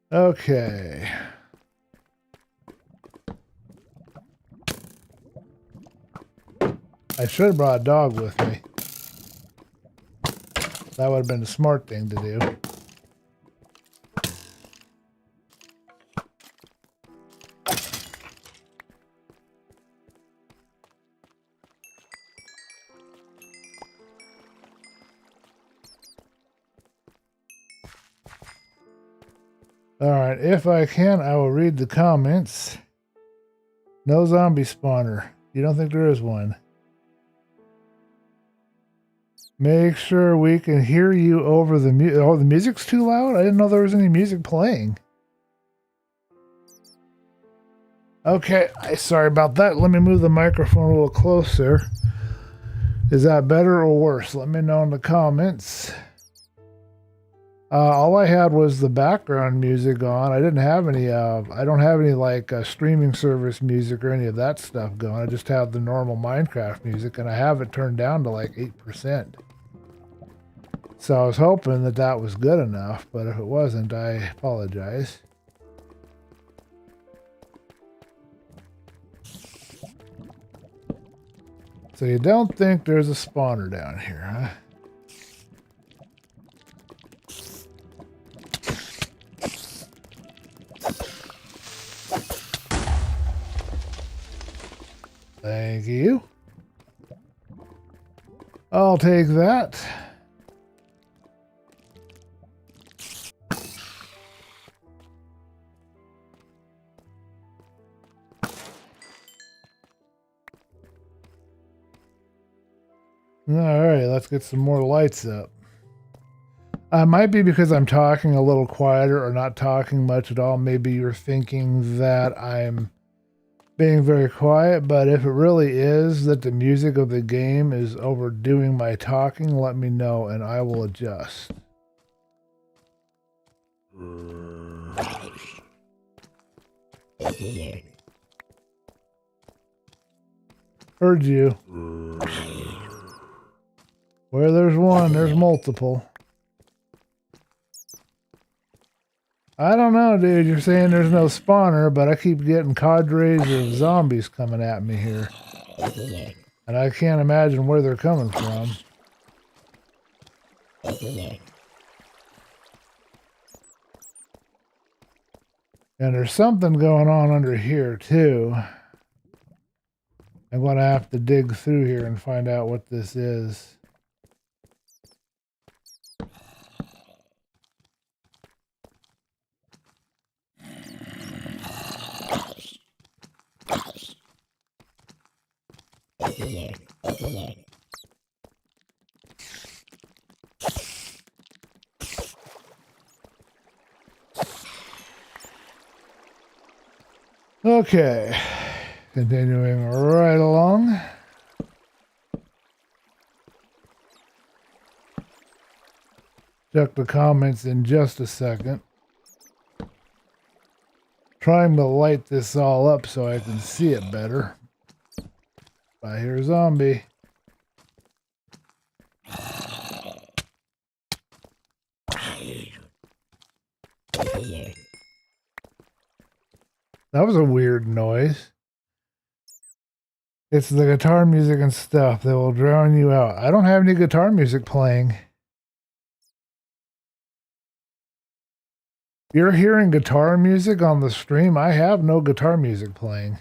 Okay. I should have brought a dog with me. That would have been the smart thing to do. Alright, if I can, I will read the comments. No zombie spawner. You don't think there is one? Make sure we can hear you over the music. Oh, the music's too loud? I didn't know there was any music playing. Okay, sorry about that. Let me move the microphone a little closer. Is that better or worse? Let me know in the comments. All I had was the background music on. I didn't have any, I don't have any like streaming service music or any of that stuff going. I just have the normal Minecraft music, and I have it turned down to like 8%. So I was hoping that that was good enough, but if it wasn't, I apologize. So you don't think there's a spawner down here, huh? Thank you. I'll take that. Alright, let's get some more lights up. Might be because I'm talking a little quieter or not talking much at all. Maybe you're thinking that I'm being very quiet, but if it really is that the music of the game is overdoing my talking, let me know and I will adjust. Heard you. Where there's one, there's multiple. I don't know, dude. You're saying there's no spawner, but I keep getting cadres of zombies coming at me here. And I can't imagine where they're coming from. And there's something going on under here, too. I'm going to have to dig through here and find out what this is. Okay, continuing right along. Check the comments in just a second. Trying to light this all up so I can see it better. I hear a zombie. That was a weird noise. It's the guitar music and stuff that will drown you out. I don't have any guitar music playing. You're hearing guitar music on the stream? I have no guitar music playing.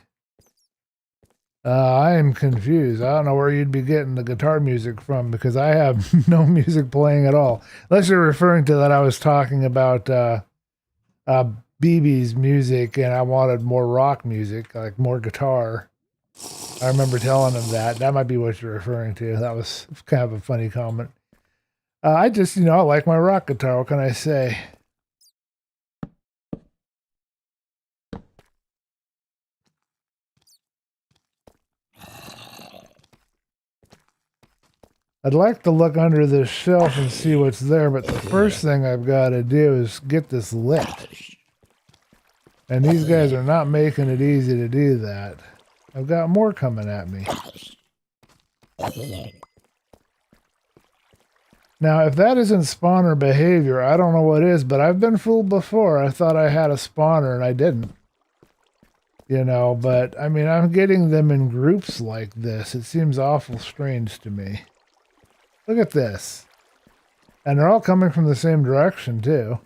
I am confused. I don't know where you'd be getting the guitar music from because I have no music playing at all. Unless you're referring to that I was talking about BB's music and I wanted more rock music, like more guitar. I remember telling him that. That might be what you're referring to. That was kind of a funny comment. I just, I like my rock guitar. What can I say? I'd like to look under this shelf and see what's there, but the first thing I've got to do is get this lit. And these guys are not making it easy to do that. I've got more coming at me. Now, if that isn't spawner behavior, I don't know what is, but I've been fooled before. I thought I had a spawner and I didn't. You know, but I mean, I'm getting them in groups like this. It seems awful strange to me. Look at this. And they're all coming from the same direction, too.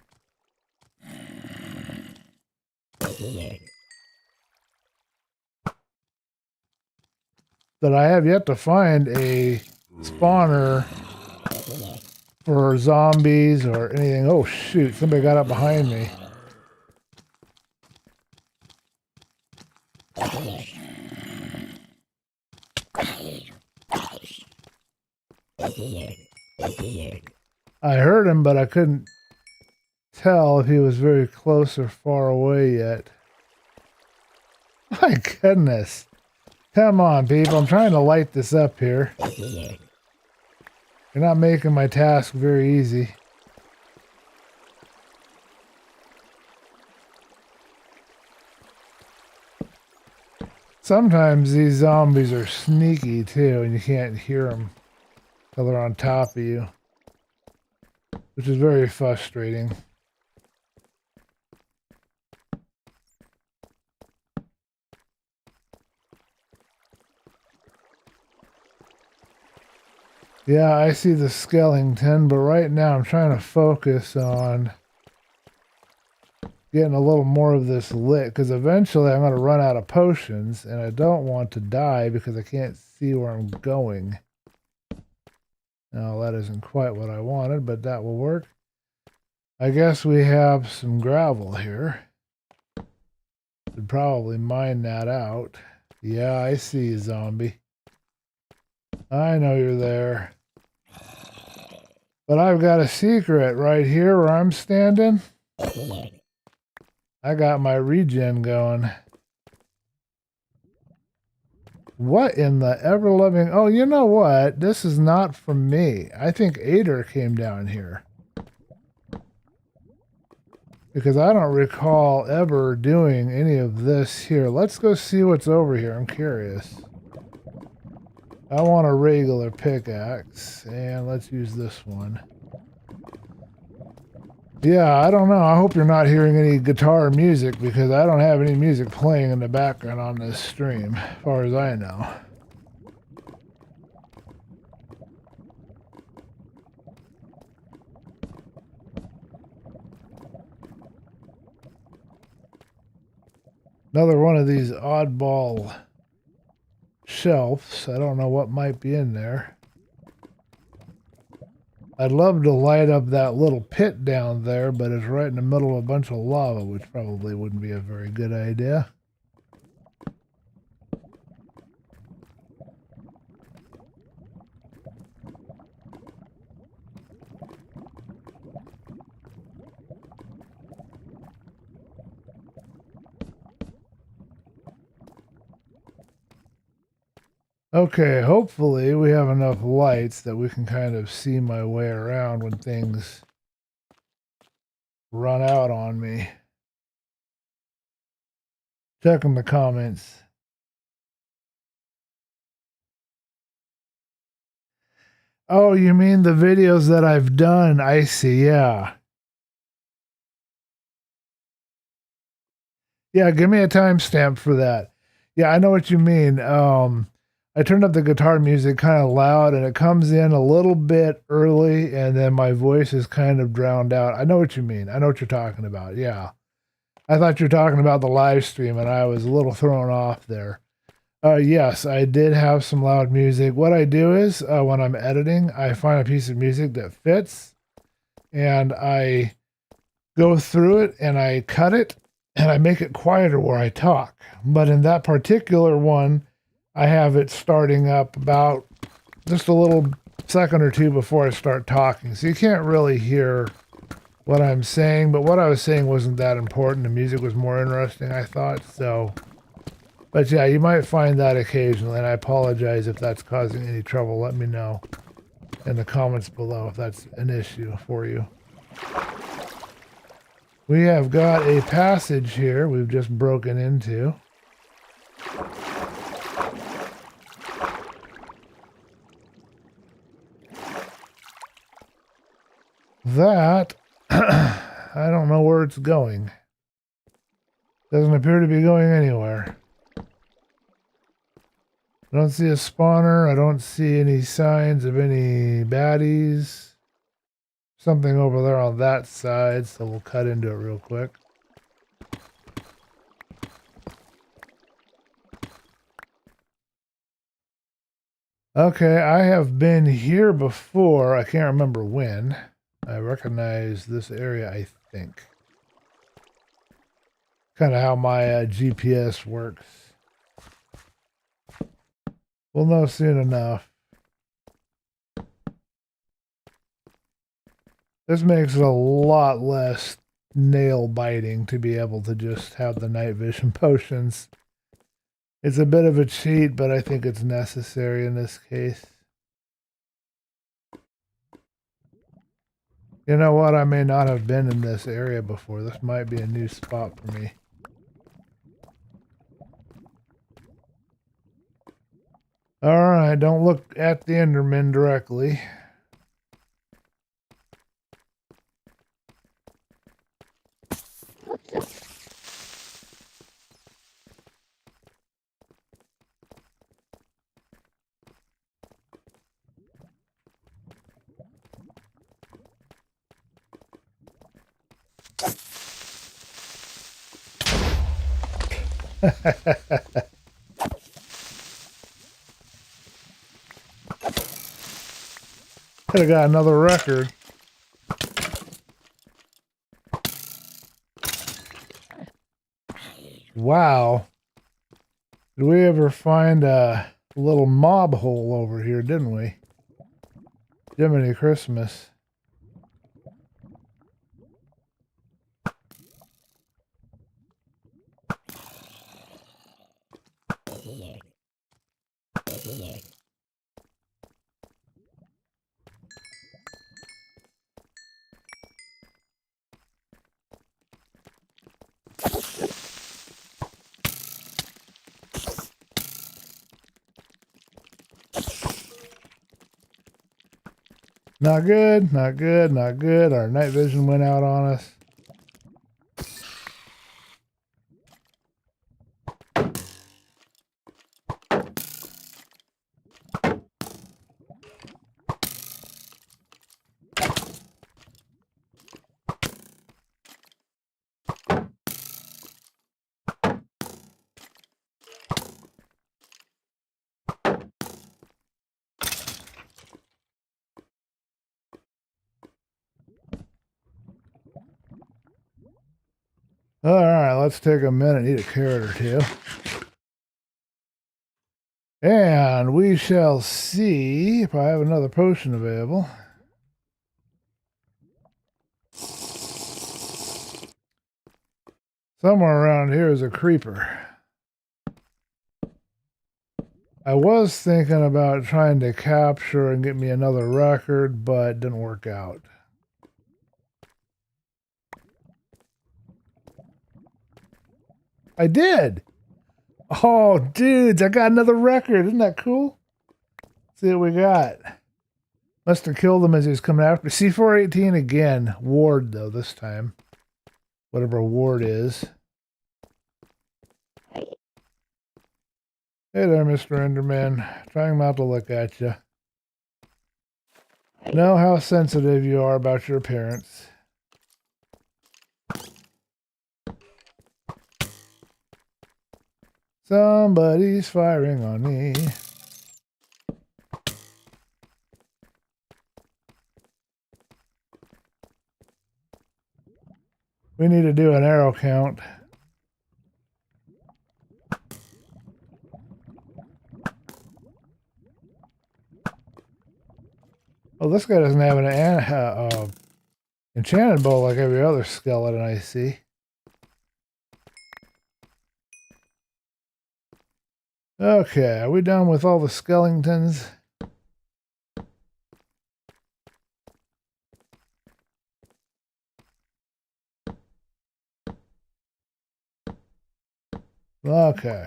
But I have yet to find a spawner for zombies or anything. Oh, shoot. Somebody got up behind me. I heard him, but I couldn't tell if he was very close or far away yet. My goodness. Come on, people. I'm trying to light this up here. You're not making my task very easy. Sometimes these zombies are sneaky too, and you can't hear them till they're on top of you, which is very frustrating. Yeah, I see the skeleton, but right now I'm trying to focus on getting a little more of this lit, because eventually I'm going to run out of potions, and I don't want to die because I can't see where I'm going. Now, that isn't quite what I wanted, but that will work. I guess we have some gravel here. Should probably mine that out. Yeah, I see you, zombie. I know you're there. But I've got a secret right here where I'm standing. I got my regen going. What in the ever-loving... Oh, you know what? This is not from me. I think Ader came down here. Because I don't recall ever doing any of this here. Let's go see what's over here. I'm curious. I want a regular pickaxe, and let's use this one. Yeah, I don't know. I hope you're not hearing any guitar music, because I don't have any music playing in the background on this stream, as far as I know. Another one of these oddball shelves. I don't know what might be in there. I'd love to light up that little pit down there, but it's right in the middle of a bunch of lava, which probably wouldn't be a very good idea. Okay, hopefully we have enough lights that we can kind of see my way around when things run out on me. Checking the comments. Oh, you mean the videos that I've done? I see, yeah. Yeah, give me a timestamp for that. Yeah, I know what you mean. I turned up the guitar music kind of loud, and it comes in a little bit early, and then my voice is kind of drowned out. I know what you mean. I know what you're talking about. Yeah. I thought you were talking about the live stream, and I was a little thrown off there. Yes, I did have some loud music. What I do is, when I'm editing, I find a piece of music that fits, and I go through it, and I cut it, and I make it quieter where I talk. But in that particular one, I have it starting up about just a little second or two before I start talking. So you can't really hear what I'm saying, but what I was saying wasn't that important. The music was more interesting, I thought. So, but yeah, you might find that occasionally, and I apologize if that's causing any trouble. Let me know. in the comments below if that's an issue for you. We have got a passage here we've just broken into. That, I don't know where it's going. Doesn't appear to be going anywhere. I don't see a spawner. I don't see any signs of any baddies. Something over there on that side, so we'll cut into it real quick. Okay, I have been here before. I can't remember when. I recognize this area, I think. Kind of how my GPS works. We'll know soon enough. This makes it a lot less nail biting to be able to just have the night vision potions. It's a bit of a cheat, but I think it's necessary in this case. You know what? I may not have been in this area before. This might be a new spot for me. Alright, don't look at the Enderman directly. Could have got another record. Wow. Did we ever find a little mob hole over here, didn't we? Jiminy Christmas. Not good, not good, not good. Our night vision went out on us. All right, let's take a minute, eat a carrot or two. And we shall see if I have another potion available. Somewhere around here is a creeper. I was thinking about trying to capture and get me another record, but it didn't work out. I did! Oh, dudes, I got another record. Isn't that cool? Let's see what we got. Must have killed him as he was coming after me. C418 again. Ward, though, this time. Whatever ward is. Hey there, Mr. Enderman. Trying not to look at you. Know how sensitive you are about your appearance. Somebody's firing on me. We need to do an arrow count. Oh, this guy doesn't have an enchanted bow like every other skeleton I see. Okay, are we done with all the skeletons? Okay.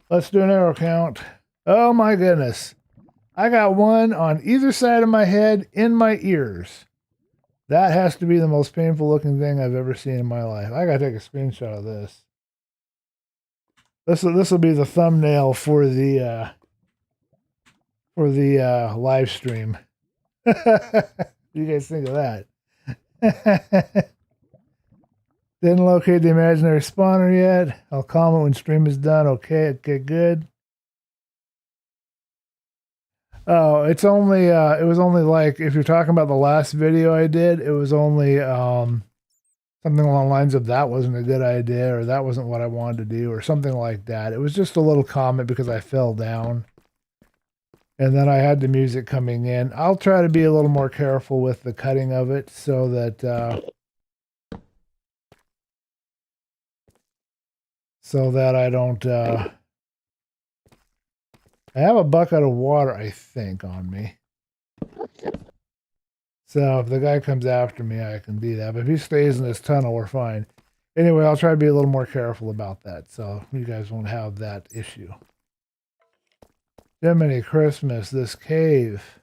Let's do an arrow count. Oh my goodness. I got one on either side of my head in my ears. That has to be the most painful looking thing I've ever seen in my life. I gotta take a screenshot of this. This will be the thumbnail for the live stream. What do you guys think of that? Didn't locate the imaginary spawner yet. I'll comment when stream is done. Okay, good. Oh, it was only like, if you're talking about the last video I did, it was only something along the lines of that wasn't a good idea, or that wasn't what I wanted to do, or something like that. It was just a little comment because I fell down. And then I had the music coming in. I'll try to be a little more careful with the cutting of it so that I don't I have a bucket of water, I think, on me. So if the guy comes after me, I can do that. But if he stays in this tunnel, we're fine. Anyway, I'll try to be a little more careful about that, so you guys won't have that issue. Jiminy Christmas, this cave.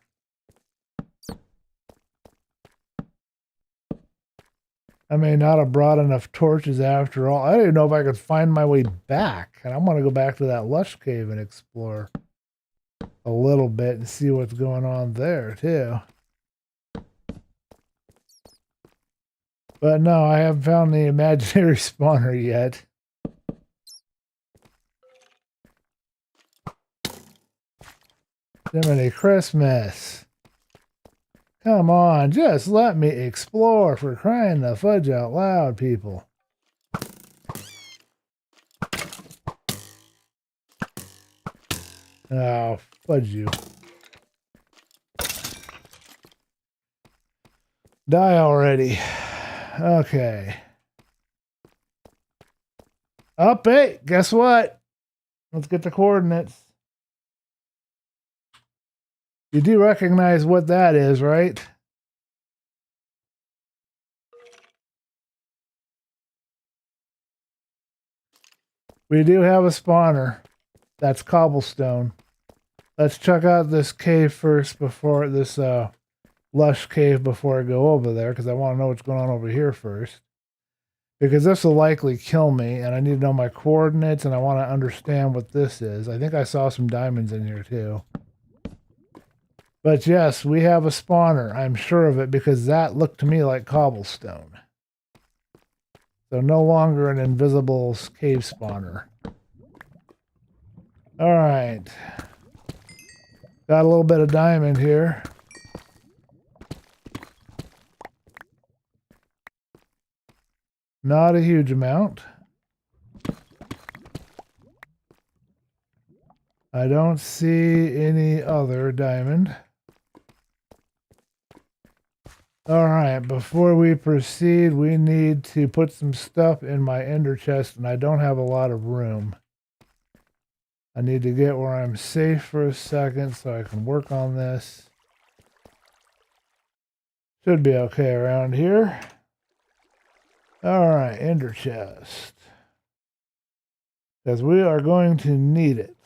I may not have brought enough torches after all. I don't even know if I could find my way back. And I want to go back to that lush cave and explore a little bit and see what's going on there, too. But no, I haven't found the imaginary spawner yet. Jiminy Christmas. Come on, just let me explore, for crying the fudge out loud, people. Oh, fudge you. Die already. Okay. Up, hey, guess what? Let's get the coordinates. You do recognize what that is, right? We do have a spawner. That's cobblestone. Let's check out this cave first before this lush cave before I go over there, because I want to know what's going on over here first. Because this will likely kill me, and I need to know my coordinates, and I want to understand what this is. I think I saw some diamonds in here too. But yes, we have a spawner. I'm sure of it because that looked to me like cobblestone. So no longer an invisible cave spawner. All right. Got a little bit of diamond here. Not a huge amount. I don't see any other diamond. All right, before we proceed, we need to put some stuff in my ender chest, and I don't have a lot of room. I need to get where I'm safe for a second so I can work on this. Should be okay around here. All right, ender chest. Because we are going to need it.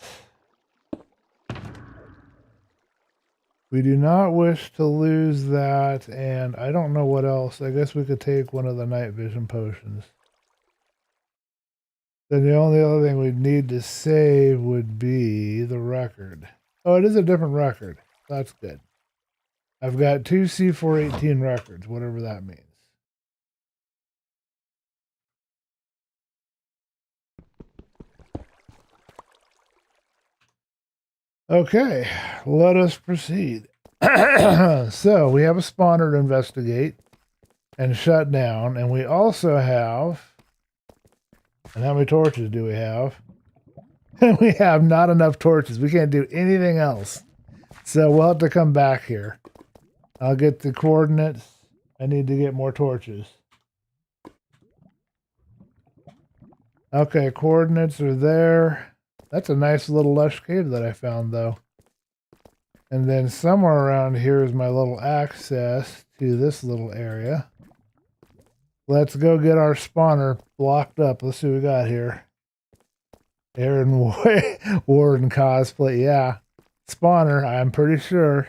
We do not wish to lose that, and I don't know what else. I guess we could take one of the night vision potions. Then the only other thing we'd need to save would be the record. Oh, it is a different record. That's good. I've got 2 C418 records, whatever that means. Okay, let us proceed. So we have a spawner to investigate and shut down, and we also have, and how many torches do we have? We have not enough torches. We can't do anything else. So we'll have to come back here. I'll get the coordinates. I need to get more torches. Okay, coordinates are there. That's a nice little lush cave that I found, though. And then somewhere around here is my little access to this little area. Let's go get our spawner blocked up. Let's see what we got here. Aaron Warden cosplay, yeah. Spawner, I'm pretty sure.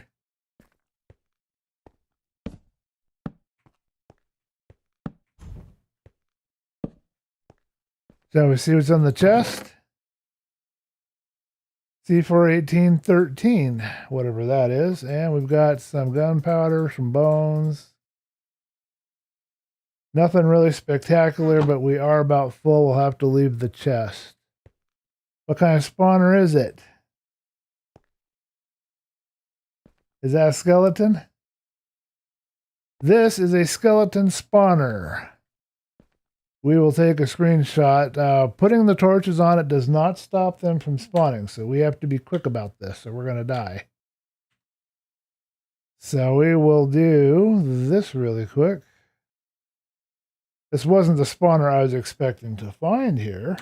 Shall we see what's on the chest? C41813, whatever that is. And we've got some gunpowder, some bones. Nothing really spectacular, but we are about full. We'll have to leave the chest. What kind of spawner is it? Is that a skeleton? This is a skeleton spawner. We will take a screenshot. Putting the torches on it does not stop them from spawning, so we have to be quick about this, or we're going to die. So we will do this really quick. This wasn't the spawner I was expecting to find here.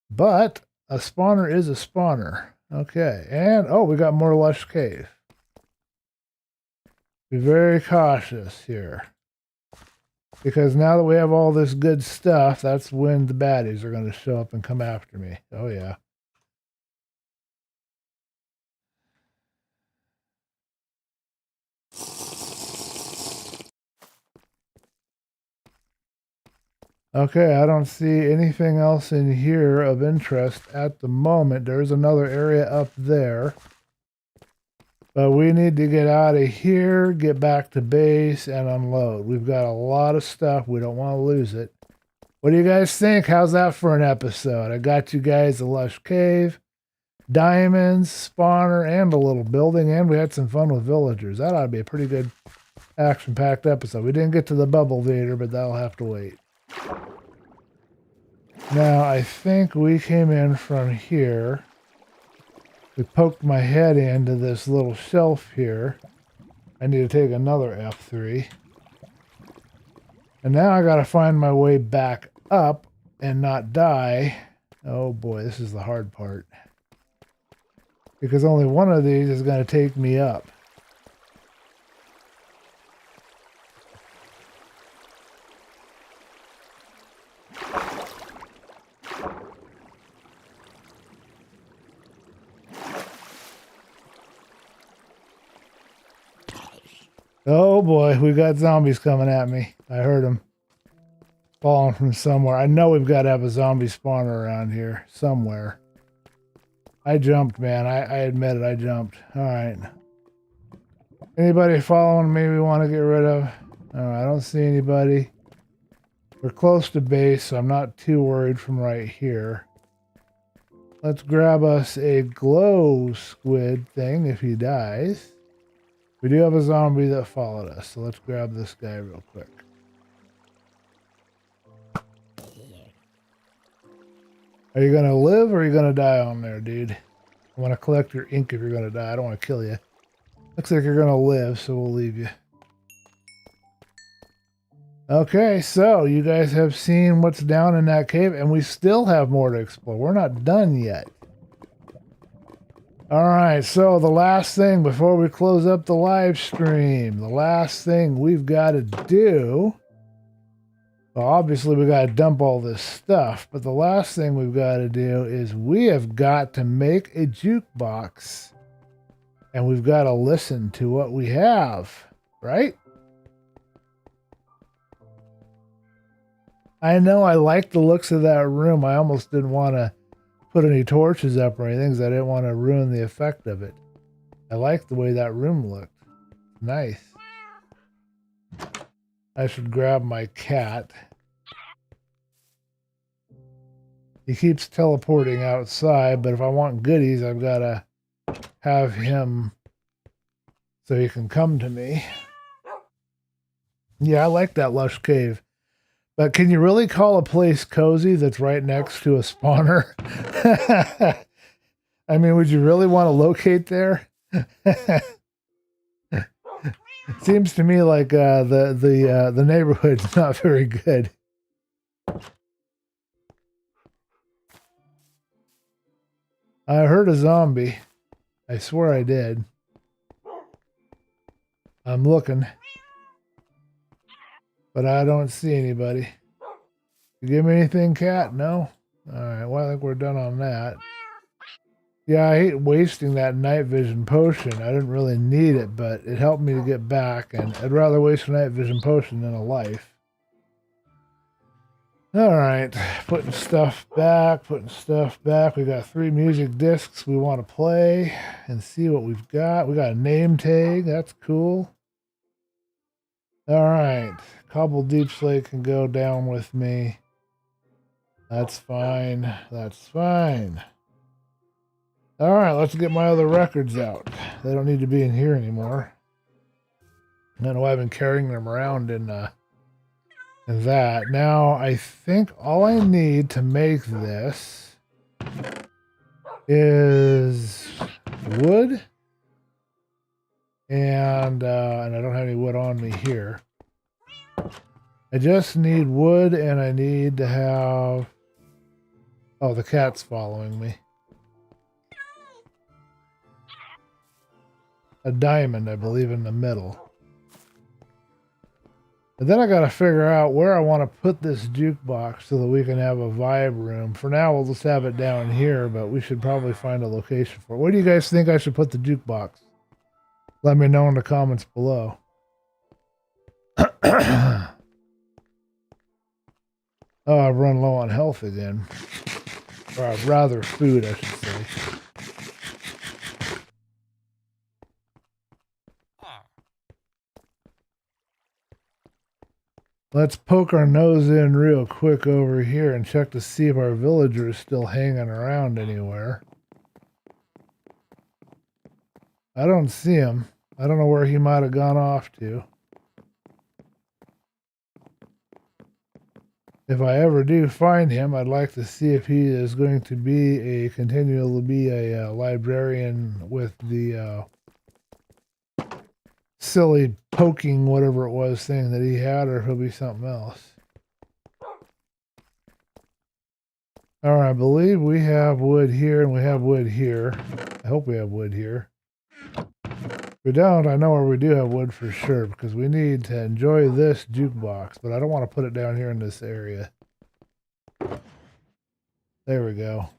But a spawner is a spawner. Okay, and oh, we got more lush cave. Be very cautious here. Because now that we have all this good stuff, that's when the baddies are going to show up and come after me. Oh, yeah. Okay, I don't see anything else in here of interest at the moment. There's another area up there. But we need to get out of here, get back to base, and unload. We've got a lot of stuff. We don't want to lose it. What do you guys think? How's that for an episode? I got you guys a lush cave, diamonds, spawner, and a little building, and we had some fun with villagers. That ought to be a pretty good action-packed episode. We didn't get to the bubble theater, but that'll have to wait. Now, I think we came in from here. We poked my head into this little shelf here. I need to take another F3. And now I got to find my way back up and not die. Oh boy, this is the hard part. Because only one of these is going to take me up. Oh boy, we got zombies coming at me. I heard them falling from somewhere. I know we've got to have a zombie spawner around here somewhere. I jumped, man. I admit it, I jumped. All right. Anybody following me we want to get rid of? I don't see anybody. We're close to base, so I'm not too worried from right here. Let's grab us a glow squid thing if he dies. We do have a zombie that followed us, so let's grab this guy real quick. Are you going to live or are you going to die on there, dude? I want to collect your ink if you're going to die. I don't want to kill you. Looks like you're going to live, so we'll leave you. Okay, so you guys have seen what's down in that cave, and we still have more to explore. We're not done yet. All right, so the last thing before we close up the live stream, the last thing we've got to do, well, obviously we got to dump all this stuff, but the last thing we've got to do is we have got to make a jukebox, and we've got to listen to what we have, right? I know I like the looks of that room. I almost didn't want to put any torches up or anything because I didn't want to ruin the effect of it. I like the way that room looked. Nice. I should grab my cat. He keeps teleporting outside, but if I want goodies, I've got to have him so he can come to me. Yeah, I like that lush cave. But can you really call a place cozy that's right next to a spawner? I mean, would you really want to locate there? Seems to me like the neighborhood's not very good. I heard a zombie. I swear I did. I'm looking. But I don't see anybody. You give me anything, cat? No? Alright, well, I think we're done on that. Yeah, I hate wasting that night vision potion. I didn't really need it, but it helped me to get back, and I'd rather waste a night vision potion than a life. Alright, putting stuff back. We got 3 music discs we want to play and see what we've got. We got a name tag. That's cool. Alright, Cobble Deep Slate can go down with me. That's fine. That's fine. Alright, let's get my other records out. They don't need to be in here anymore. I know I've been carrying them around in that. Now, I think all I need to make this is wood. And I don't have any wood on me here. I just need wood, and I need to have... Oh, the cat's following me. A diamond, I believe, in the middle. And then I got to figure out where I want to put this jukebox so that we can have a vibe room. For now, we'll just have it down here, but we should probably find a location for it. Where do you guys think I should put the jukebox? Let me know in the comments below. Oh, I've run low on health again. Or rather food, I should say. Let's poke our nose in real quick over here and check to see if our villager is still hanging around anywhere. I don't see him. I don't know where he might have gone off to. If I ever do find him, I'd like to see if he is going to be continue to be a librarian with the silly poking whatever it was thing that he had, or if he'll be something else. Alright, I believe we have wood here and we have wood here. I hope we have wood here. If we don't, I know where we do have wood for sure, because we need to enjoy this jukebox, but I don't want to put it down here in this area. There we go.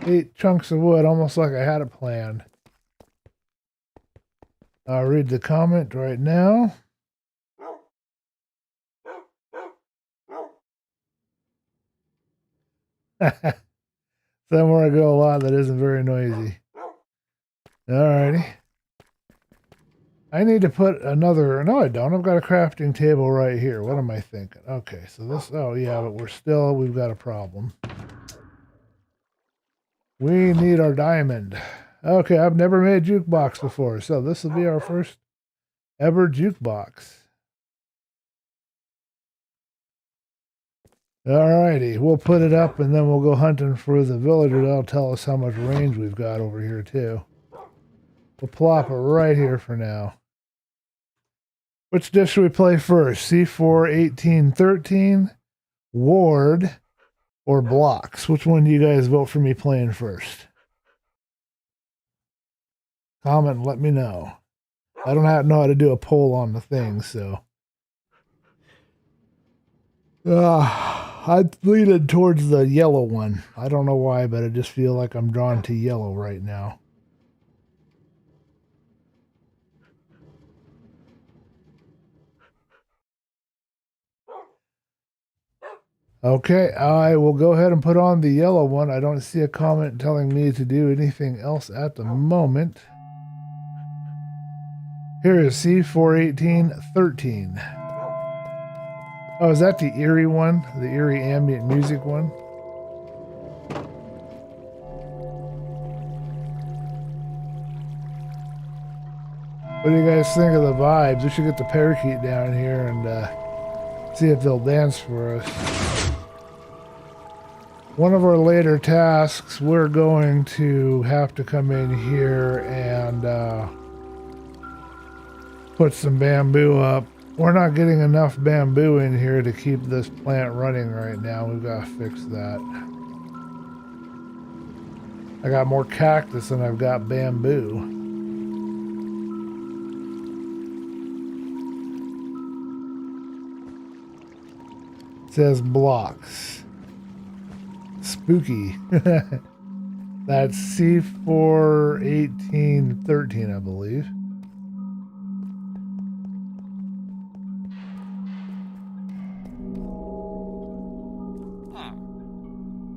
8 chunks of wood, almost like I had it planned. I'll read the comment right now. Somewhere I go a lot that isn't very noisy. Alrighty. I need to put another... No, I don't. I've got a crafting table right here. What am I thinking? Okay, so this... Oh, yeah, but we've got a problem. We need our diamond. Okay, I've never made a jukebox before, so this will be our first ever jukebox. Alrighty, we'll put it up and then we'll go hunting for the villager. That'll tell us how much range we've got over here too. We'll plop it right here for now. Which dish should we play first? C4, 18, 13, Ward, or Blocks? Which one do you guys vote for me playing first? Comment and let me know. I don't know how to do a poll on the thing, so. I'm leaning towards the yellow one. I don't know why, but I just feel like I'm drawn to yellow right now. Okay, I will go ahead and put on the yellow one. I don't see a comment telling me to do anything else at the moment. Here is C41813. Oh, is that the eerie one? The eerie ambient music one? What do you guys think of the vibes? We should get the parakeet down here and see if they'll dance for us. One of our later tasks, we're going to have to come in here and put some bamboo up. We're not getting enough bamboo in here to keep this plant running right now. We've got to fix that. I got more cactus than I've got bamboo. says blocks. Spooky. That's C41813, I believe.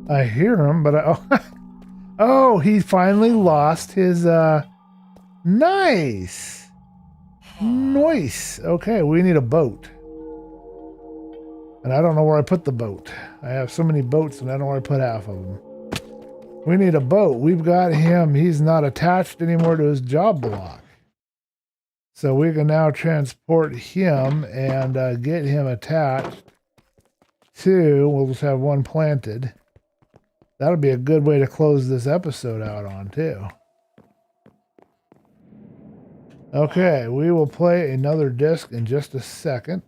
I hear him, but oh, he finally lost his, nice. Nice. Okay, we need a boat. And I don't know where I put the boat. I have so many boats and I don't know where I put half of them. We need a boat. We've got him. He's not attached anymore to his job block. So we can now transport him and get him attached to, we'll just have one planted. That'll be a good way to close this episode out on too. Okay, we will play another disc in just a second.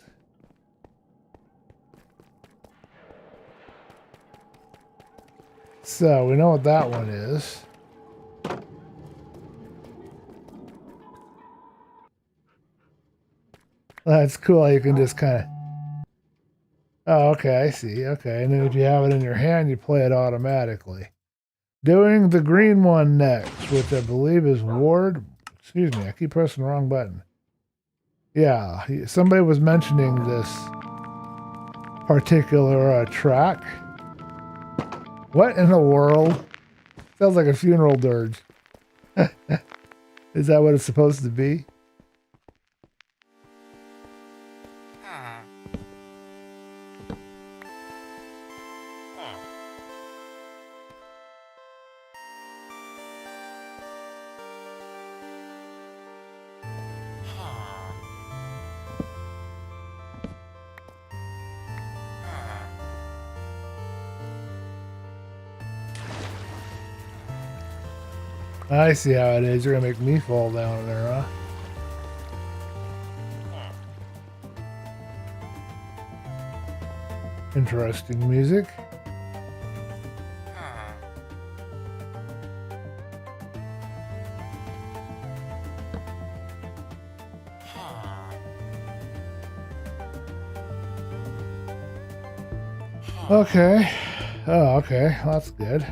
So we know what that one is. That's cool. You can just kind of... Oh, okay, I see. Okay, and then if you have it in your hand, you play it automatically. Doing the green one next, which I believe is Ward. Excuse me, I keep pressing the wrong button. Yeah, somebody was mentioning this particular track. What in the world? Sounds like a funeral dirge. Is that what it's supposed to be? I see how it is. You're gonna make me fall down there, huh? Interesting music. Okay. Oh, okay. Well, that's good.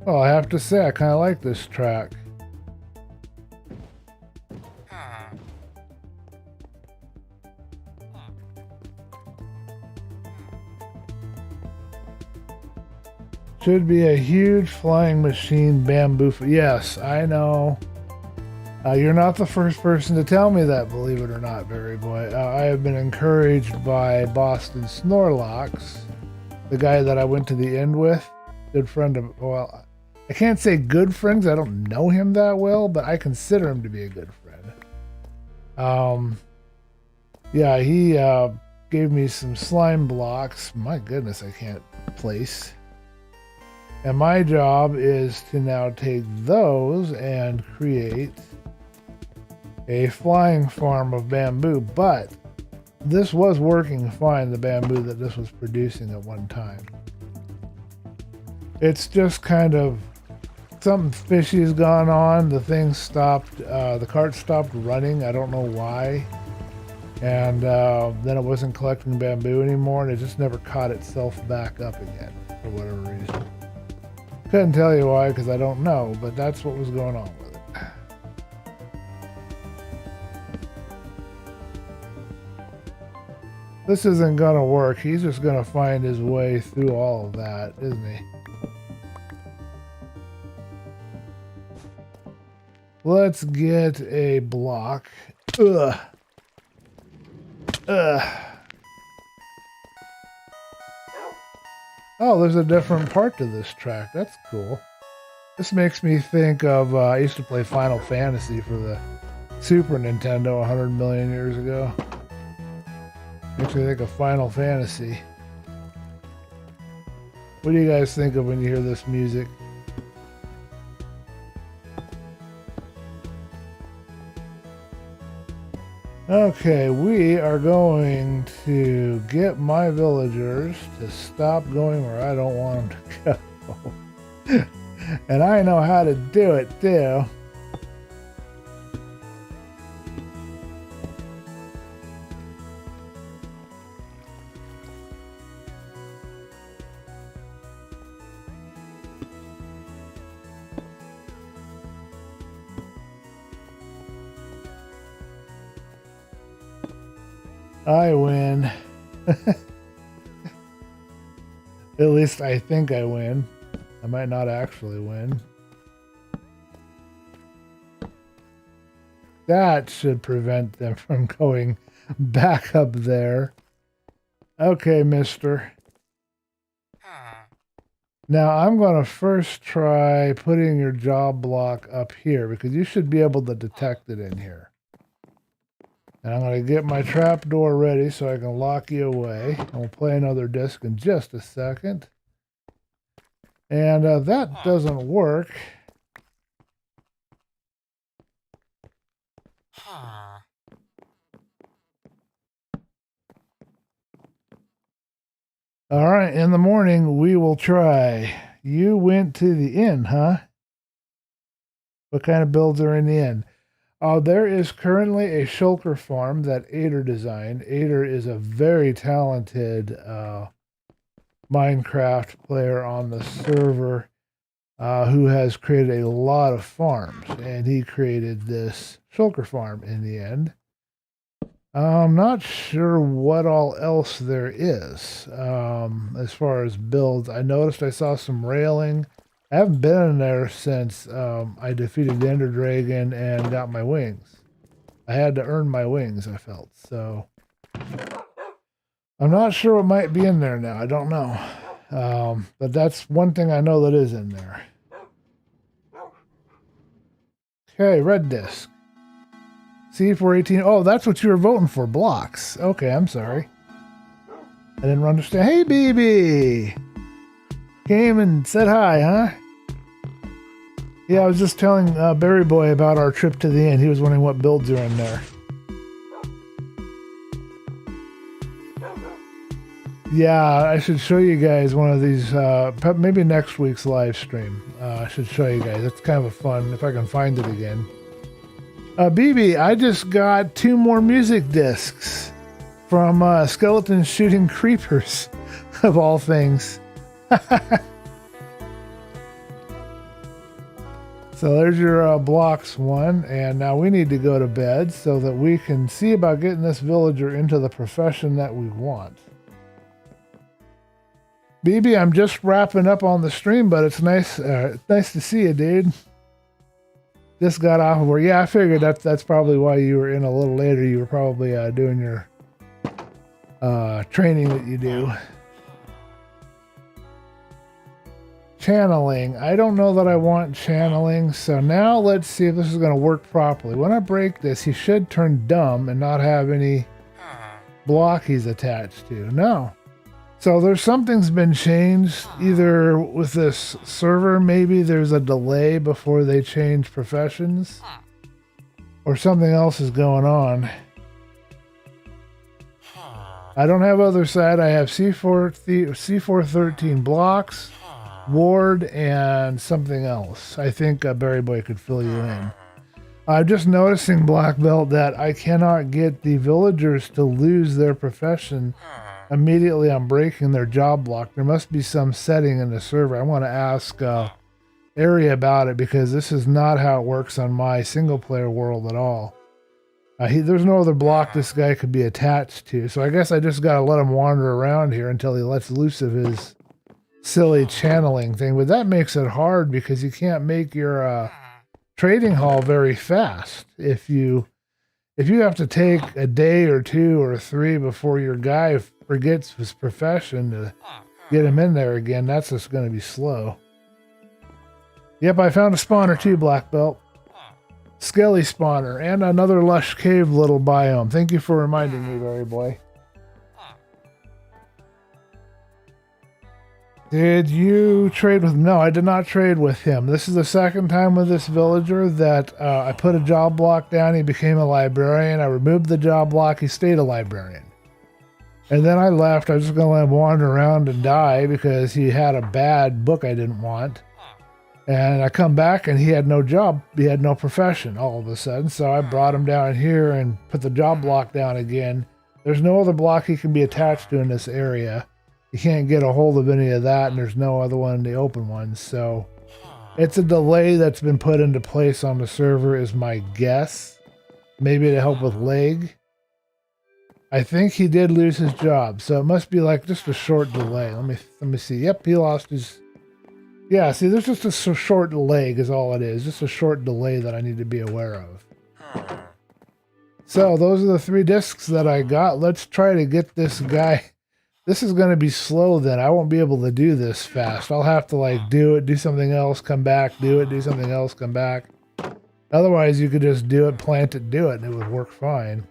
Well, I have to say, I kind of like this track. Should be a huge flying machine bamboo. Yes, I know. You're not the first person to tell me that, believe it or not, Berry Boy. I have been encouraged by Boston Snorlocks, the guy that I went to the inn with. Good friend of, well, I can't say good friends. I don't know him that well, but I consider him to be a good friend. Yeah, he gave me some slime blocks. My goodness, I can't place. And my job is to now take those and create a flying farm of bamboo. But this was working fine, the bamboo that this was producing at one time. It's just kind of something fishy has gone on. The thing stopped, the cart stopped running. I don't know why. And then it wasn't collecting bamboo anymore, and it just never caught itself back up again for whatever reason. Couldn't tell you why, because I don't know, but that's what was going on with it. This isn't gonna work. He's just gonna find his way through all of that, isn't he? Let's get a block. Ugh. Oh, there's a different part to this track. That's cool. This makes me think of, I used to play Final Fantasy for the Super Nintendo 100 million years ago. Makes me think of Final Fantasy. What do you guys think of when you hear this music? Okay, we are going to get my villagers to stop going where I don't want them to go. And I know how to do it too. I win. At least I think I win. I might not actually win. That should prevent them from going back up there. Okay, mister. Now I'm going to first try putting your job block up here because you should be able to detect it in here. And I'm going to get my trap door ready so I can lock you away. And we'll play another disc in just a second. And that doesn't work. All right, in the morning we will try. You went to the inn, huh? What kind of builds are in the inn? There is currently a shulker farm that Ader designed. Ader is a very talented Minecraft player on the server who has created a lot of farms, and he created this shulker farm in the end. I'm not sure what all else there is as far as builds. I noticed I saw some railing. I haven't been in there since I defeated the Ender Dragon and got my wings. I had to earn my wings, I felt. So I'm not sure what might be in there now. I don't know. But that's one thing I know that is in there. Okay, red disc. C418. Oh, that's what you were voting for. Blocks. Okay, I'm sorry. I didn't understand. Hey, BB! Came and said hi, huh? Yeah, I was just telling Berry Boy about our trip to the inn. He was wondering what builds are in there. Yeah, I should show you guys one of these, maybe next week's live stream. I should show you guys. It's kind of a fun, if I can find it again. BB, I just got 2 more music discs from Skeletons Shooting Creepers, of all things. So there's your blocks one, and now we need to go to bed so that we can see about getting this villager into the profession that we want. BB, I'm just wrapping up on the stream, but it's nice to see you, dude. Just got off of work. Yeah, I figured that's probably why you were in a little later. You were probably doing your training that you do. Channeling. I don't know that I want channeling, so now let's see if this is going to work properly. When I break this, he should turn dumb and not have any block he's attached to. No. So there's something's been changed, either with this server, maybe there's a delay before they change professions, or something else is going on. I don't have other side. I have C413 blocks, ward, and something else. I think Berry Boy could fill you in. I'm just noticing, Black Belt, that I cannot get the villagers to lose their profession immediately on breaking their job block. There must be some setting in the server. I want to ask Ari about it, because this is not how it works on my single player world at all. There's no other block this guy could be attached to, so I guess I just got to let him wander around here until he lets loose of his silly channeling thing. But that makes it hard because you can't make your trading hall very fast. If you have to take a day or 2 or 3 before your guy forgets his profession to get him in there again, that's just going to be slow. Yep, I found a spawner too, Black Belt. Skelly spawner and another lush cave little biome. Thank you for reminding me, Berry Boy. Did you trade with him? No, I did not trade with him. This is the second time with this villager that I put a job block down. He became a librarian. I removed the job block. He stayed a librarian. And then I left. I was just going to let him wander around and die because he had a bad book I didn't want. And I come back and he had no job. He had no profession all of a sudden. So I brought him down here and put the job block down again. There's no other block he can be attached to in this area. You can't get a hold of any of that, and there's no other one in the open ones. So it's a delay that's been put into place on the server is my guess. Maybe to help with lag. I think he did lose his job, so it must be like just a short delay. Let me see. Yep, he lost his. Yeah, see, there's just a short lag is all it is. Just a short delay that I need to be aware of. So those are the 3 discs that I got. Let's try to get this guy. This is going to be slow then. I won't be able to do this fast. I'll have to like do it, do something else, come back, do it, do something else, come back. Otherwise, you could just do it, plant it, do it, and it would work fine.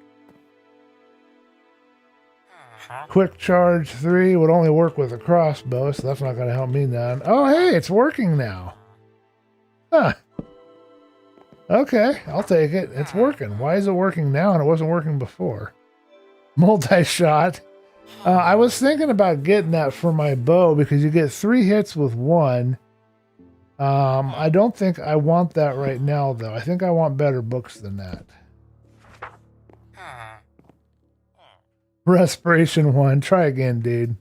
Quick charge 3 would only work with a crossbow, so that's not going to help me none. Oh, hey, it's working now. Huh. Okay, I'll take it. It's working. Why is it working now and it wasn't working before? Multi-shot. I was thinking about getting that for my bow because you get 3 hits with 1. I don't think I want that right now, though. I think I want better books than that. Respiration 1. Try again, dude.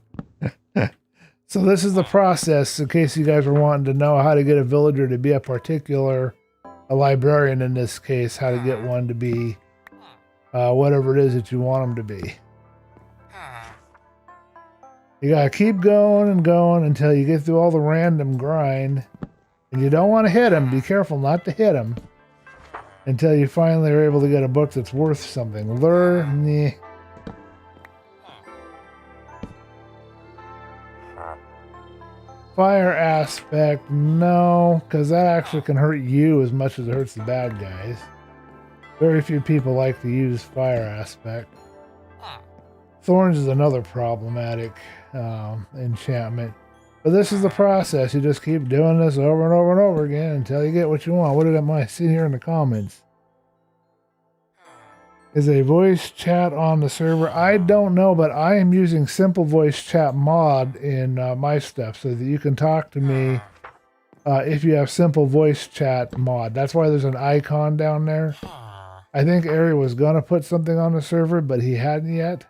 So this is the process, in case you guys were wanting to know how to get a villager to be a librarian in this case, how to get one to be whatever it is that you want them to be. You gotta keep going and going until you get through all the random grind. And you don't want to hit them. Be careful not to hit them until you finally are able to get a book that's worth something. Lure, nah. Fire aspect, no, because that actually can hurt you as much as it hurts the bad guys. Very few people like to use fire aspect. Thorns is another problematic enchantment. But this is the process. You just keep doing this over and over and over again until you get what you want. What did I see here in the comments? Is a voice chat on the server? I don't know, but I am using simple voice chat mod in my stuff so that you can talk to me if you have simple voice chat mod. That's why there's an icon down there. I think Ari was going to put something on the server, but he hadn't yet.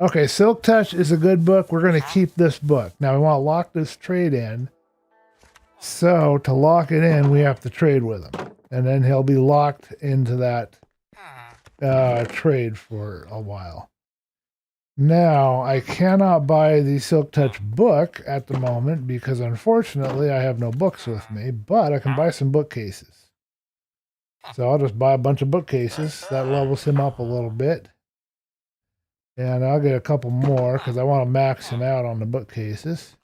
Okay, Silk Touch is a good book. We're going to keep this book. Now, we want to lock this trade in. So, to lock it in, we have to trade with him. And then he'll be locked into that trade for a while. Now, I cannot buy the Silk Touch book at the moment because, unfortunately, I have no books with me. But I can buy some bookcases. So, I'll just buy a bunch of bookcases. That levels him up a little bit. And I'll get a couple more because I want to max him out on the bookcases.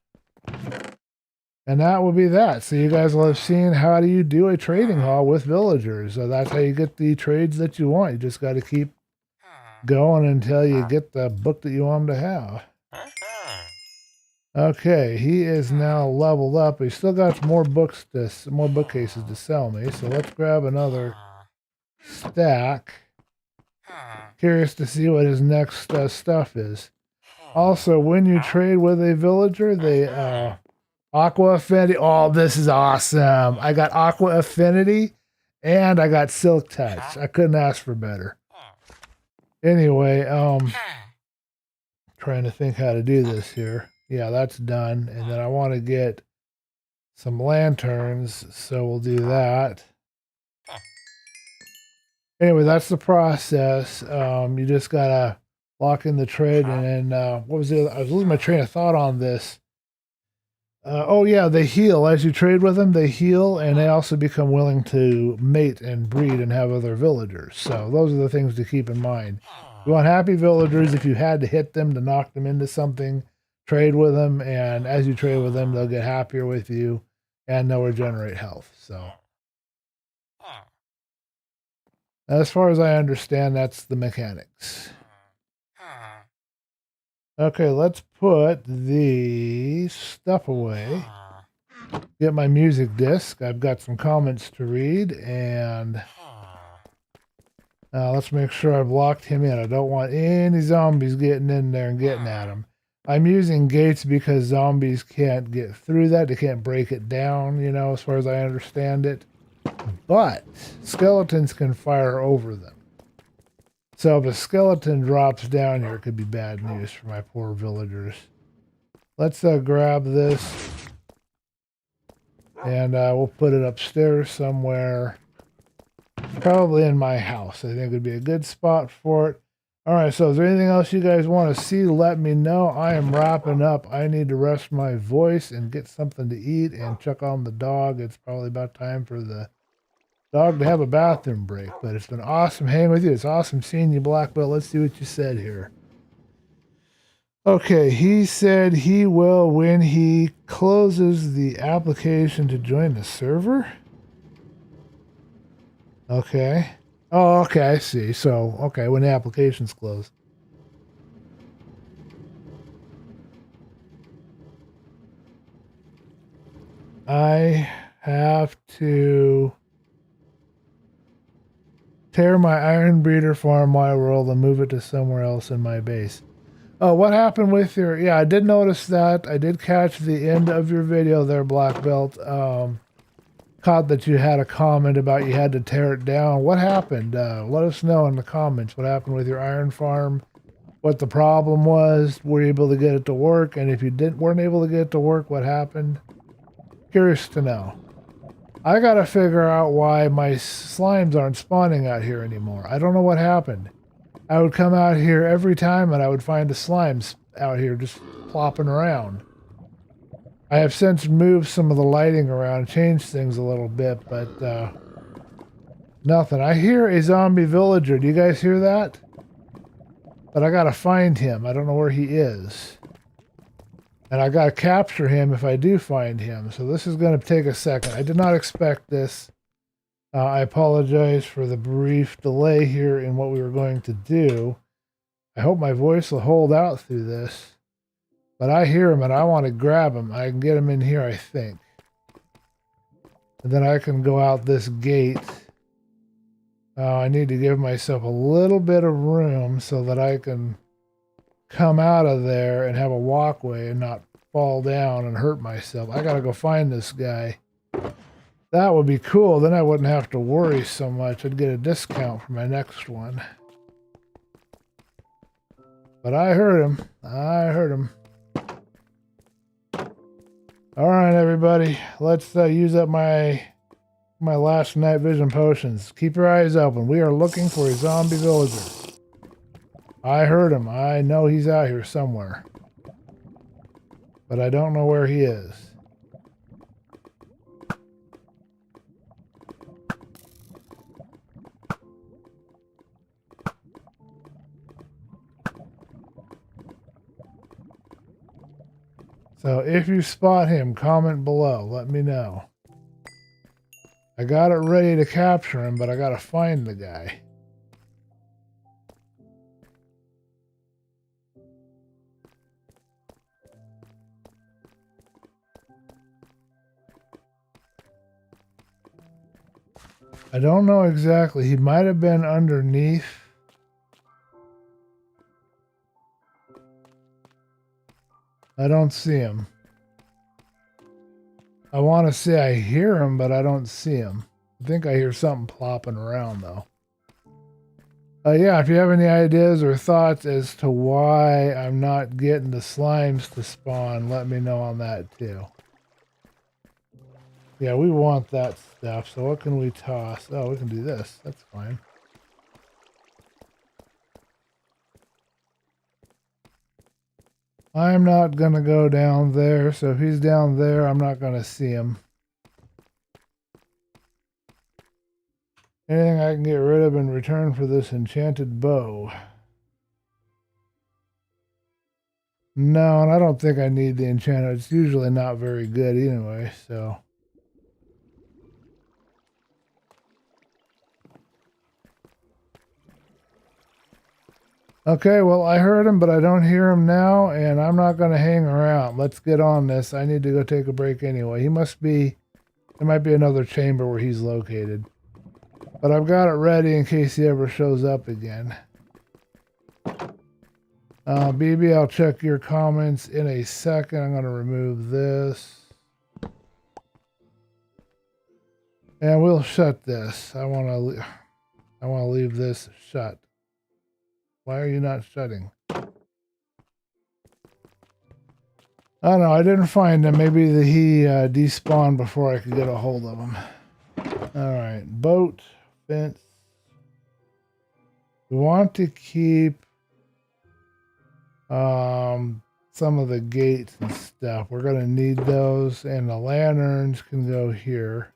And that will be that. So you guys will have seen how do you do a trading hall with villagers. So that's how you get the trades that you want. You just got to keep going until you get the book that you want them to have. Okay, he is now leveled up. He's still got more bookcases to sell me. So let's grab another stack. Curious to see what his next stuff is. Also, when you trade with a villager, they Aqua Affinity. Oh, this is awesome. I got Aqua Affinity and I got Silk Touch. I couldn't ask for better. Anyway, trying to think how to do this here. Yeah, that's done. And then I want to get some lanterns, so we'll do that. Anyway, that's the process. You just gotta lock in the trade, and then what was the other? I was losing my train of thought on this. Oh yeah, they heal as you trade with them. They heal, and they also become willing to mate and breed and have other villagers. So those are the things to keep in mind. You want happy villagers. If you had to hit them to knock them into something, trade with them, and as you trade with them, they'll get happier with you, and they'll regenerate health. So. As far as I understand, that's the mechanics. Okay, let's put the stuff away. Get my music disc. I've got some comments to read, and let's make sure I've locked him in. I don't want any zombies getting in there and getting at him. I'm using gates because zombies can't get through that. They can't break it down, you know, as far as I understand it. But skeletons can fire over them. So if a skeleton drops down here, it could be bad news for my poor villagers. Let's grab this. And we'll put it upstairs somewhere. Probably in my house. I think it would be a good spot for it. All right, so is there anything else you guys want to see? Let me know. I am wrapping up. I need to rest my voice and get something to eat and check on the dog. It's probably about time for the dog to have a bathroom break. But it's been awesome hanging with you. It's awesome seeing you, Black Belt. Let's see what you said here. Okay, he said he will when he closes the application to join the server. Okay. Oh, okay, I see. So, okay, when the application's closed. I have to tear my iron breeder farm my world and move it to somewhere else in my base. Oh, what happened with your... Yeah, I did notice that. I did catch the end of your video there, Black Belt. Caught that you had a comment about you had to tear it down. What happened? Let us know in the comments what happened with your iron farm, what the problem was, were you able to get it to work, and if you weren't able to get it to work, what happened? Curious to know. I gotta figure out why my slimes aren't spawning out here anymore. I don't know what happened. I would come out here every time and I would find the slimes out here just plopping around. I have since moved some of the lighting around, changed things a little bit, but nothing. I hear a zombie villager. Do you guys hear that? But I gotta find him. I don't know where he is. And I gotta capture him if I do find him. So this is gonna take a second. I did not expect this. I apologize for the brief delay here in what we were going to do. I hope my voice will hold out through this. But I hear him and I want to grab him. I can get him in here, I think. And then I can go out this gate. I need to give myself a little bit of room so that I can come out of there and have a walkway and not fall down and hurt myself. I gotta go find this guy. That would be cool. Then I wouldn't have to worry so much. I'd get a discount for my next one. But I heard him. I heard him. All right, everybody. Let's use up my last night vision potions. Keep your eyes open. We are looking for a zombie villager. I heard him. I know he's out here somewhere. But I don't know where he is. So if you spot him, comment below. Let me know. I got it ready to capture him, but I gotta find the guy. I don't know exactly. He might have been underneath. I don't see him. I want to say I hear him, but I don't see him. I think I hear something plopping around, though. Yeah, if you have any ideas or thoughts as to why I'm not getting the slimes to spawn, let me know on that, too. Yeah, we want that stuff, so what can we toss? Oh, we can do this. That's fine. I'm not going to go down there, so if he's down there, I'm not going to see him. Anything I can get rid of in return for this enchanted bow? No, and I don't think I need the enchantment. It's usually not very good anyway, so... Okay, well, I heard him, but I don't hear him now, and I'm not going to hang around. Let's get on this. I need to go take a break anyway. He must be... There might be another chamber where he's located. But I've got it ready in case he ever shows up again. BB, I'll check your comments in a second. I'm going to remove this. And we'll shut this. I want to leave this shut. Why are you not shutting? I don't know. I didn't find him. Maybe he despawned before I could get a hold of him. All right. Boat, fence. We want to keep some of the gates and stuff. We're going to need those, and the lanterns can go here.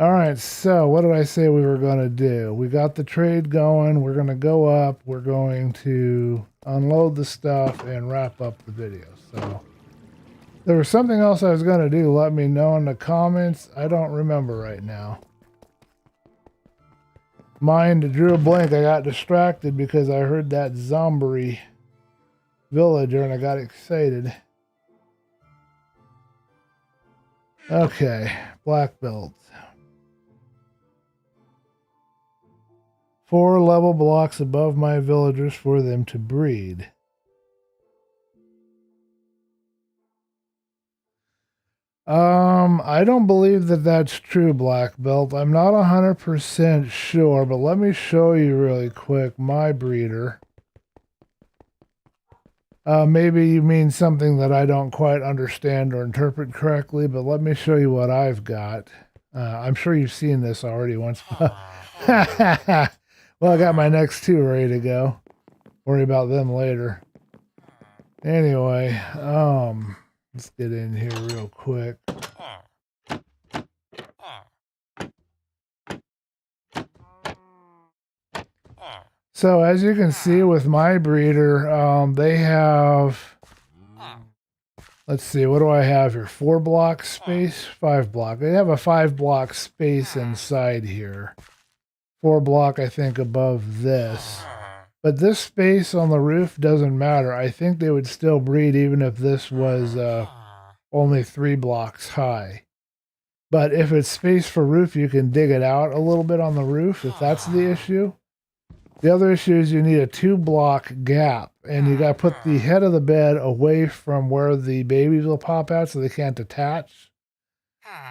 All right, so what did I say we were going to do? We got the trade going. We're going to go up. We're going to unload the stuff and wrap up the video. So there was something else I was going to do. Let me know in the comments. I don't remember right now. Mind drew a blank. I got distracted because I heard that zombie villager and I got excited. Okay, black belt. 4 level blocks above my villagers for them to breed. I don't believe that that's true, black belt. I'm not 100% sure, but let me show you really quick my breeder. Maybe you mean something that I don't quite understand or interpret correctly, but let me show you what I've got. I'm sure you've seen this already once. Well, I got my next 2 ready to go. Worry about them later. Anyway, let's get in here real quick. So as you can see with my breeder, they have, let's see, what do I have here? 4 block space, 5 block. They have a 5 block space inside here. 4 block, I think, above this. But this space on the roof doesn't matter. I think they would still breed even if this was only 3 blocks high. But if it's space for roof, you can dig it out a little bit on the roof if that's the issue. The other issue is you need a 2 block gap, and you got to put the head of the bed away from where the babies will pop out so they can't attach.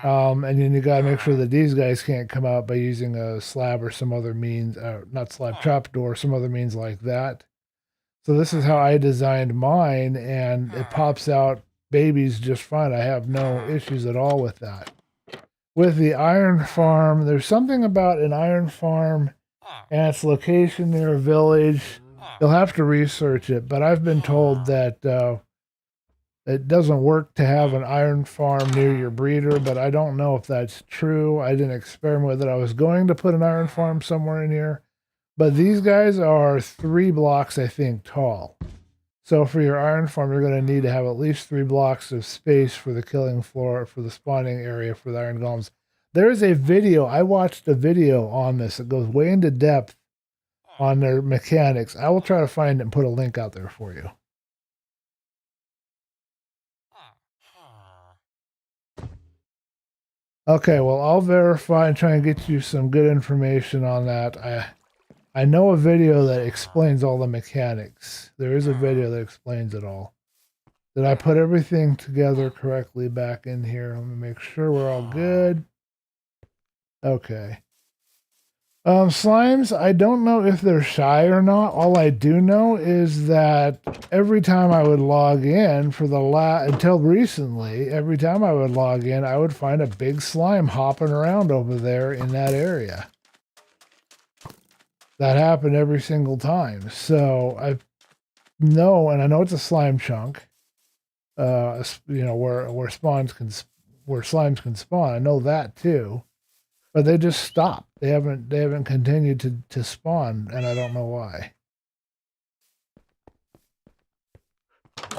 And then you got to make sure that these guys can't come out by using a slab or some other means, not slab, trapdoor, some other means like that. So this is how I designed mine, and it pops out babies just fine. I have no issues at all with that. With the iron farm, there's something about an iron farm and its location near a village. You'll have to research it, but I've been told that it doesn't work to have an iron farm near your breeder, but I don't know if that's true. I didn't experiment with it. I was going to put an iron farm somewhere in here, but these guys are 3 blocks, I think, tall. So for your iron farm, you're going to need to have at least 3 blocks of space for the killing floor, for the spawning area for the iron golems. There is a video. I watched a video on this. It goes way into depth on their mechanics. I will try to find it and put a link out there for you. Okay, well, I'll verify and try and get you some good information on that. I know a video that explains all the mechanics. There is a video that explains it all. Did I put everything together correctly back in here? Let me make sure we're all good. Okay. Slimes, I don't know if they're shy or not. All I do know is that every time I would log in for the until recently, every time I would log in, I would find a big slime hopping around over there in that area. That happened every single time. So I know, and I know it's a slime chunk. You know, where slimes can spawn. I know that too. But they just stopped. They haven't continued to spawn, and I don't know why.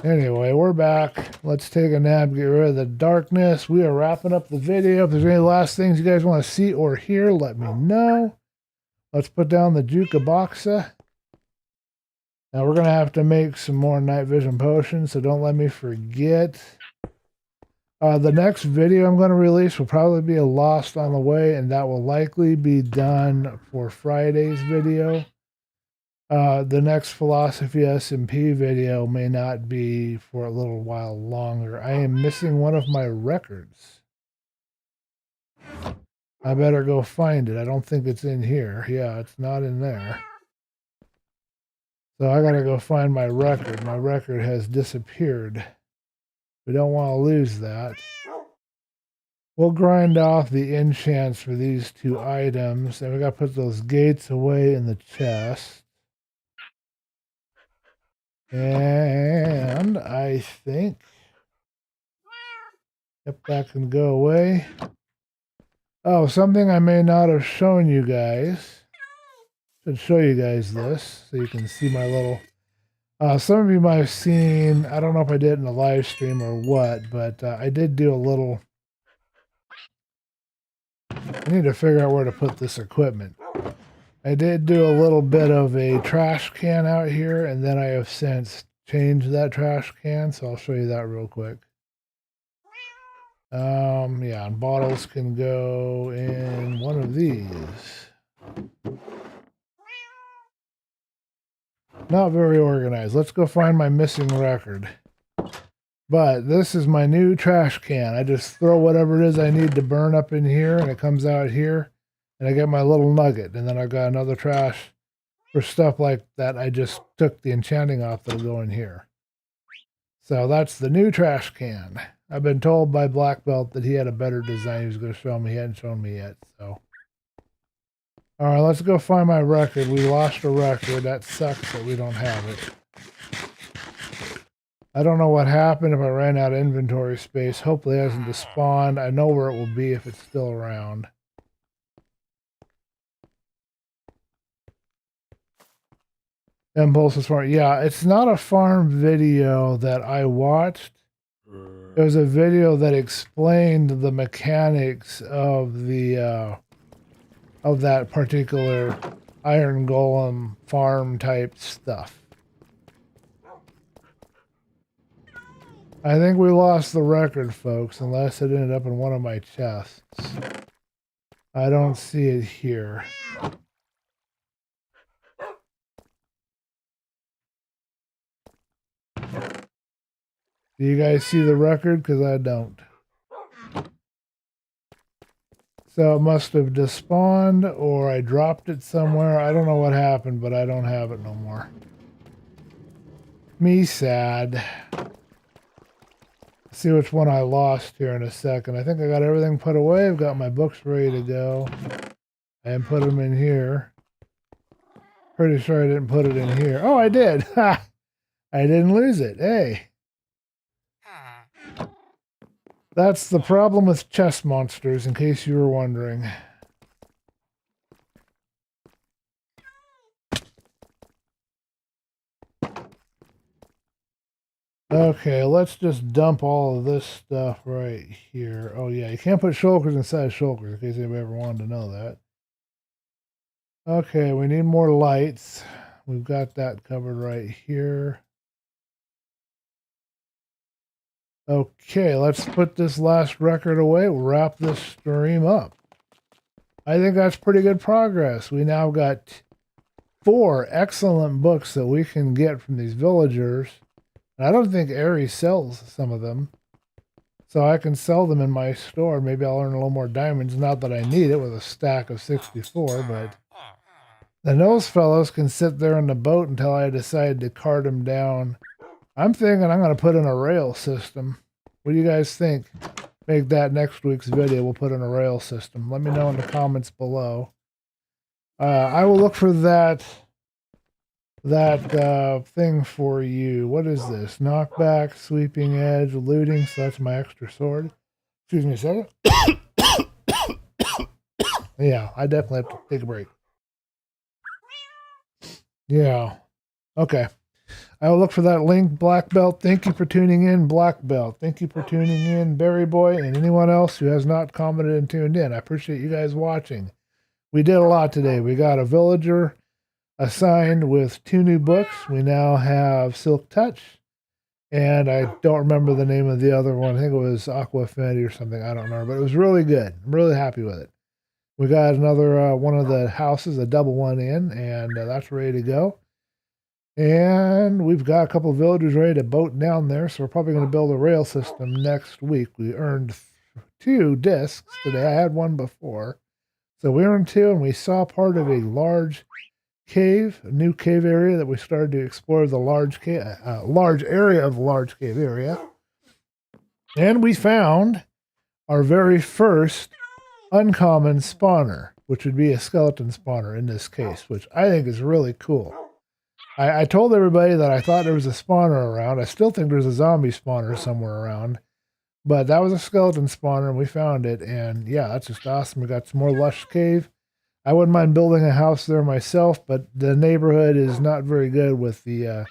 Anyway, we're back. Let's take a nap, get rid of the darkness. We are wrapping up the video. If there's any last things you guys want to see or hear, let me know. Let's put down the Jukaboxa. Now we're going to have to make some more night vision potions, so don't let me forget. The next video I'm going to release will probably be a Lost on the Way, and that will likely be done for Friday's video. The next PhilosophySMP video may not be for a little while longer. I am missing one of my records. I better go find it. I don't think it's in here. Yeah, it's not in there. So I gotta go find my record. My record has disappeared. We don't want to lose that. We'll grind off the enchants for these 2 items. And we got to put those gates away in the chest. And I think, yep, that can go away. Oh, something I may not have shown you guys. Should show you guys this so you can see my little. Some of you might have seen, I don't know if I did it in a live stream or what, but I did do a little. I need to figure out where to put this equipment. I did do a little bit of a trash can out here, and then I have since changed that trash can, so I'll show you that real quick. Yeah, and bottles can go in one of these. Not very organized. Let's go find my missing record. But this is my new trash can. I just throw whatever it is I need to burn up in here, and it comes out here, and I get my little nugget. And then I got another trash for stuff like that. I just took the enchanting off that'll go in here. So that's the new trash can. I've been told by Black Belt that he had a better design he was going to show me. He hadn't shown me yet. So, all right, let's go find my record. We lost a record. That sucks that we don't have it. I don't know what happened if I ran out of inventory space. Hopefully it hasn't despawned. I know where it will be if it's still around. Impulse is farm. Yeah, it's not a farm video that I watched. It was a video that explained the mechanics of the of that particular iron golem farm type stuff. I think we lost the record, folks, unless it ended up in one of my chests. I don't see it here. Do you guys see the record? Because I don't. So it must have despawned, or I dropped it somewhere. I don't know what happened, but I don't have it no more. Me sad. See which one I lost here in a second. I think I got everything put away. I've got my books ready to go. I didn't put them in here. Pretty sure I didn't put it in here. Oh, I did. Ha! I didn't lose it. Hey. That's the problem with chest monsters, in case you were wondering. Okay, let's just dump all of this stuff right here. Oh yeah, you can't put shulkers inside shulkers, in case anybody ever wanted to know that. Okay, we need more lights. We've got that covered right here. Okay, let's put this last record away. We'll wrap this stream up. I think that's pretty good progress. We now got 4 excellent books that we can get from these villagers. I don't think Aries sells some of them. So I can sell them in my store. Maybe I'll earn a little more diamonds. Not that I need it with a stack of 64, but then those fellows can sit there in the boat until I decide to cart them down. I'm thinking I'm going to put in a rail system. What do you guys think? Make that next week's video. We'll put in a rail system. Let me know in the comments below. I will look for that thing for you. What is this? Knockback, sweeping edge, looting. So that's my extra sword. Excuse me a second. Yeah, I definitely have to take a break. Yeah. Okay. I will look for that link, Black Belt. Thank you for tuning in, Black Belt. Thank you for tuning in, Berry Boy, and anyone else who has not commented and tuned in. I appreciate you guys watching. We did a lot today. We got a villager assigned with 2 new books. We now have Silk Touch, and I don't remember the name of the other one. I think it was Aqua Affinity or something. I don't remember, but it was really good. I'm really happy with it. We got another one of the houses, a double one in, and that's ready to go. And we've got a couple of villagers ready to boat down there, so we're probably going to build a rail system next week. We earned 2 discs today. I had one before. So we earned 2, and we saw part of a large cave, a new cave area that we started to explore the large area of the large cave area. And we found our very first uncommon spawner, which would be a skeleton spawner in this case, which I think is really cool. I told everybody that I thought there was a spawner around. I still think there's a zombie spawner somewhere around. But that was a skeleton spawner, and we found it. And yeah, that's just awesome. We got some more lush cave. I wouldn't mind building a house there myself, but the neighborhood is not very good with the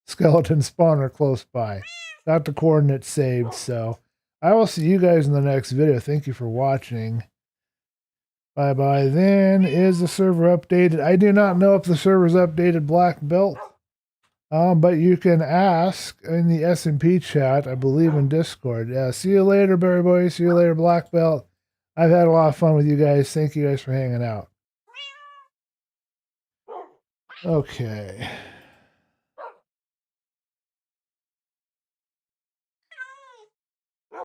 skeleton spawner close by. Got the coordinates saved, so I will see you guys in the next video. Thank you for watching. Bye-bye. Then, is the server updated? I do not know if the server's updated black belt. But you can ask in the SMP chat, I believe in Discord. See you later, Berry Boy. See you later, Black Belt. I've had a lot of fun with you guys. Thank you guys for hanging out. Okay.